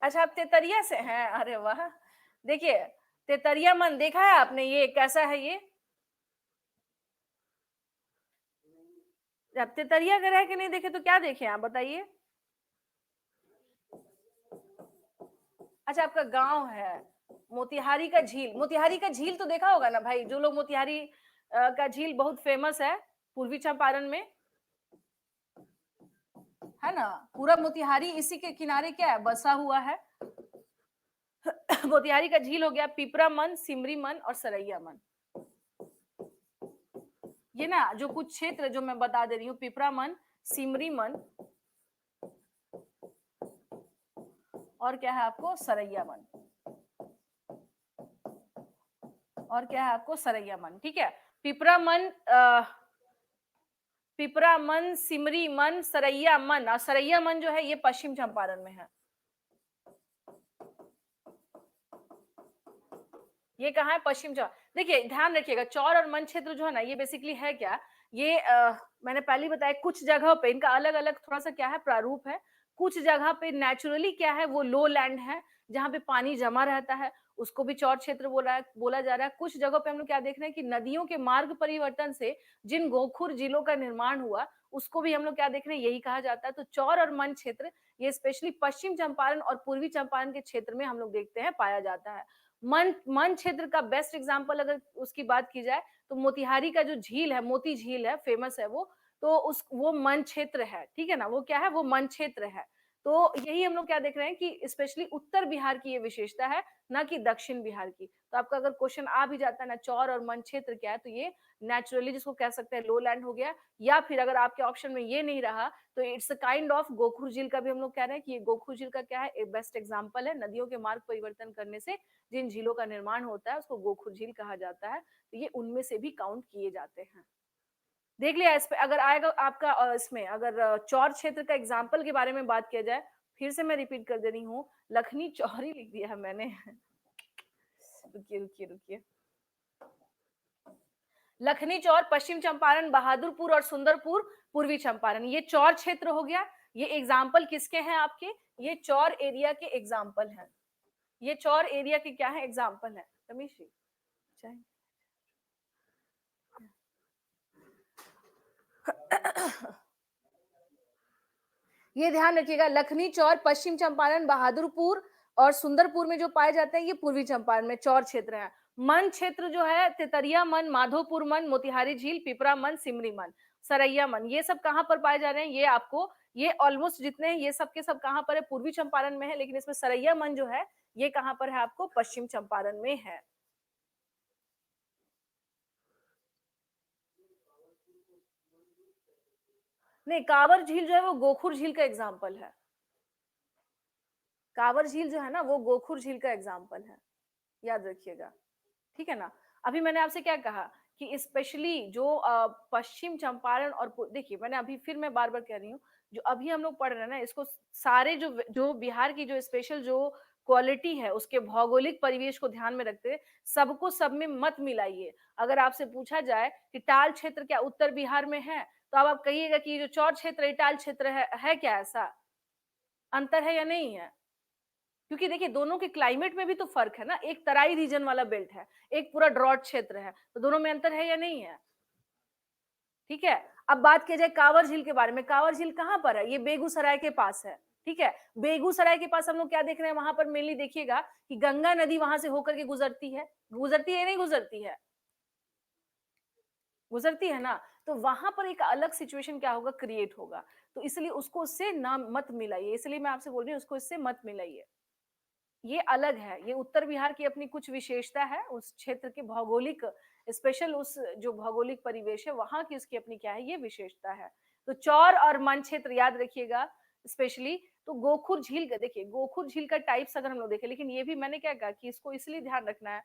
[SPEAKER 1] अच्छा, आप तेतरिया से हैं, अरे वाह। देखिए, तेतरिया मन देखा है आपने, ये कैसा है ये? अब तेतरिया अगर है कि नहीं देखे तो क्या देखे आप बताइए। अच्छा, आपका गांव है मोतिहारी का झील। मोतिहारी का झील तो देखा होगा ना भाई, जो लोग मोतिहारी का झील बहुत फेमस है पूर्वी चंपारण में, है ना। पूरा मोतिहारी इसी के किनारे क्या है, बसा हुआ है। मोतिहारी का झील हो गया, पिपरा मन, सिमरी मन और सरैया मन। ये ना जो कुछ क्षेत्र जो मैं बता दे रही हूँ, पिपरा मन, सिमरी मन और क्या है आपको, सरैया मन। और क्या है आपको, सरैया मन। ठीक है, पिपरा मन, पिपरा मन, सिमरी मन, सरैया मन। और सरैया मन जो है ये पश्चिम चंपारण में है। ये कहाँ है, पश्चिम चंपारण। देखिए ध्यान रखिएगा, चौर और मन क्षेत्र जो है ना, ये बेसिकली है क्या, ये मैंने पहले ही बताया, कुछ जगह पे इनका अलग अलग थोड़ा सा क्या है, प्रारूप है। कुछ जगह पे नेचुरली क्या है, वो लो लैंड है, जहाँ पे पानी जमा रहता है, उसको भी चौर क्षेत्र बोला जा रहा है। कुछ जगहों पे हम लोग क्या देख रहे हैं कि नदियों के मार्ग परिवर्तन से जिन गोखुर जिलों का निर्माण हुआ, उसको भी हम लोग क्या देख रहे हैं, यही कहा जाता है। तो चौर और मन क्षेत्र ये स्पेशली पश्चिम चंपारण और पूर्वी चंपारण के क्षेत्र में हम लोग देखते हैं पाया जाता है। मन क्षेत्र का बेस्ट एग्जांपल अगर उसकी बात की जाए तो मोतिहारी का जो झील है, मोती झील है, फेमस है वो, तो उस वो मन क्षेत्र है। ठीक है ना, वो क्या है, वो मन क्षेत्र है। तो यही हम लोग क्या देख रहे हैं कि स्पेशली उत्तर बिहार की ये विशेषता है, ना कि दक्षिण बिहार की। तो आपका अगर क्वेश्चन आ भी जाता है ना, चौर और मन क्षेत्र क्या है, तो ये नेचुरली जिसको कह सकते हैं लो लैंड हो गया, या फिर अगर आपके ऑप्शन में ये नहीं रहा तो इट्स अ काइंड ऑफ गोखुर झील का भी हम लोग कह रहे हैं कि ये गोखुर झील का क्या है, एक बेस्ट एग्जांपल है। नदियों के मार्ग परिवर्तन करने से जिन झीलों का निर्माण होता है उसको गोखुर झील कहा जाता है। तो ये उनमें से भी काउंट किए जाते हैं। देख लिया इस पे अगर आएगा आपका, इसमें अगर चौर क्षेत्र का एग्जाम्पल के बारे में बात किया जाए, फिर से मैं रिपीट कर दे रही हूँ, लखनी चौर ही लिख दिया है मैंने। रुकिए रुकिए रुकिए, लखनी चौर पश्चिम चंपारण, बहादुरपुर और सुंदरपुर पूर्वी चंपारण, ये चौर क्षेत्र हो गया। ये एग्जाम्पल किसके हैं आपके, ये चौर एरिया के एग्जाम्पल हैं। ये चौर एरिया के क्या है, एग्जाम्पल है। रमेश जी चाहे ये ध्यान रखिएगा, लखनी चौर पश्चिम चंपारण, बहादुरपुर और सुंदरपुर में जो पाए जाते हैं ये पूर्वी चंपारण में चौर क्षेत्र है। मन क्षेत्र जो है, तेतरिया मन, माधोपुर मन, मोतिहारी झील, पिपरा मन, सिमरी मन, सरैया मन, ये सब कहाँ पर पाए जा रहे हैं, ये आपको, ये ऑलमोस्ट जितने हैं ये सब के सब कहाँ पर है, पूर्वी चंपारण में है। लेकिन इसमें सरैया मन जो है ये कहाँ पर है, आपको पश्चिम चंपारण में है। नहीं, कांवर झील जो है वो गोखुर झील का एग्जाम्पल है। कांवर झील जो है ना वो गोखुर झील का एग्जाम्पल है, याद रखिएगा। ठीक है ना। अभी मैंने आपसे क्या कहा कि स्पेशली जो पश्चिम चंपारण और देखिए मैंने अभी फिर मैं बार बार कह रही हूँ, जो अभी हम लोग पढ़ रहे हैं ना, इसको सारे जो जो बिहार की जो स्पेशल जो क्वालिटी है उसके भौगोलिक परिवेश को ध्यान में रखते हुए सबको सब में मत मिलाइए। अगर आपसे पूछा जाए कि टाल क्षेत्र क्या उत्तर बिहार में है, तो अब आप कहिएगा कि जो चौर क्षेत्र है टाल क्षेत्र है क्या ऐसा? अंतर है या नहीं है? क्योंकि देखिए दोनों के क्लाइमेट में भी तो फर्क है ना, एक तराई रीजन वाला बेल्ट है, एक पूरा ड्रॉट क्षेत्र है, तो दोनों में अंतर है या नहीं है? ठीक है। अब बात की जाए कांवर झील के बारे में, कांवर झील कहाँ पर है? ये बेगूसराय के पास है। ठीक है, बेगूसराय के पास हम लोग क्या देख रहे हैं, वहां पर मेनली देखिएगा कि गंगा नदी वहां से होकर के गुजरती है, गुजरती है नहीं गुजरती है? गुजरती है ना। तो वहां पर एक अलग सिचुएशन क्या होगा, क्रिएट होगा। तो इसलिए उसको उससे ना मत मिलाइए, इसलिए मैं आपसे बोल रही हूँ उसको इससे मत मिलाइए। ये अलग है, ये उत्तर बिहार की अपनी कुछ विशेषता है, उस क्षेत्र के भौगोलिक स्पेशल उस जो भौगोलिक परिवेश है वहां की उसकी अपनी क्या है, ये विशेषता है। तो चौर और मन क्षेत्र याद रखिएगा स्पेशली। तो गोखुर झील का देखिए, गोखुर झील का टाइप्स अगर हम लोग देखें, लेकिन ये भी मैंने क्या कहा कि इसको इसलिए ध्यान रखना है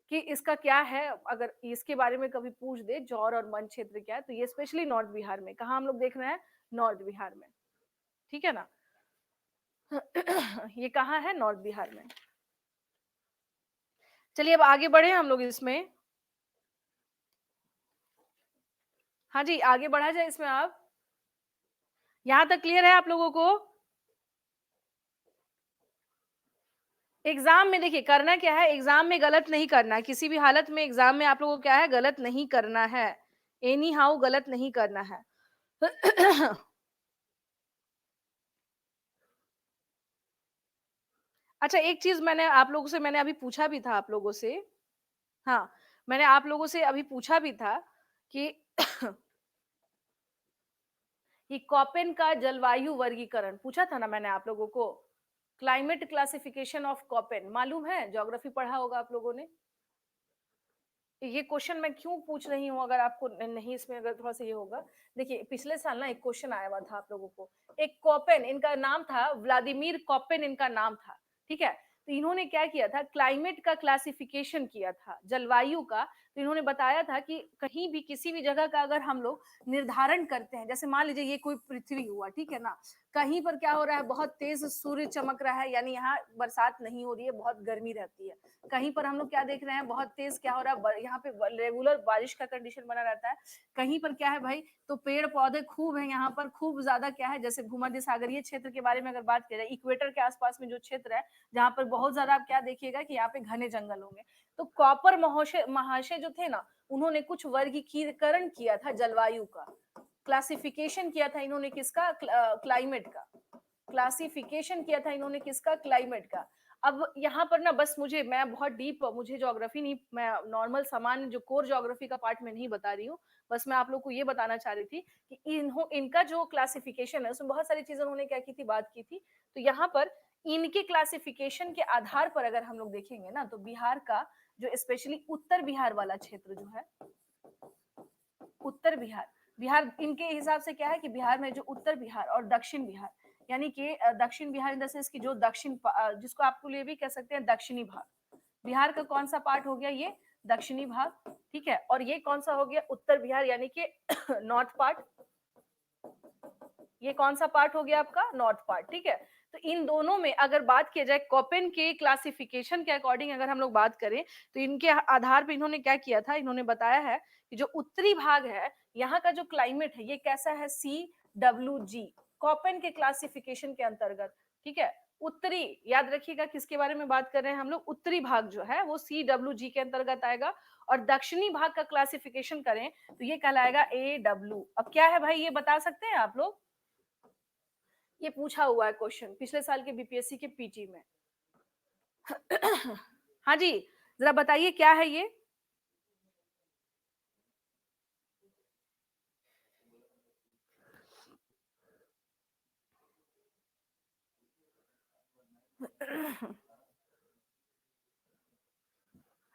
[SPEAKER 1] कि इसका क्या है, अगर इसके बारे में कभी पूछ दे जौर और मन क्षेत्र क्या है, तो ये स्पेशली नॉर्थ बिहार में, कहा हम लोग देख रहे हैं, नॉर्थ बिहार में। ठीक है ना। ये कहाँ है, नॉर्थ बिहार में। चलिए अब आगे बढ़े हम लोग इसमें। हाँ जी, आगे बढ़ा जाए इसमें। आप यहां तक क्लियर है आप लोगों को? एग्जाम में देखिए करना क्या है, एग्जाम में गलत नहीं करना है, किसी भी हालत में एग्जाम में आप लोगों को क्या है, गलत नहीं करना है। एनी हाउ गलत नहीं करना है। अच्छा, एक चीज मैंने आप लोगों से, मैंने अभी पूछा भी था आप लोगों से। हाँ, मैंने आप लोगों से अभी पूछा भी था कि कि कॉपेन का जलवायु वर्गीकरण पूछा था ना मैंने आप लोगों को। क्लाइमेट क्लासिफिकेशन ऑफ कॉपेन मालूम है, ज्योग्राफी पढ़ा होगा आप लोगों ने। ये क्वेश्चन मैं क्यों पूछ रही हूँ, अगर आपको नहीं इसमें अगर थोड़ा सा ये होगा। देखिए पिछले साल ना एक क्वेश्चन आया हुआ था आप लोगों को। एक कॉपेन, इनका नाम था व्लादिमीर कॉपेन, इनका नाम था। ठीक है। तो इन्होंने क्या किया था, क्लाइमेट का क्लासिफिकेशन किया था, जलवायु का। तो इन्होंने बताया था कि कहीं भी किसी भी जगह का अगर हम लोग निर्धारण करते हैं, जैसे मान लीजिए ये कोई पृथ्वी हुआ, ठीक है ना। कहीं पर क्या हो रहा है, बहुत तेज सूर्य चमक रहा है, यानी यहाँ बरसात नहीं हो रही है, बहुत गर्मी रहती है। कहीं पर हम लोग क्या देख रहे हैं, बहुत तेज क्या हो रहा है, यहाँ पे रेगुलर बारिश का कंडीशन बना रहता है। कहीं पर क्या है भाई, तो पेड़ पौधे खूब है, यहाँ पर खूब ज्यादा क्या है, जैसे भूमध्य सागरीय क्षेत्र के बारे में अगर बात की जाए, इक्वेटर के आसपास में जो क्षेत्र है, जहाँ पर बहुत ज्यादा आप क्या देखिएगा कि यहाँ पे घने जंगल होंगे। तो कॉपर महाशय महाशय जो थे ना, उन्होंने कुछ वर्गीकरण किया था जलवायु का, क्लासिफिकेशन किया था इन्होंने किसका, क्लाइमेट का। क्लासिफिकेशन किया था इन्होंने किसका, क्लाइमेट का। अब यहाँ पर ना बस मुझे, मैं बहुत डीप, मुझे ज्योग्राफी नहीं, मैं नॉर्मल सामान्य जो कोर ज्योग्राफी का पार्ट में नहीं बता रही हूँ। बस मैं आप लोग को ये बताना चाह रही थी कि इनका जो क्लासिफिकेशन है उसमें बहुत सारी चीजें उन्होंने क्या की थी, बात की थी। तो यहाँ पर इनके क्लासिफिकेशन के आधार पर अगर हम लोग देखेंगे ना, तो बिहार का जो स्पेशली उत्तर बिहार वाला क्षेत्र जो है, उत्तर बिहार, बिहार इनके हिसाब से क्या है कि बिहार में जो उत्तर बिहार और दक्षिण बिहार, यानी कि दक्षिण बिहार इन द सेंस की जो दक्षिण जिसको आपको लिए भी कह सकते हैं दक्षिणी भाग, बिहार का कौन सा पार्ट हो गया, ये दक्षिणी भाग। ठीक है। और ये कौन सा हो गया, उत्तर बिहार, यानी कि नॉर्थ पार्ट। ये कौन सा पार्ट हो गया आपका, नॉर्थ पार्ट। ठीक है। तो इन दोनों में अगर बात किया जाए कॉपेन के क्लासिफिकेशन के अकॉर्डिंग अगर हम लोग बात करें, तो इनके आधार पर इन्होंने क्या किया था, इन्होंने बताया है कि जो उत्तरी भाग है, यहाँ का जो क्लाइमेट है, ये कैसा है, CWG, कॉपेन के क्लासिफिकेशन के अंतर्गत। ठीक है। उत्तरी, याद रखिएगा किसके बारे में बात कर रहे हैं हम लोग, उत्तरी भाग जो है वो CWG के अंतर्गत आएगा। और दक्षिणी भाग का क्लासिफिकेशन करें तो ये कहलाएगा AW। अब क्या है भाई, ये बता सकते हैं आप लोग? ये पूछा हुआ है क्वेश्चन पिछले साल के बीपीएससी के पीटी में। हाँ जी, जरा बताइए क्या है ये।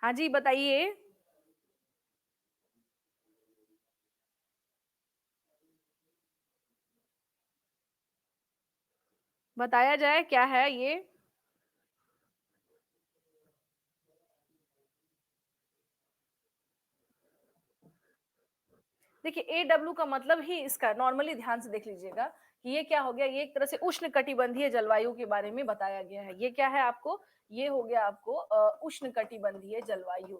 [SPEAKER 1] हाँ जी बताइए। बताया जाए क्या है ये। देखिए AW का मतलब ही इसका नॉर्मली ध्यान से देख लीजिएगा कि ये क्या हो गया, ये एक तरह से उष्ण कटिबंधीय जलवायु के बारे में बताया गया है। ये क्या है आपको, ये हो गया आपको उष्ण कटिबंधीय जलवायु,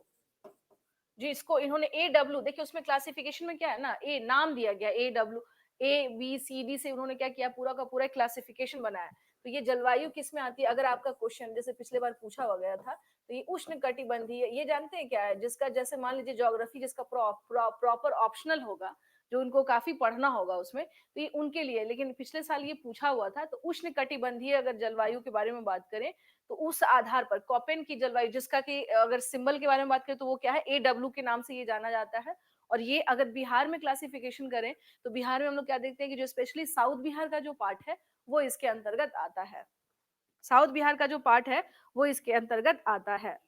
[SPEAKER 1] जो इसको इन्होंने AW, देखिए उसमें क्लासिफिकेशन में क्या है ना, ए नाम दिया गया AW, ABCD से उन्होंने क्या किया, पूरा का पूरा क्लासिफिकेशन बनाया। तो ये जलवायु किस में आती है, अगर आपका क्वेश्चन जैसे पिछले बार पूछा हुआ गया था, तो ये उष्ण कटिबंधीय, ये जानते हैं क्या है, जिसका जैसे मान लीजिए ज्योग्राफी जिसका प्रॉपर ऑप्शनल होगा, जो उनको काफी पढ़ना होगा उसमें, तो ये उनके लिए, लेकिन पिछले साल ये पूछा हुआ था। तो उष्ण कटिबंधीय अगर जलवायु के बारे में बात करें, तो उस आधार पर कॉपेन की जलवायु, जिसका कि अगर सिंबल के बारे में बात करें तो वो क्या है, AW के नाम से ये जाना जाता है। और ये अगर बिहार में क्लासिफिकेशन करें, तो बिहार में हम लोग क्या देखते हैं कि जो स्पेशली साउथ बिहार का जो पार्ट है वो इसके अंतर्गत आता है। साउथ बिहार का जो पार्ट है वो इसके अंतर्गत आता है।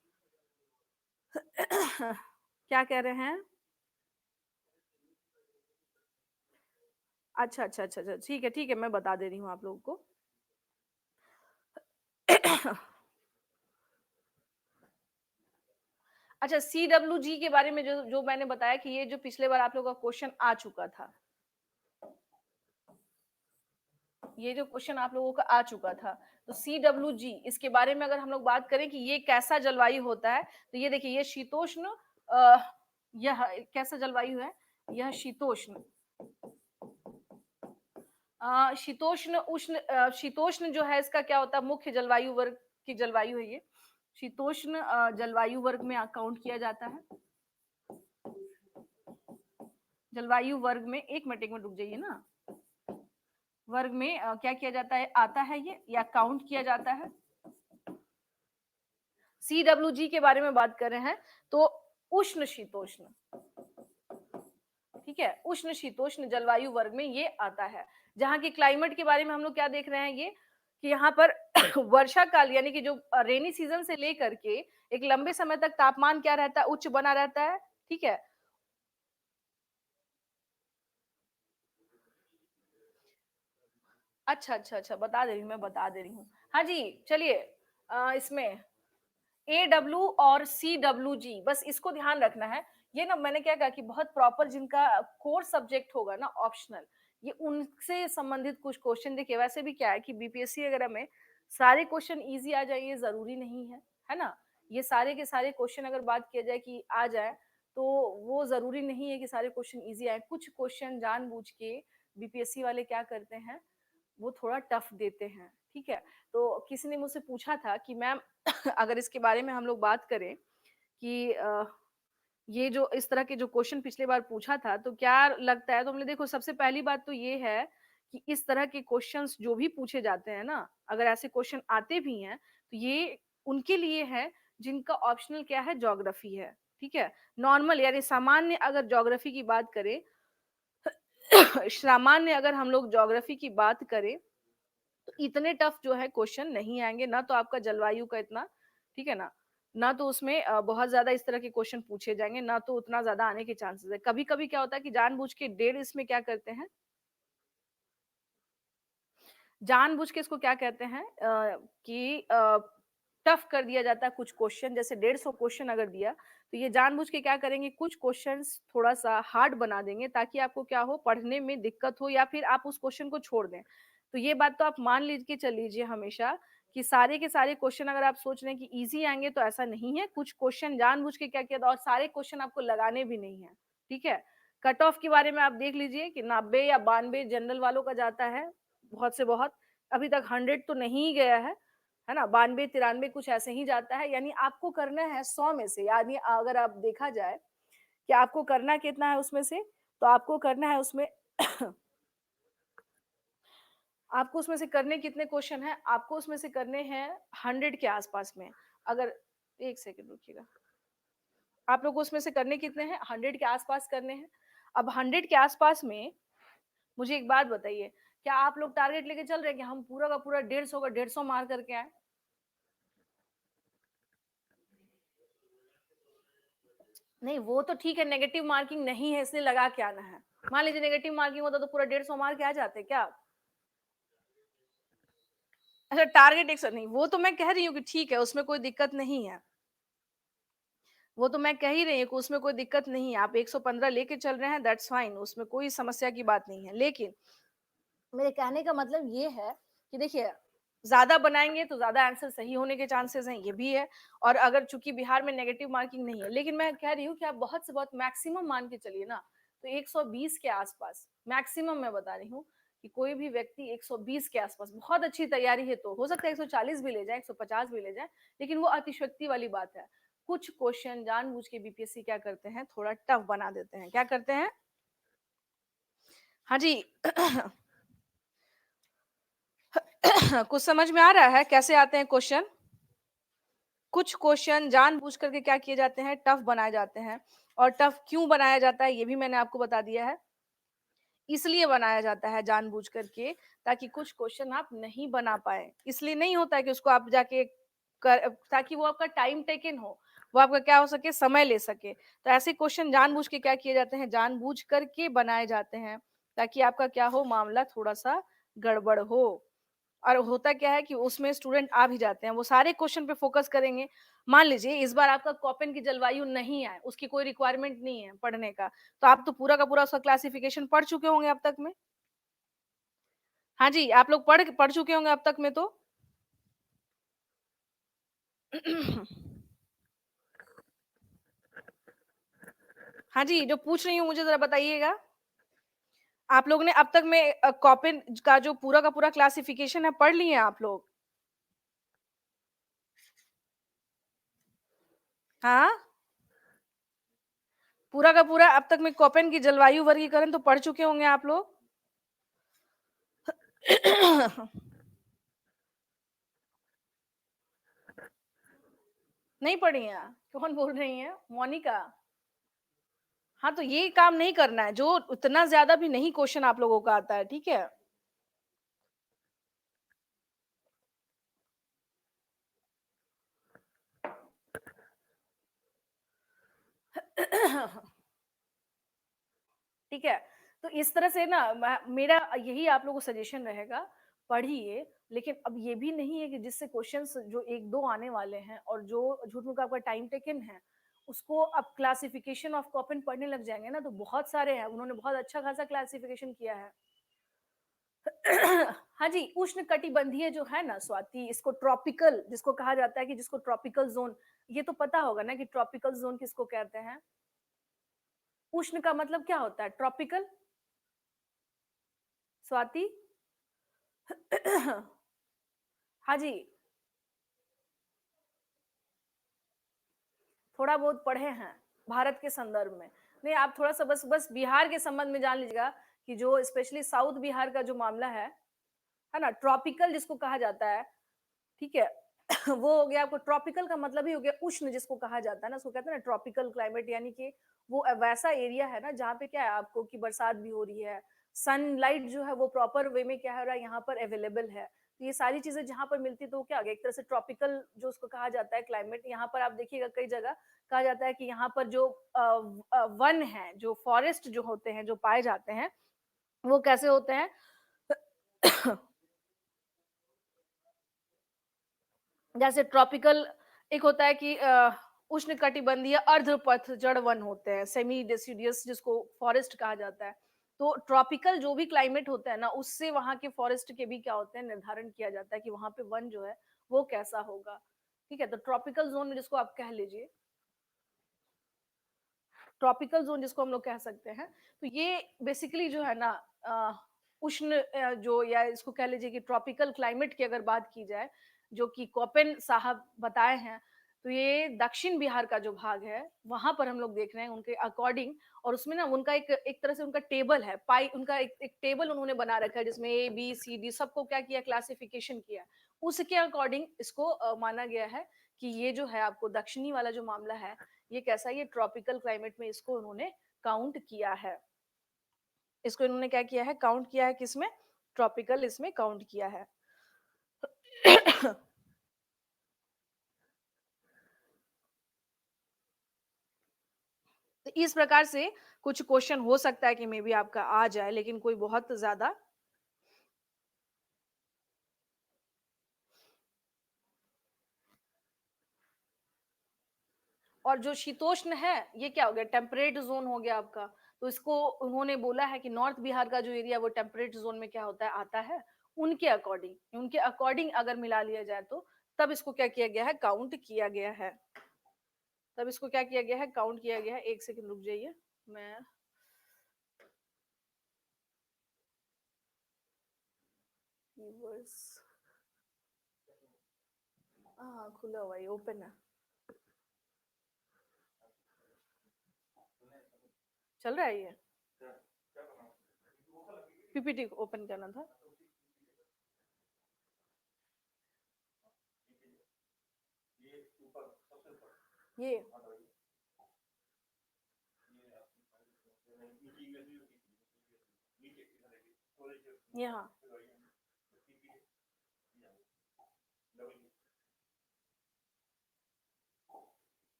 [SPEAKER 1] क्या कह रहे हैं? अच्छा अच्छा अच्छा अच्छा, ठीक है ठीक है, मैं बता दे रही हूँ आप लोगों को। अच्छा, CWG के बारे में जो जो मैंने बताया कि ये जो पिछले बार आप लोगों का क्वेश्चन आ चुका था, ये जो क्वेश्चन आप लोगों का आ चुका था, तो CWG, इसके बारे में अगर हम लोग बात करें कि ये कैसा जलवायु होता है, तो ये देखिए, ये शीतोष्ण, यह कैसा जलवायु है, यह शीतोष्ण, शीतोष्ण उष्ण, शीतोष्ण जो है इसका क्या होता है, मुख्य जलवायु वर्ग की जलवायु है ये। शीतोष्ण जलवायु वर्ग में काउंट किया जाता है। जलवायु वर्ग में, एक मिनट रुक जाइए ना, वर्ग में क्या किया जाता है, आता है ये, या काउंट किया जाता है। CWG के बारे में बात कर रहे हैं, तो उष्ण शीतोष्ण, ठीक है, उष्ण शीतोष्ण जलवायु वर्ग में ये आता है। जहां की क्लाइमेट के बारे में हम लोग क्या देख रहे हैं, ये कि यहाँ पर वर्षा काल, यानी कि जो रेनी सीजन से लेकर के एक लंबे समय तक तापमान क्या रहता है, उच्च बना रहता है, ठीक है। अच्छा अच्छा अच्छा, बता दे रही हूँ, मैं बता दे रही हूँ। हाँ जी, चलिए, इसमें AW और CWG, बस इसको ध्यान रखना है। ये ना मैंने क्या कहा कि बहुत प्रॉपर जिनका कोर सब्जेक्ट होगा ना, ऑप्शनल, ये उनसे संबंधित कुछ क्वेश्चन, देखिए वैसे भी क्या है कि BPSC वगैरह में सारे क्वेश्चन इजी आ जाए ये जरूरी नहीं है ना। ये सारे के सारे क्वेश्चन अगर बात किया जाए कि आ जाए, तो वो जरूरी नहीं है कि सारे क्वेश्चन इजी आए। कुछ क्वेश्चन जानबूझ के BPSC वाले क्या करते हैं, वो थोड़ा टफ देते हैं, ठीक है। तो किसी ने मुझसे पूछा था कि मैम अगर इसके बारे में हम लोग बात करें कि ये जो इस तरह के जो क्वेश्चन पिछले बार पूछा था, तो क्या लगता है, तो हमने देखो सबसे पहली बात तो ये है कि इस तरह के क्वेश्चंस जो भी पूछे जाते हैं ना, अगर ऐसे क्वेश्चन आते भी हैं, तो ये उनके लिए है जिनका ऑप्शनल क्या है, ज्योग्राफी है, ठीक है। नॉर्मल यानी सामान्य अगर ज्योग्राफी की बात करें, सामान्य अगर हम लोग ज्योग्राफी की बात करें, तो इतने टफ जो है क्वेश्चन नहीं आएंगे ना, तो आपका जलवायु का इतना, ठीक है ना, ना तो उसमें बहुत ज्यादा इस तरह के क्वेश्चन पूछे जाएंगे, ना तो उतना ज्यादा आने के चांसेस है। कभी कभी क्या होता है कि जानबूझ के डेढ़ इसमें क्या करते हैं, जानबूझ के इसको क्या कहते हैं कि टफ कर दिया जाता है कुछ क्वेश्चन, जैसे 150 क्वेश्चन अगर दिया, तो ये जानबूझ के क्या करेंगे, कुछ क्वेश्चंस थोड़ा सा हार्ड बना देंगे, ताकि आपको क्या हो, पढ़ने में दिक्कत हो, या फिर आप उस क्वेश्चन को छोड़ दें। तो ये बात तो आप मान लीजिए, चल लीजिए हमेशा, कि सारे के सारे क्वेश्चन अगर आप सोच रहे हैं कि इजी आएंगे, तो ऐसा नहीं है। कुछ क्वेश्चन जानबूझ के क्या किया था, और सारे क्वेश्चन आपको लगाने भी नहीं है, ठीक है। कट ऑफ के बारे में आप देख लीजिए कि 90 या 92 जनरल वालों का जाता है, बहुत से बहुत, अभी तक 100 तो नहीं गया है ना, 92 93 कुछ ऐसे ही जाता है। यानी आपको करना है 100 में से, यानी अगर आप देखा जाए कि आपको करना कितना है उसमें से, तो आपको करना है उसमें आपको उसमें से करने कितने क्वेश्चन है, आपको उसमें से करने हैं 100 के आसपास में। अगर एक सेकंड रुकिएगा, आप लोग को उसमें से करने कितने हैं, 100 के आसपास करने हैं। अब 100 के आसपास में मुझे एक बात बताइए, क्या आप लोग टारगेट लेके चल रहे हैं कि हम पूरा का पूरा 150 का 150 मार करके आए? नहीं, वो तो ठीक है, नेगेटिव मार्किंग नहीं है इसलिए लगा के आना है। मान लीजिए नेगेटिव मार्किंग होता तो पूरा 150 मार के आ जाते क्या आप? अच्छा, टारगेट 100 नहीं, वो तो मैं कह रही हूँ कि ठीक है, उसमें कोई दिक्कत नहीं है। वो तो मैं कह ही रही हूँ कि उसमें कोई दिक्कत नहीं है, आप 115 लेके चल रहे हैं, दैट्स फाइन, उसमें कोई समस्या की बात नहीं है। लेकिन मेरे कहने का मतलब ये है कि देखिए, ज्यादा बनाएंगे तो ज्यादा आंसर सही होने के चांसेस हैं, ये भी है। और अगर चूंकि बिहार में नेगेटिव मार्किंग नहीं है, लेकिन मैं कह रही हूँ कि आप बहुत से बहुत मैक्सिमम मान के चलिए ना, तो 120 के आसपास मैक्सिमम मैं बता रही हूँ कि कोई भी व्यक्ति 120 के आसपास, बहुत अच्छी तैयारी है तो हो सकता है 140 भी ले जाए, 150 भी ले जाए, लेकिन वो अतिशयोक्ति वाली बात है। कुछ क्वेश्चन जानबूझ के बीपीएससी क्या करते हैं, थोड़ा टफ बना देते हैं। क्या करते हैं? हाँ जी। कुछ समझ में आ रहा है कैसे आते हैं क्वेश्चन? कुछ क्वेश्चन जानबूझ करके क्या किए जाते हैं, टफ बनाए जाते हैं। और टफ क्यों बनाया जाता है ये भी मैंने आपको बता दिया है। इसलिए बनाया जाता है जानबूझ करके, ताकि कुछ क्वेश्चन आप नहीं बना पाए। इसलिए नहीं होता है कि उसको आप जाके ताकि वो आपका टाइम टेकन हो, वो आपका क्या हो सके, समय ले सके। तो ऐसे क्वेश्चन जानबूझ के क्या किए जाते हैं, जानबूझ करके बनाए जाते हैं, ताकि आपका क्या हो, मामला थोड़ा सा गड़बड़ हो। और होता क्या है कि उसमें स्टूडेंट आ भी जाते हैं, वो सारे क्वेश्चन पे फोकस करेंगे। मान लीजिए इस बार आपका कॉपेन की जलवायु नहीं है, उसकी कोई रिक्वायरमेंट नहीं है पढ़ने का, तो आप तो पूरा का पूरा उसका क्लासिफिकेशन पढ़ चुके होंगे अब तक में। हाँ जी, आप लोग पढ़ पढ़ चुके होंगे अब तक में तो। हाँ जी, जो पूछ रही हूँ मुझे जरा बताइएगा। आप लोग ने अब तक में कॉपेन का जो पूरा का पूरा क्लासिफिकेशन है पढ़ लिए आप लोग? हाँ, पूरा का पूरा अब तक में कॉपेन की जलवायु वर्गीकरण तो पढ़ चुके होंगे आप लोग। नहीं पढ़ी हैं? कौन बोल रही हैं? मोनिका? हाँ, तो ये काम नहीं करना है, जो उतना ज़्यादा भी नहीं क्वेश्चन आप लोगों का आता है, ठीक है? ठीक है? तो इस तरह से ना मेरा यही आप लोगों को सजेशन रहेगा, पढ़िए, लेकिन अब ये भी नहीं है कि जिससे क्वेश्चंस जो 1-2 आने वाले हैं और जो झूठ-मूठ का आपका टाइम टेकन है, उसको आप क्लासिफिकेशन ऑफ कॉपेन पढ़ने लग जाएँगे ना, तो बहुत सारे हैं, उन्होंने बहुत अच्छा खासा क्लासिफिकेशन किया है। हाँ जी, उष्णकटिबंधीय जो है ना स्वाति, इसको ट्रॉपिकल जिसको कहा जाता है, कि जिसको ट्रॉपिकल ज़ोन, ये तो पता होगा ना कि ट्रॉपिकल ज़ोन किसको कहते हैं? उष्ण का मतलब क्या होता है? ट्रॉपिकल? स्वाति? हाँ जी, थोड़ा बहुत पढ़े हैं भारत के संदर्भ में। नहीं, आप थोड़ा सा बस बस बिहार के संबंध में जान लीजिएगा कि जो स्पेशली साउथ बिहार का जो मामला है ना, ट्रॉपिकल जिसको कहा जाता है, ठीक है? वो हो गया, आपको ट्रॉपिकल का मतलब ही हो गया उष्ण जिसको कहा जाता है ना, उसको कहते हैं ना ट्रॉपिकल क्लाइमेट, यानी कि वो वैसा एरिया है ना जहाँ पे क्या है आपको कि बरसात भी हो रही है, सनलाइट जो है वो प्रॉपर वे में क्या हो रहा है यहाँ पर अवेलेबल है। तो ये सारी चीजें जहाँ पर मिलती है तो वो क्या हो गया, एक तरह से ट्रॉपिकल जो उसको कहा जाता है क्लाइमेट। यहाँ पर आप देखिएगा कई जगह कहा जाता है कि यहाँ पर जो वन है, जो फॉरेस्ट जो होते हैं, जो पाए जाते हैं, वो कैसे होते हैं? जैसे ट्रॉपिकल एक होता है कि उष्णकटिबंधीय अर्धपतझड़ वन होते हैं, सेमी डेसिडियस जिसको फॉरेस्ट कहा जाता है। तो ट्रॉपिकल जो भी क्लाइमेट होता है ना, उससे वहाँ के फॉरेस्ट के भी क्या होते हैं, निर्धारण किया जाता है कि वहाँ पे वन जो है वो कैसा होगा। ठीक है? तो ट्रॉपिकल जोन में जिसको आप कह लीजिए, ट्रॉपिकल जोन जिसको हम लोग कह सकते हैं, तो ये बेसिकली जो है ना उष्ण जो, या इसको कह लीजिए कि ट्रॉपिकल क्लाइमेट की अगर बात की जाए, जो कि कोपेन साहब बताए हैं, तो ये दक्षिण बिहार का जो भाग है वहां पर हम लोग देख रहे हैं उनके अकॉर्डिंग। और उसमें ना उनका एक एक तरह से उनका टेबल है, पाई उनका एक टेबल उन्होंने बना रखा है, जिसमें ए बी सी डी सबको क्या किया, क्लासिफिकेशन किया। उसके अकॉर्डिंग इसको माना गया है कि ये जो है आपको दक्षिणी वाला जो मामला है, ये कैसा, ये ट्रॉपिकल क्लाइमेट में इसको उन्होंने काउंट किया है। इसको इन्होंने क्या किया है, काउंट किया है, किसमें? ट्रॉपिकल इसमें काउंट किया है। तो इस प्रकार से कुछ क्वेश्चन हो सकता है कि मे बी आपका आ जाए, लेकिन कोई बहुत ज्यादा। और जो शीतोष्ण है, ये क्या हो गया, टेम्परेट जोन हो गया आपका। तो इसको उन्होंने बोला है कि नॉर्थ बिहार का जो एरिया वो टेम्परेट जोन में क्या होता है, आता है। उनके अकॉर्डिंग अगर मिला लिया जाए तो तब इसको क्या किया गया है, काउंट किया गया है। तब इसको क्या किया गया है, काउंट किया गया है। एक सेकंड रुक जाइए, मैं रिवर्स, हाँ खुला हुआ है, ओपन है, चल रहा है ये। पीपीटी ओपन करना था। ये यहाँ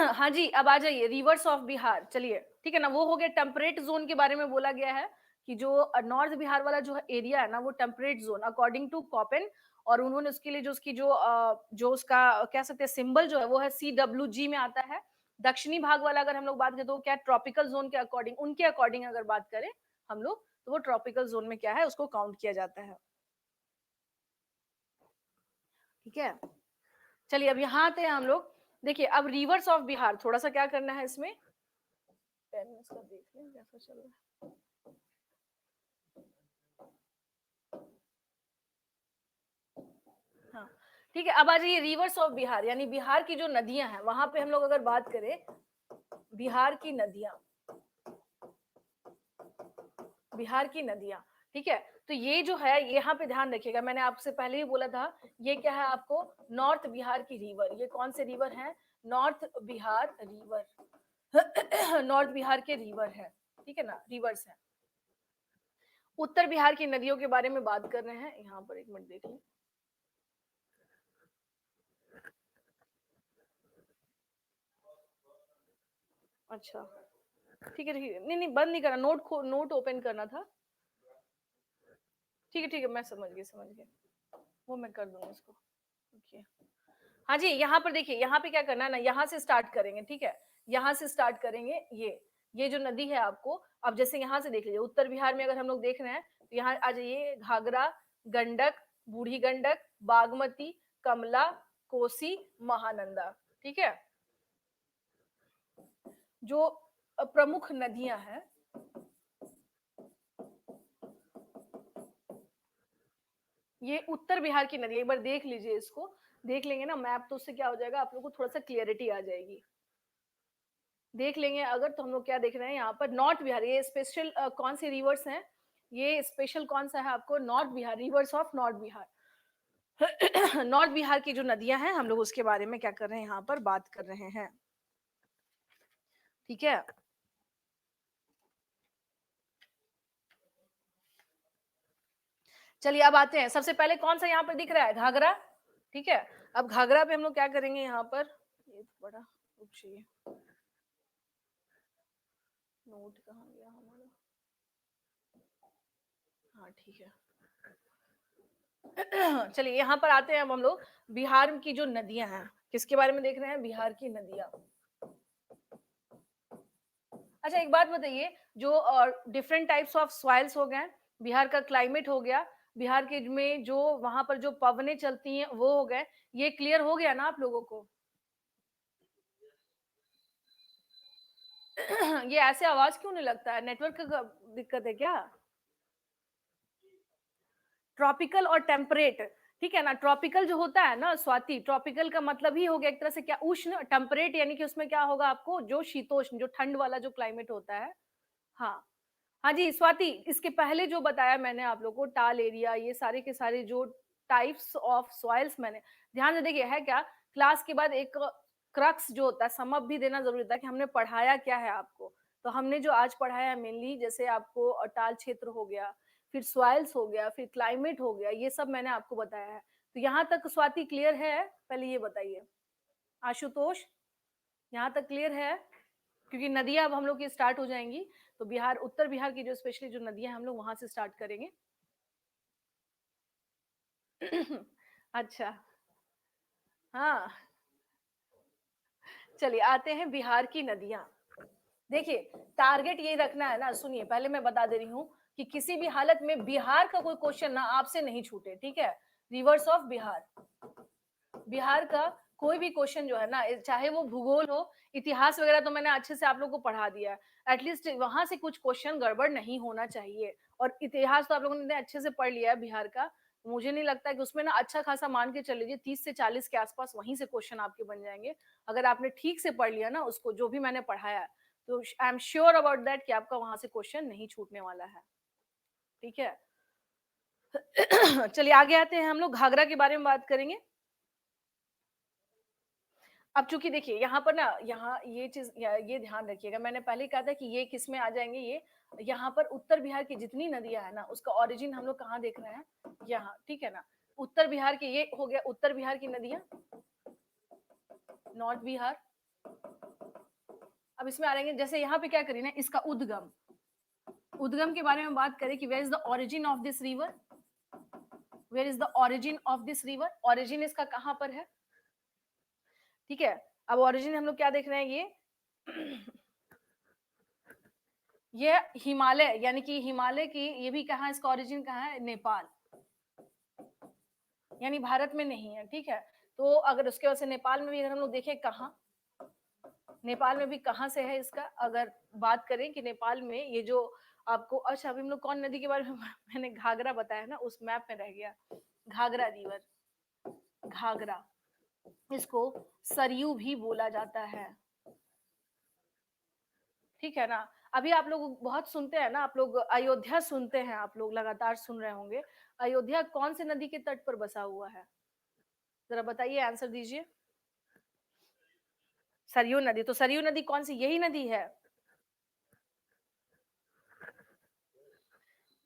[SPEAKER 1] हाँ जी, अब आ जाइए रिवर्स ऑफ बिहार। चलिए ठीक है ना, वो हो गया टेम्परेट जोन के बारे में बोला गया है कि जो नॉर्थ बिहार वाला जो एरिया है ना वो टेम्परेट जोन अकॉर्डिंग टू कॉपेन, और उन्होंने उसके लिए जो उसकी जो उसका कह सकते हैं सिंबल जो है वो है CWG में आता है। दक्षिणी भाग वाला अगर हम लोग बात करें तो क्या ट्रॉपिकल जोन के अकॉर्डिंग, उनके अकॉर्डिंग अगर बात करें हम लोग तो वो ट्रॉपिकल जोन में क्या है उसको काउंट किया जाता है। ठीक है, चलिए अब यहाँ आते हैं हम लोग। देखिए अब रिवर्स ऑफ बिहार थोड़ा सा क्या करना है इसमें, 10 मिनट्स का देख लें कैसा चल रहा है। हाँ ठीक है, अब आ जाइए रिवर्स ऑफ बिहार, यानी बिहार की जो नदियां हैं वहां पे हम लोग अगर बात करें बिहार की नदियां, बिहार की नदियां, ठीक है, तो ये जो है यहाँ पे ध्यान रखिएगा, मैंने आपसे पहले ही बोला था ये क्या है आपको, नॉर्थ बिहार की रिवर। ये कौन से रिवर है, north Bihar river north Bihar के रिवर है, ठीक है ना, रिवर्स है। उत्तर बिहार की नदियों के बारे में बात कर रहे हैं, यहाँ पर एक मिनट देखिए। अच्छा ठीक है ठीक है, नहीं नहीं बंद नहीं करना, नोट ओपन करना था। ठीक है मैं समझ गई, वो मैं कर दूंगी इसको। ओके हाँ जी, यहाँ पर देखिए, यहाँ पे क्या करना है ना, यहाँ से स्टार्ट करेंगे, ठीक है, यहाँ से स्टार्ट करेंगे। ये जो नदी है आपको, अब जैसे यहाँ से देख लीजिए, उत्तर बिहार में अगर हम लोग देख रहे हैं तो यहाँ आ जाइए, घाघरा, गंडक, बूढ़ी गंडक, बागमती, कमला, कोसी, महानंदा, ठीक है, जो प्रमुख नदियां हैं। ये उत्तर बिहार की नदी, एक बार देख लीजिए इसको, देख लेंगे ना मैप तो उससे क्या हो जाएगा, आप लोग को थोड़ा सा क्लियरिटी आ जाएगी। देख लेंगे अगर तो हम लोग क्या देख रहे हैं यहाँ पर, नॉर्थ बिहार, ये स्पेशल कौन सी रिवर्स हैं, ये स्पेशल कौन सा है आपको, north Bihar, reverse of north Bihar north Bihar की जो नदियां हैं हम लोग उसके बारे में क्या कर रहे हैं, यहाँ पर बात कर रहे हैं, ठीक है। चलिए अब आते हैं, सबसे पहले कौन सा यहाँ पर दिख रहा है, घाघरा, ठीक है। अब घाघरा पे हम लोग क्या करेंगे यहाँ पर, ये तो बड़ा चाहिए, नोट कहाँ गया हमारा, हाँ ठीक है चलिए यहाँ पर आते हैं अब हम लोग, बिहार की जो नदियां हैं, किसके बारे में देख रहे हैं, बिहार की नदियां। अच्छा एक बात बताइए, जो डिफरेंट टाइप्स ऑफ सॉइल्स हो गए, बिहार का क्लाइमेट हो गया, बिहार के में जो वहां पर जो पवनें चलती हैं वो हो गए, ये क्लियर हो गया ना आप लोगों को ये ऐसे आवाज क्यों नहीं लगता है, नेटवर्क का दिक्कत है क्या, ट्रॉपिकल और टेम्परेट, ठीक है ना, ट्रॉपिकल जो होता है ना स्वाति, ट्रॉपिकल का मतलब ही हो गया एक तरह से क्या, उष्ण, टेम्परेट यानी कि उसमें क्या होगा आपको, जो शीतोष्ण, जो ठंड वाला जो क्लाइमेट होता है। हाँ हाँ जी स्वाति, इसके पहले जो बताया मैंने आप लोगों को, टाल एरिया, ये सारे के सारे जो टाइप्स ऑफ सॉइल्स, मैंने ध्यान से देखिए है क्या, क्लास के बाद एक क्रक्स जो होता है, समअप भी देना जरूरी था कि हमने पढ़ाया क्या है आपको। तो हमने जो आज पढ़ाया है मेनली, जैसे आपको टाल क्षेत्र हो गया, फिर सॉइल्स हो गया, फिर क्लाइमेट हो गया, ये सब मैंने आपको बताया है। तो यहाँ तक स्वाति क्लियर है, पहले ये बताइए आशुतोष, यहाँ तक क्लियर है, क्योंकि नदियां अब हम लोग की स्टार्ट हो जाएंगी, तो बिहार, उत्तर बिहार की जो स्पेशली जो नदियां हैं हम लोग वहां से स्टार्ट करेंगे अच्छा हाँ, चलिए आते हैं बिहार की नदियां। देखिए टारगेट ये रखना है ना, सुनिए पहले मैं बता दे रही हूँ कि किसी भी हालत में बिहार का कोई क्वेश्चन ना आपसे नहीं छूटे, ठीक है, रिवर्स ऑफ बिहार, बिहार का कोई भी क्वेश्चन जो है ना, चाहे वो भूगोल हो, इतिहास वगैरह तो मैंने अच्छे से आप लोगों को पढ़ा दिया है। एटलीस्ट वहां से कुछ क्वेश्चन गड़बड़ नहीं होना चाहिए। और इतिहास तो आप लोगों ने अच्छे से पढ़ लिया है बिहार का, मुझे नहीं लगता कि उसमें ना अच्छा खासा मान के चल लीजिए 30 से 40 के आसपास वहीं से क्वेश्चन आपके बन जाएंगे, अगर आपने ठीक से पढ़ लिया ना उसको, जो भी मैंने पढ़ाया है। तो I am sure about that कि आपका वहां से क्वेश्चन नहीं छूटने वाला है। ठीक है। चलिए आगे आते हैं, हम लोग घाघरा के बारे में बात करेंगे। अब चूंकि देखिए यहाँ पर ना, यहाँ ये चीज ये ध्यान रखिएगा, मैंने पहले कहा था कि ये किस में आ जाएंगे, ये यहाँ पर उत्तर बिहार की जितनी नदियां है ना उसका ओरिजिन हम लोग कहाँ देख रहे हैं, यहाँ। ठीक है ना, उत्तर बिहार की ये हो गया, उत्तर बिहार की नदियां, नॉर्थ बिहार। अब इसमें आ रहेंगे, जैसे यहाँ पे क्या करिए ना, इसका उद्गम, उद्गम के बारे में बात करें कि where is the origin of this river, where is the origin of this river, origin इसका कहाँ पर है। ठीक है, अब ओरिजिन हम लोग क्या देख रहे हैं, ये हिमालय, यानी कि हिमालय की, ये भी कहाँ, इसका ओरिजिन कहाँ है, नेपाल, यानी भारत में नहीं है। ठीक है, तो अगर उसके वजह से नेपाल में भी अगर हम लोग देखें कहाँ, नेपाल में भी कहाँ से है इसका, अगर बात करें कि नेपाल में ये जो आपको, अच्छा अभी हम लोग कौन नदी के बारे में मैंने घाघरा बताया ना, उस मैप में रह गया, घाघरा रिवर, घाघरा, इसको सरयू भी बोला जाता है। ठीक है ना, अभी आप लोग बहुत सुनते हैं ना, आप लोग अयोध्या सुनते हैं, आप लोग लगातार सुन रहे होंगे, अयोध्या कौन से नदी के तट पर बसा हुआ है, जरा बताइए, आंसर दीजिए। सरयू नदी, तो सरयू नदी कौन सी, यही नदी है।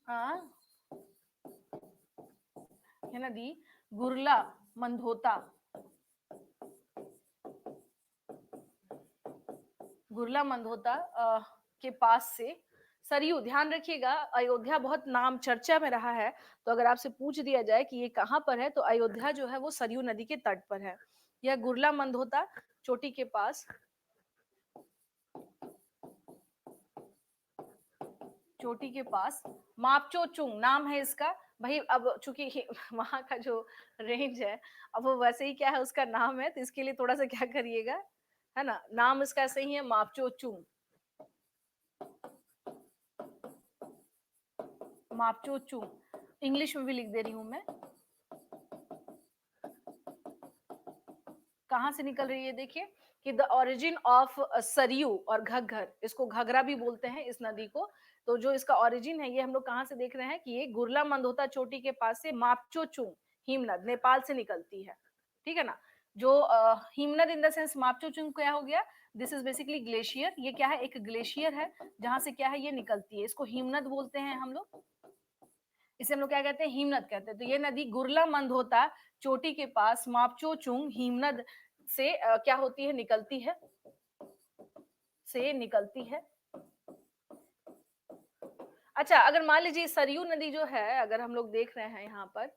[SPEAKER 1] हाँ, ये नदी गुरला मंधोता, गुरला मंधोता के पास से सरयू, ध्यान रखिएगा, अयोध्या बहुत नाम चर्चा में रहा है, तो अगर आपसे पूछ दिया जाए कि ये कहाँ पर है, तो अयोध्या जो है वो सरयू नदी के तट पर है। यह गुरला मंधोता चोटी के पास, चोटी के पास, मापचो चुंग नाम है इसका। भाई अब चूंकि वहां का जो रेंज है, अब वो वैसे ही क्या है, उसका नाम है, तो इसके लिए थोड़ा सा क्या करिएगा, है ना, नाम इसका सही है मापचो चुंग, मापचो चुंग, इंग्लिश में भी लिख दे रही हूं मैं, कहां से निकल रही है, देखिए कि द ओरिजिन ऑफ सरयू और घग्गर, इसको घगरा भी बोलते हैं इस नदी को, तो जो इसका ओरिजिन है ये हम लोग कहां से देख रहे हैं कि ये गुरला मंदोता चोटी के पास से मापचो चुंग हिमनद, नेपाल से निकलती है। ठीक है ना, जो हिमनद इन द सेंस मापचो चुंग क्या हो गया, दिस इज बेसिकली ग्लेशियर, ये क्या है, एक ग्लेशियर है जहां से क्या है ये निकलती है, इसको हिमनद बोलते हैं हम लोग, इसे हम लोग क्या कहते हैं, हिमनद कहते हैं। तो ये नदी गुरला मंदोता चोटी के पास मापचो चुंग हिमनद से क्या होती है, निकलती है, से निकलती है। अच्छा, अगर मान लीजिए सरयू नदी जो है, अगर हम लोग देख रहे हैं यहाँ पर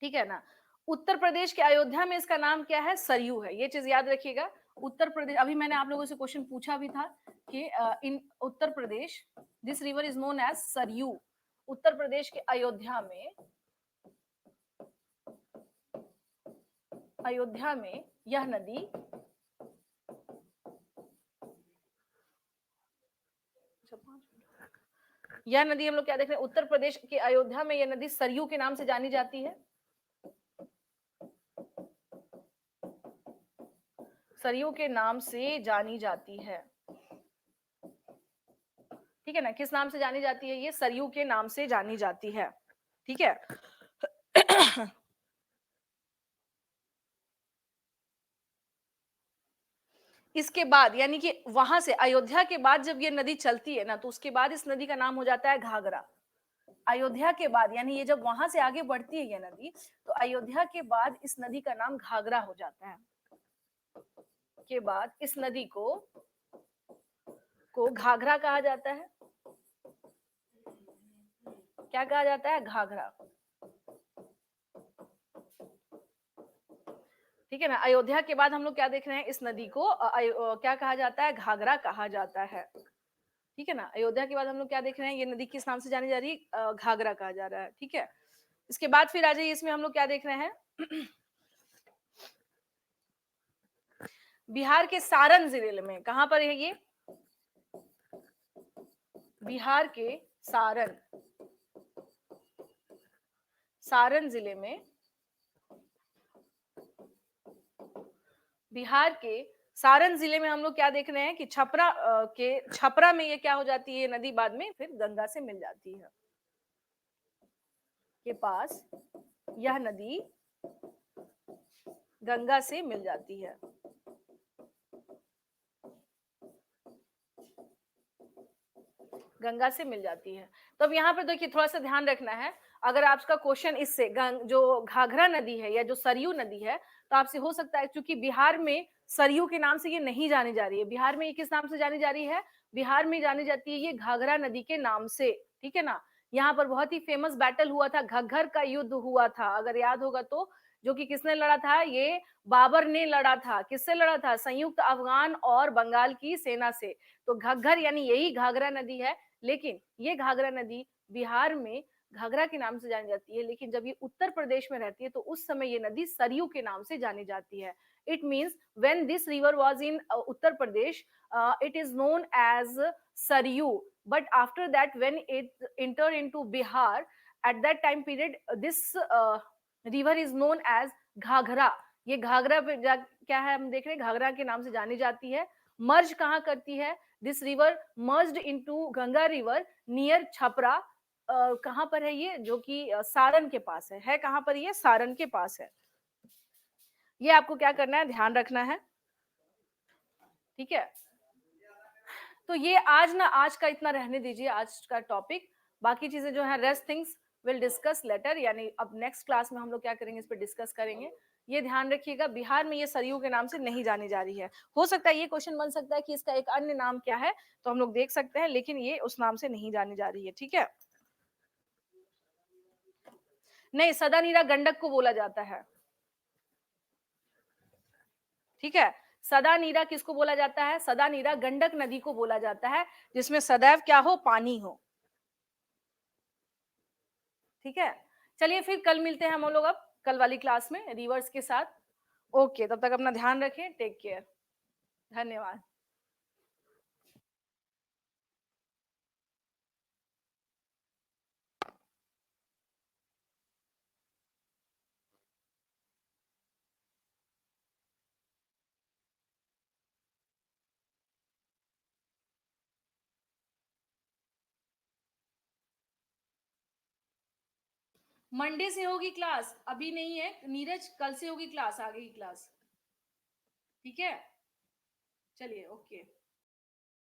[SPEAKER 1] ठीक है ना, उत्तर प्रदेश के अयोध्या में इसका नाम क्या है, सरयू है, ये चीज याद रखिएगा। उत्तर प्रदेश, अभी मैंने आप लोगों से क्वेश्चन पूछा भी था कि in Uttar Pradesh, this river is known as Saryu, Uttar Pradesh के अयोध्या में, अयोध्या में यह नदी, यह नदी हम लोग क्या देख रहे हैं, उत्तर प्रदेश के अयोध्या में यह नदी सरयू के नाम से जानी जाती है, सरयू के नाम से जानी जाती है। ठीक है ना, किस नाम से जानी जाती है, ये सरयू के नाम से जानी जाती है। ठीक है इसके बाद, यानी कि वहां से अयोध्या के बाद जब ये नदी चलती है ना, तो उसके बाद इस नदी का नाम हो जाता है घाघरा। अयोध्या के बाद, यानी ये जब वहां से आगे बढ़ती है ये नदी, तो अयोध्या के बाद इस नदी का नाम घाघरा हो जाता है, के बाद इस नदी को घाघरा कहा जाता है, क्या कहा जाता है, घाघरा। ठीक है ना, अयोध्या के बाद हम लोग क्या देख रहे हैं, इस नदी को क्या कहा जाता है, घाघरा कहा जाता है। ठीक है ना, अयोध्या के बाद हम लोग क्या देख रहे हैं, ये नदी किस नाम से जानी जा रही है, घाघरा कहा जा रहा है। ठीक है, इसके बाद फिर आ जाइए, इसमें हम लोग क्या देख रहे हैं बिहार के सारण जिले में, कहां पर है ये, बिहार के सारण, सारण जिले में, बिहार के सारण जिले में हम लोग क्या देख रहे हैं कि छपरा के छपरा में ये क्या हो जाती है नदी, बाद में फिर गंगा से मिल जाती है, के पास यह नदी गंगा से मिल जाती है। गंगा से मिल जाती है। तो अब यहाँ पर देखिए थोड़ा सा ध्यान रखना है, अगर आपका क्वेश्चन इससे जो घाघरा नदी है या जो सरयू नदी है, तो आपसे हो सकता है, क्योंकि बिहार में सरयू के नाम से ये नहीं जानी जा रही है, बिहार में ये किस नाम से जानी जा रही है, बिहार में जानी जाती है ये घाघरा नदी के नाम से, ठीक है ना। यहाँ पर बहुत ही फेमस बैटल हुआ था, घग्घर का युद्ध हुआ था, अगर याद होगा तो, जो कि किसने लड़ा था, ये बाबर ने लड़ा था, किससे लड़ा था, संयुक्त अफगान और बंगाल की सेना से। तो घग्घर यानी यही घाघरा नदी है, लेकिन ये घाघरा नदी बिहार में घाघरा के नाम से जानी जाती है, लेकिन जब ये उत्तर प्रदेश में रहती है तो उस समय ये नदी सरयू के नाम से जानी जाती है। It means when this river was in Uttar Pradesh, it is known as Saryu, but after that when it entered into Bihar, at that time period this river is known as Ghaghara. ये घाघरा पे क्या है, हम देख रहे हैं घाघरा के नाम से जानी जाती है। मर्ज कहाँ करती है, this river merged into Ganga river near Chhapra, कहां पर है ये, जो कि सारण के पास है कहां पर, ये सारण के पास है। ये आपको क्या करना है, ध्यान रखना है, ठीक है। तो ये आज ना, आज का इतना रहने दीजिए, आज का टॉपिक, बाकी चीजें जो है rest things will discuss later, यानी अब नेक्स्ट क्लास में हम लोग क्या करेंगे, इस पर डिस्कस करेंगे। ये ध्यान रखिएगा, बिहार में ये सरयू के नाम से नहीं जानी जा रही है। हो सकता है ये क्वेश्चन बन सकता है कि इसका एक अन्य नाम क्या है, तो हम लोग देख सकते हैं, लेकिन ये उस नाम से नहीं जानी जा रही है, ठीक है। नहीं, सदा नीरा गंडक को बोला जाता है, ठीक है। सदा नीरा किसको बोला जाता है, सदा नीरा गंडक नदी को बोला जाता है, जिसमें सदैव क्या हो, पानी हो, ठीक है। चलिए फिर कल मिलते हैं हम लोग, अब कल वाली क्लास में रिवर्स के साथ। ओके, तब तक अपना ध्यान रखें, टेक केयर, धन्यवाद। मंडे से होगी क्लास, अभी नहीं है नीरज, कल से होगी क्लास, आगे की क्लास, ठीक है। चलिए, ओके।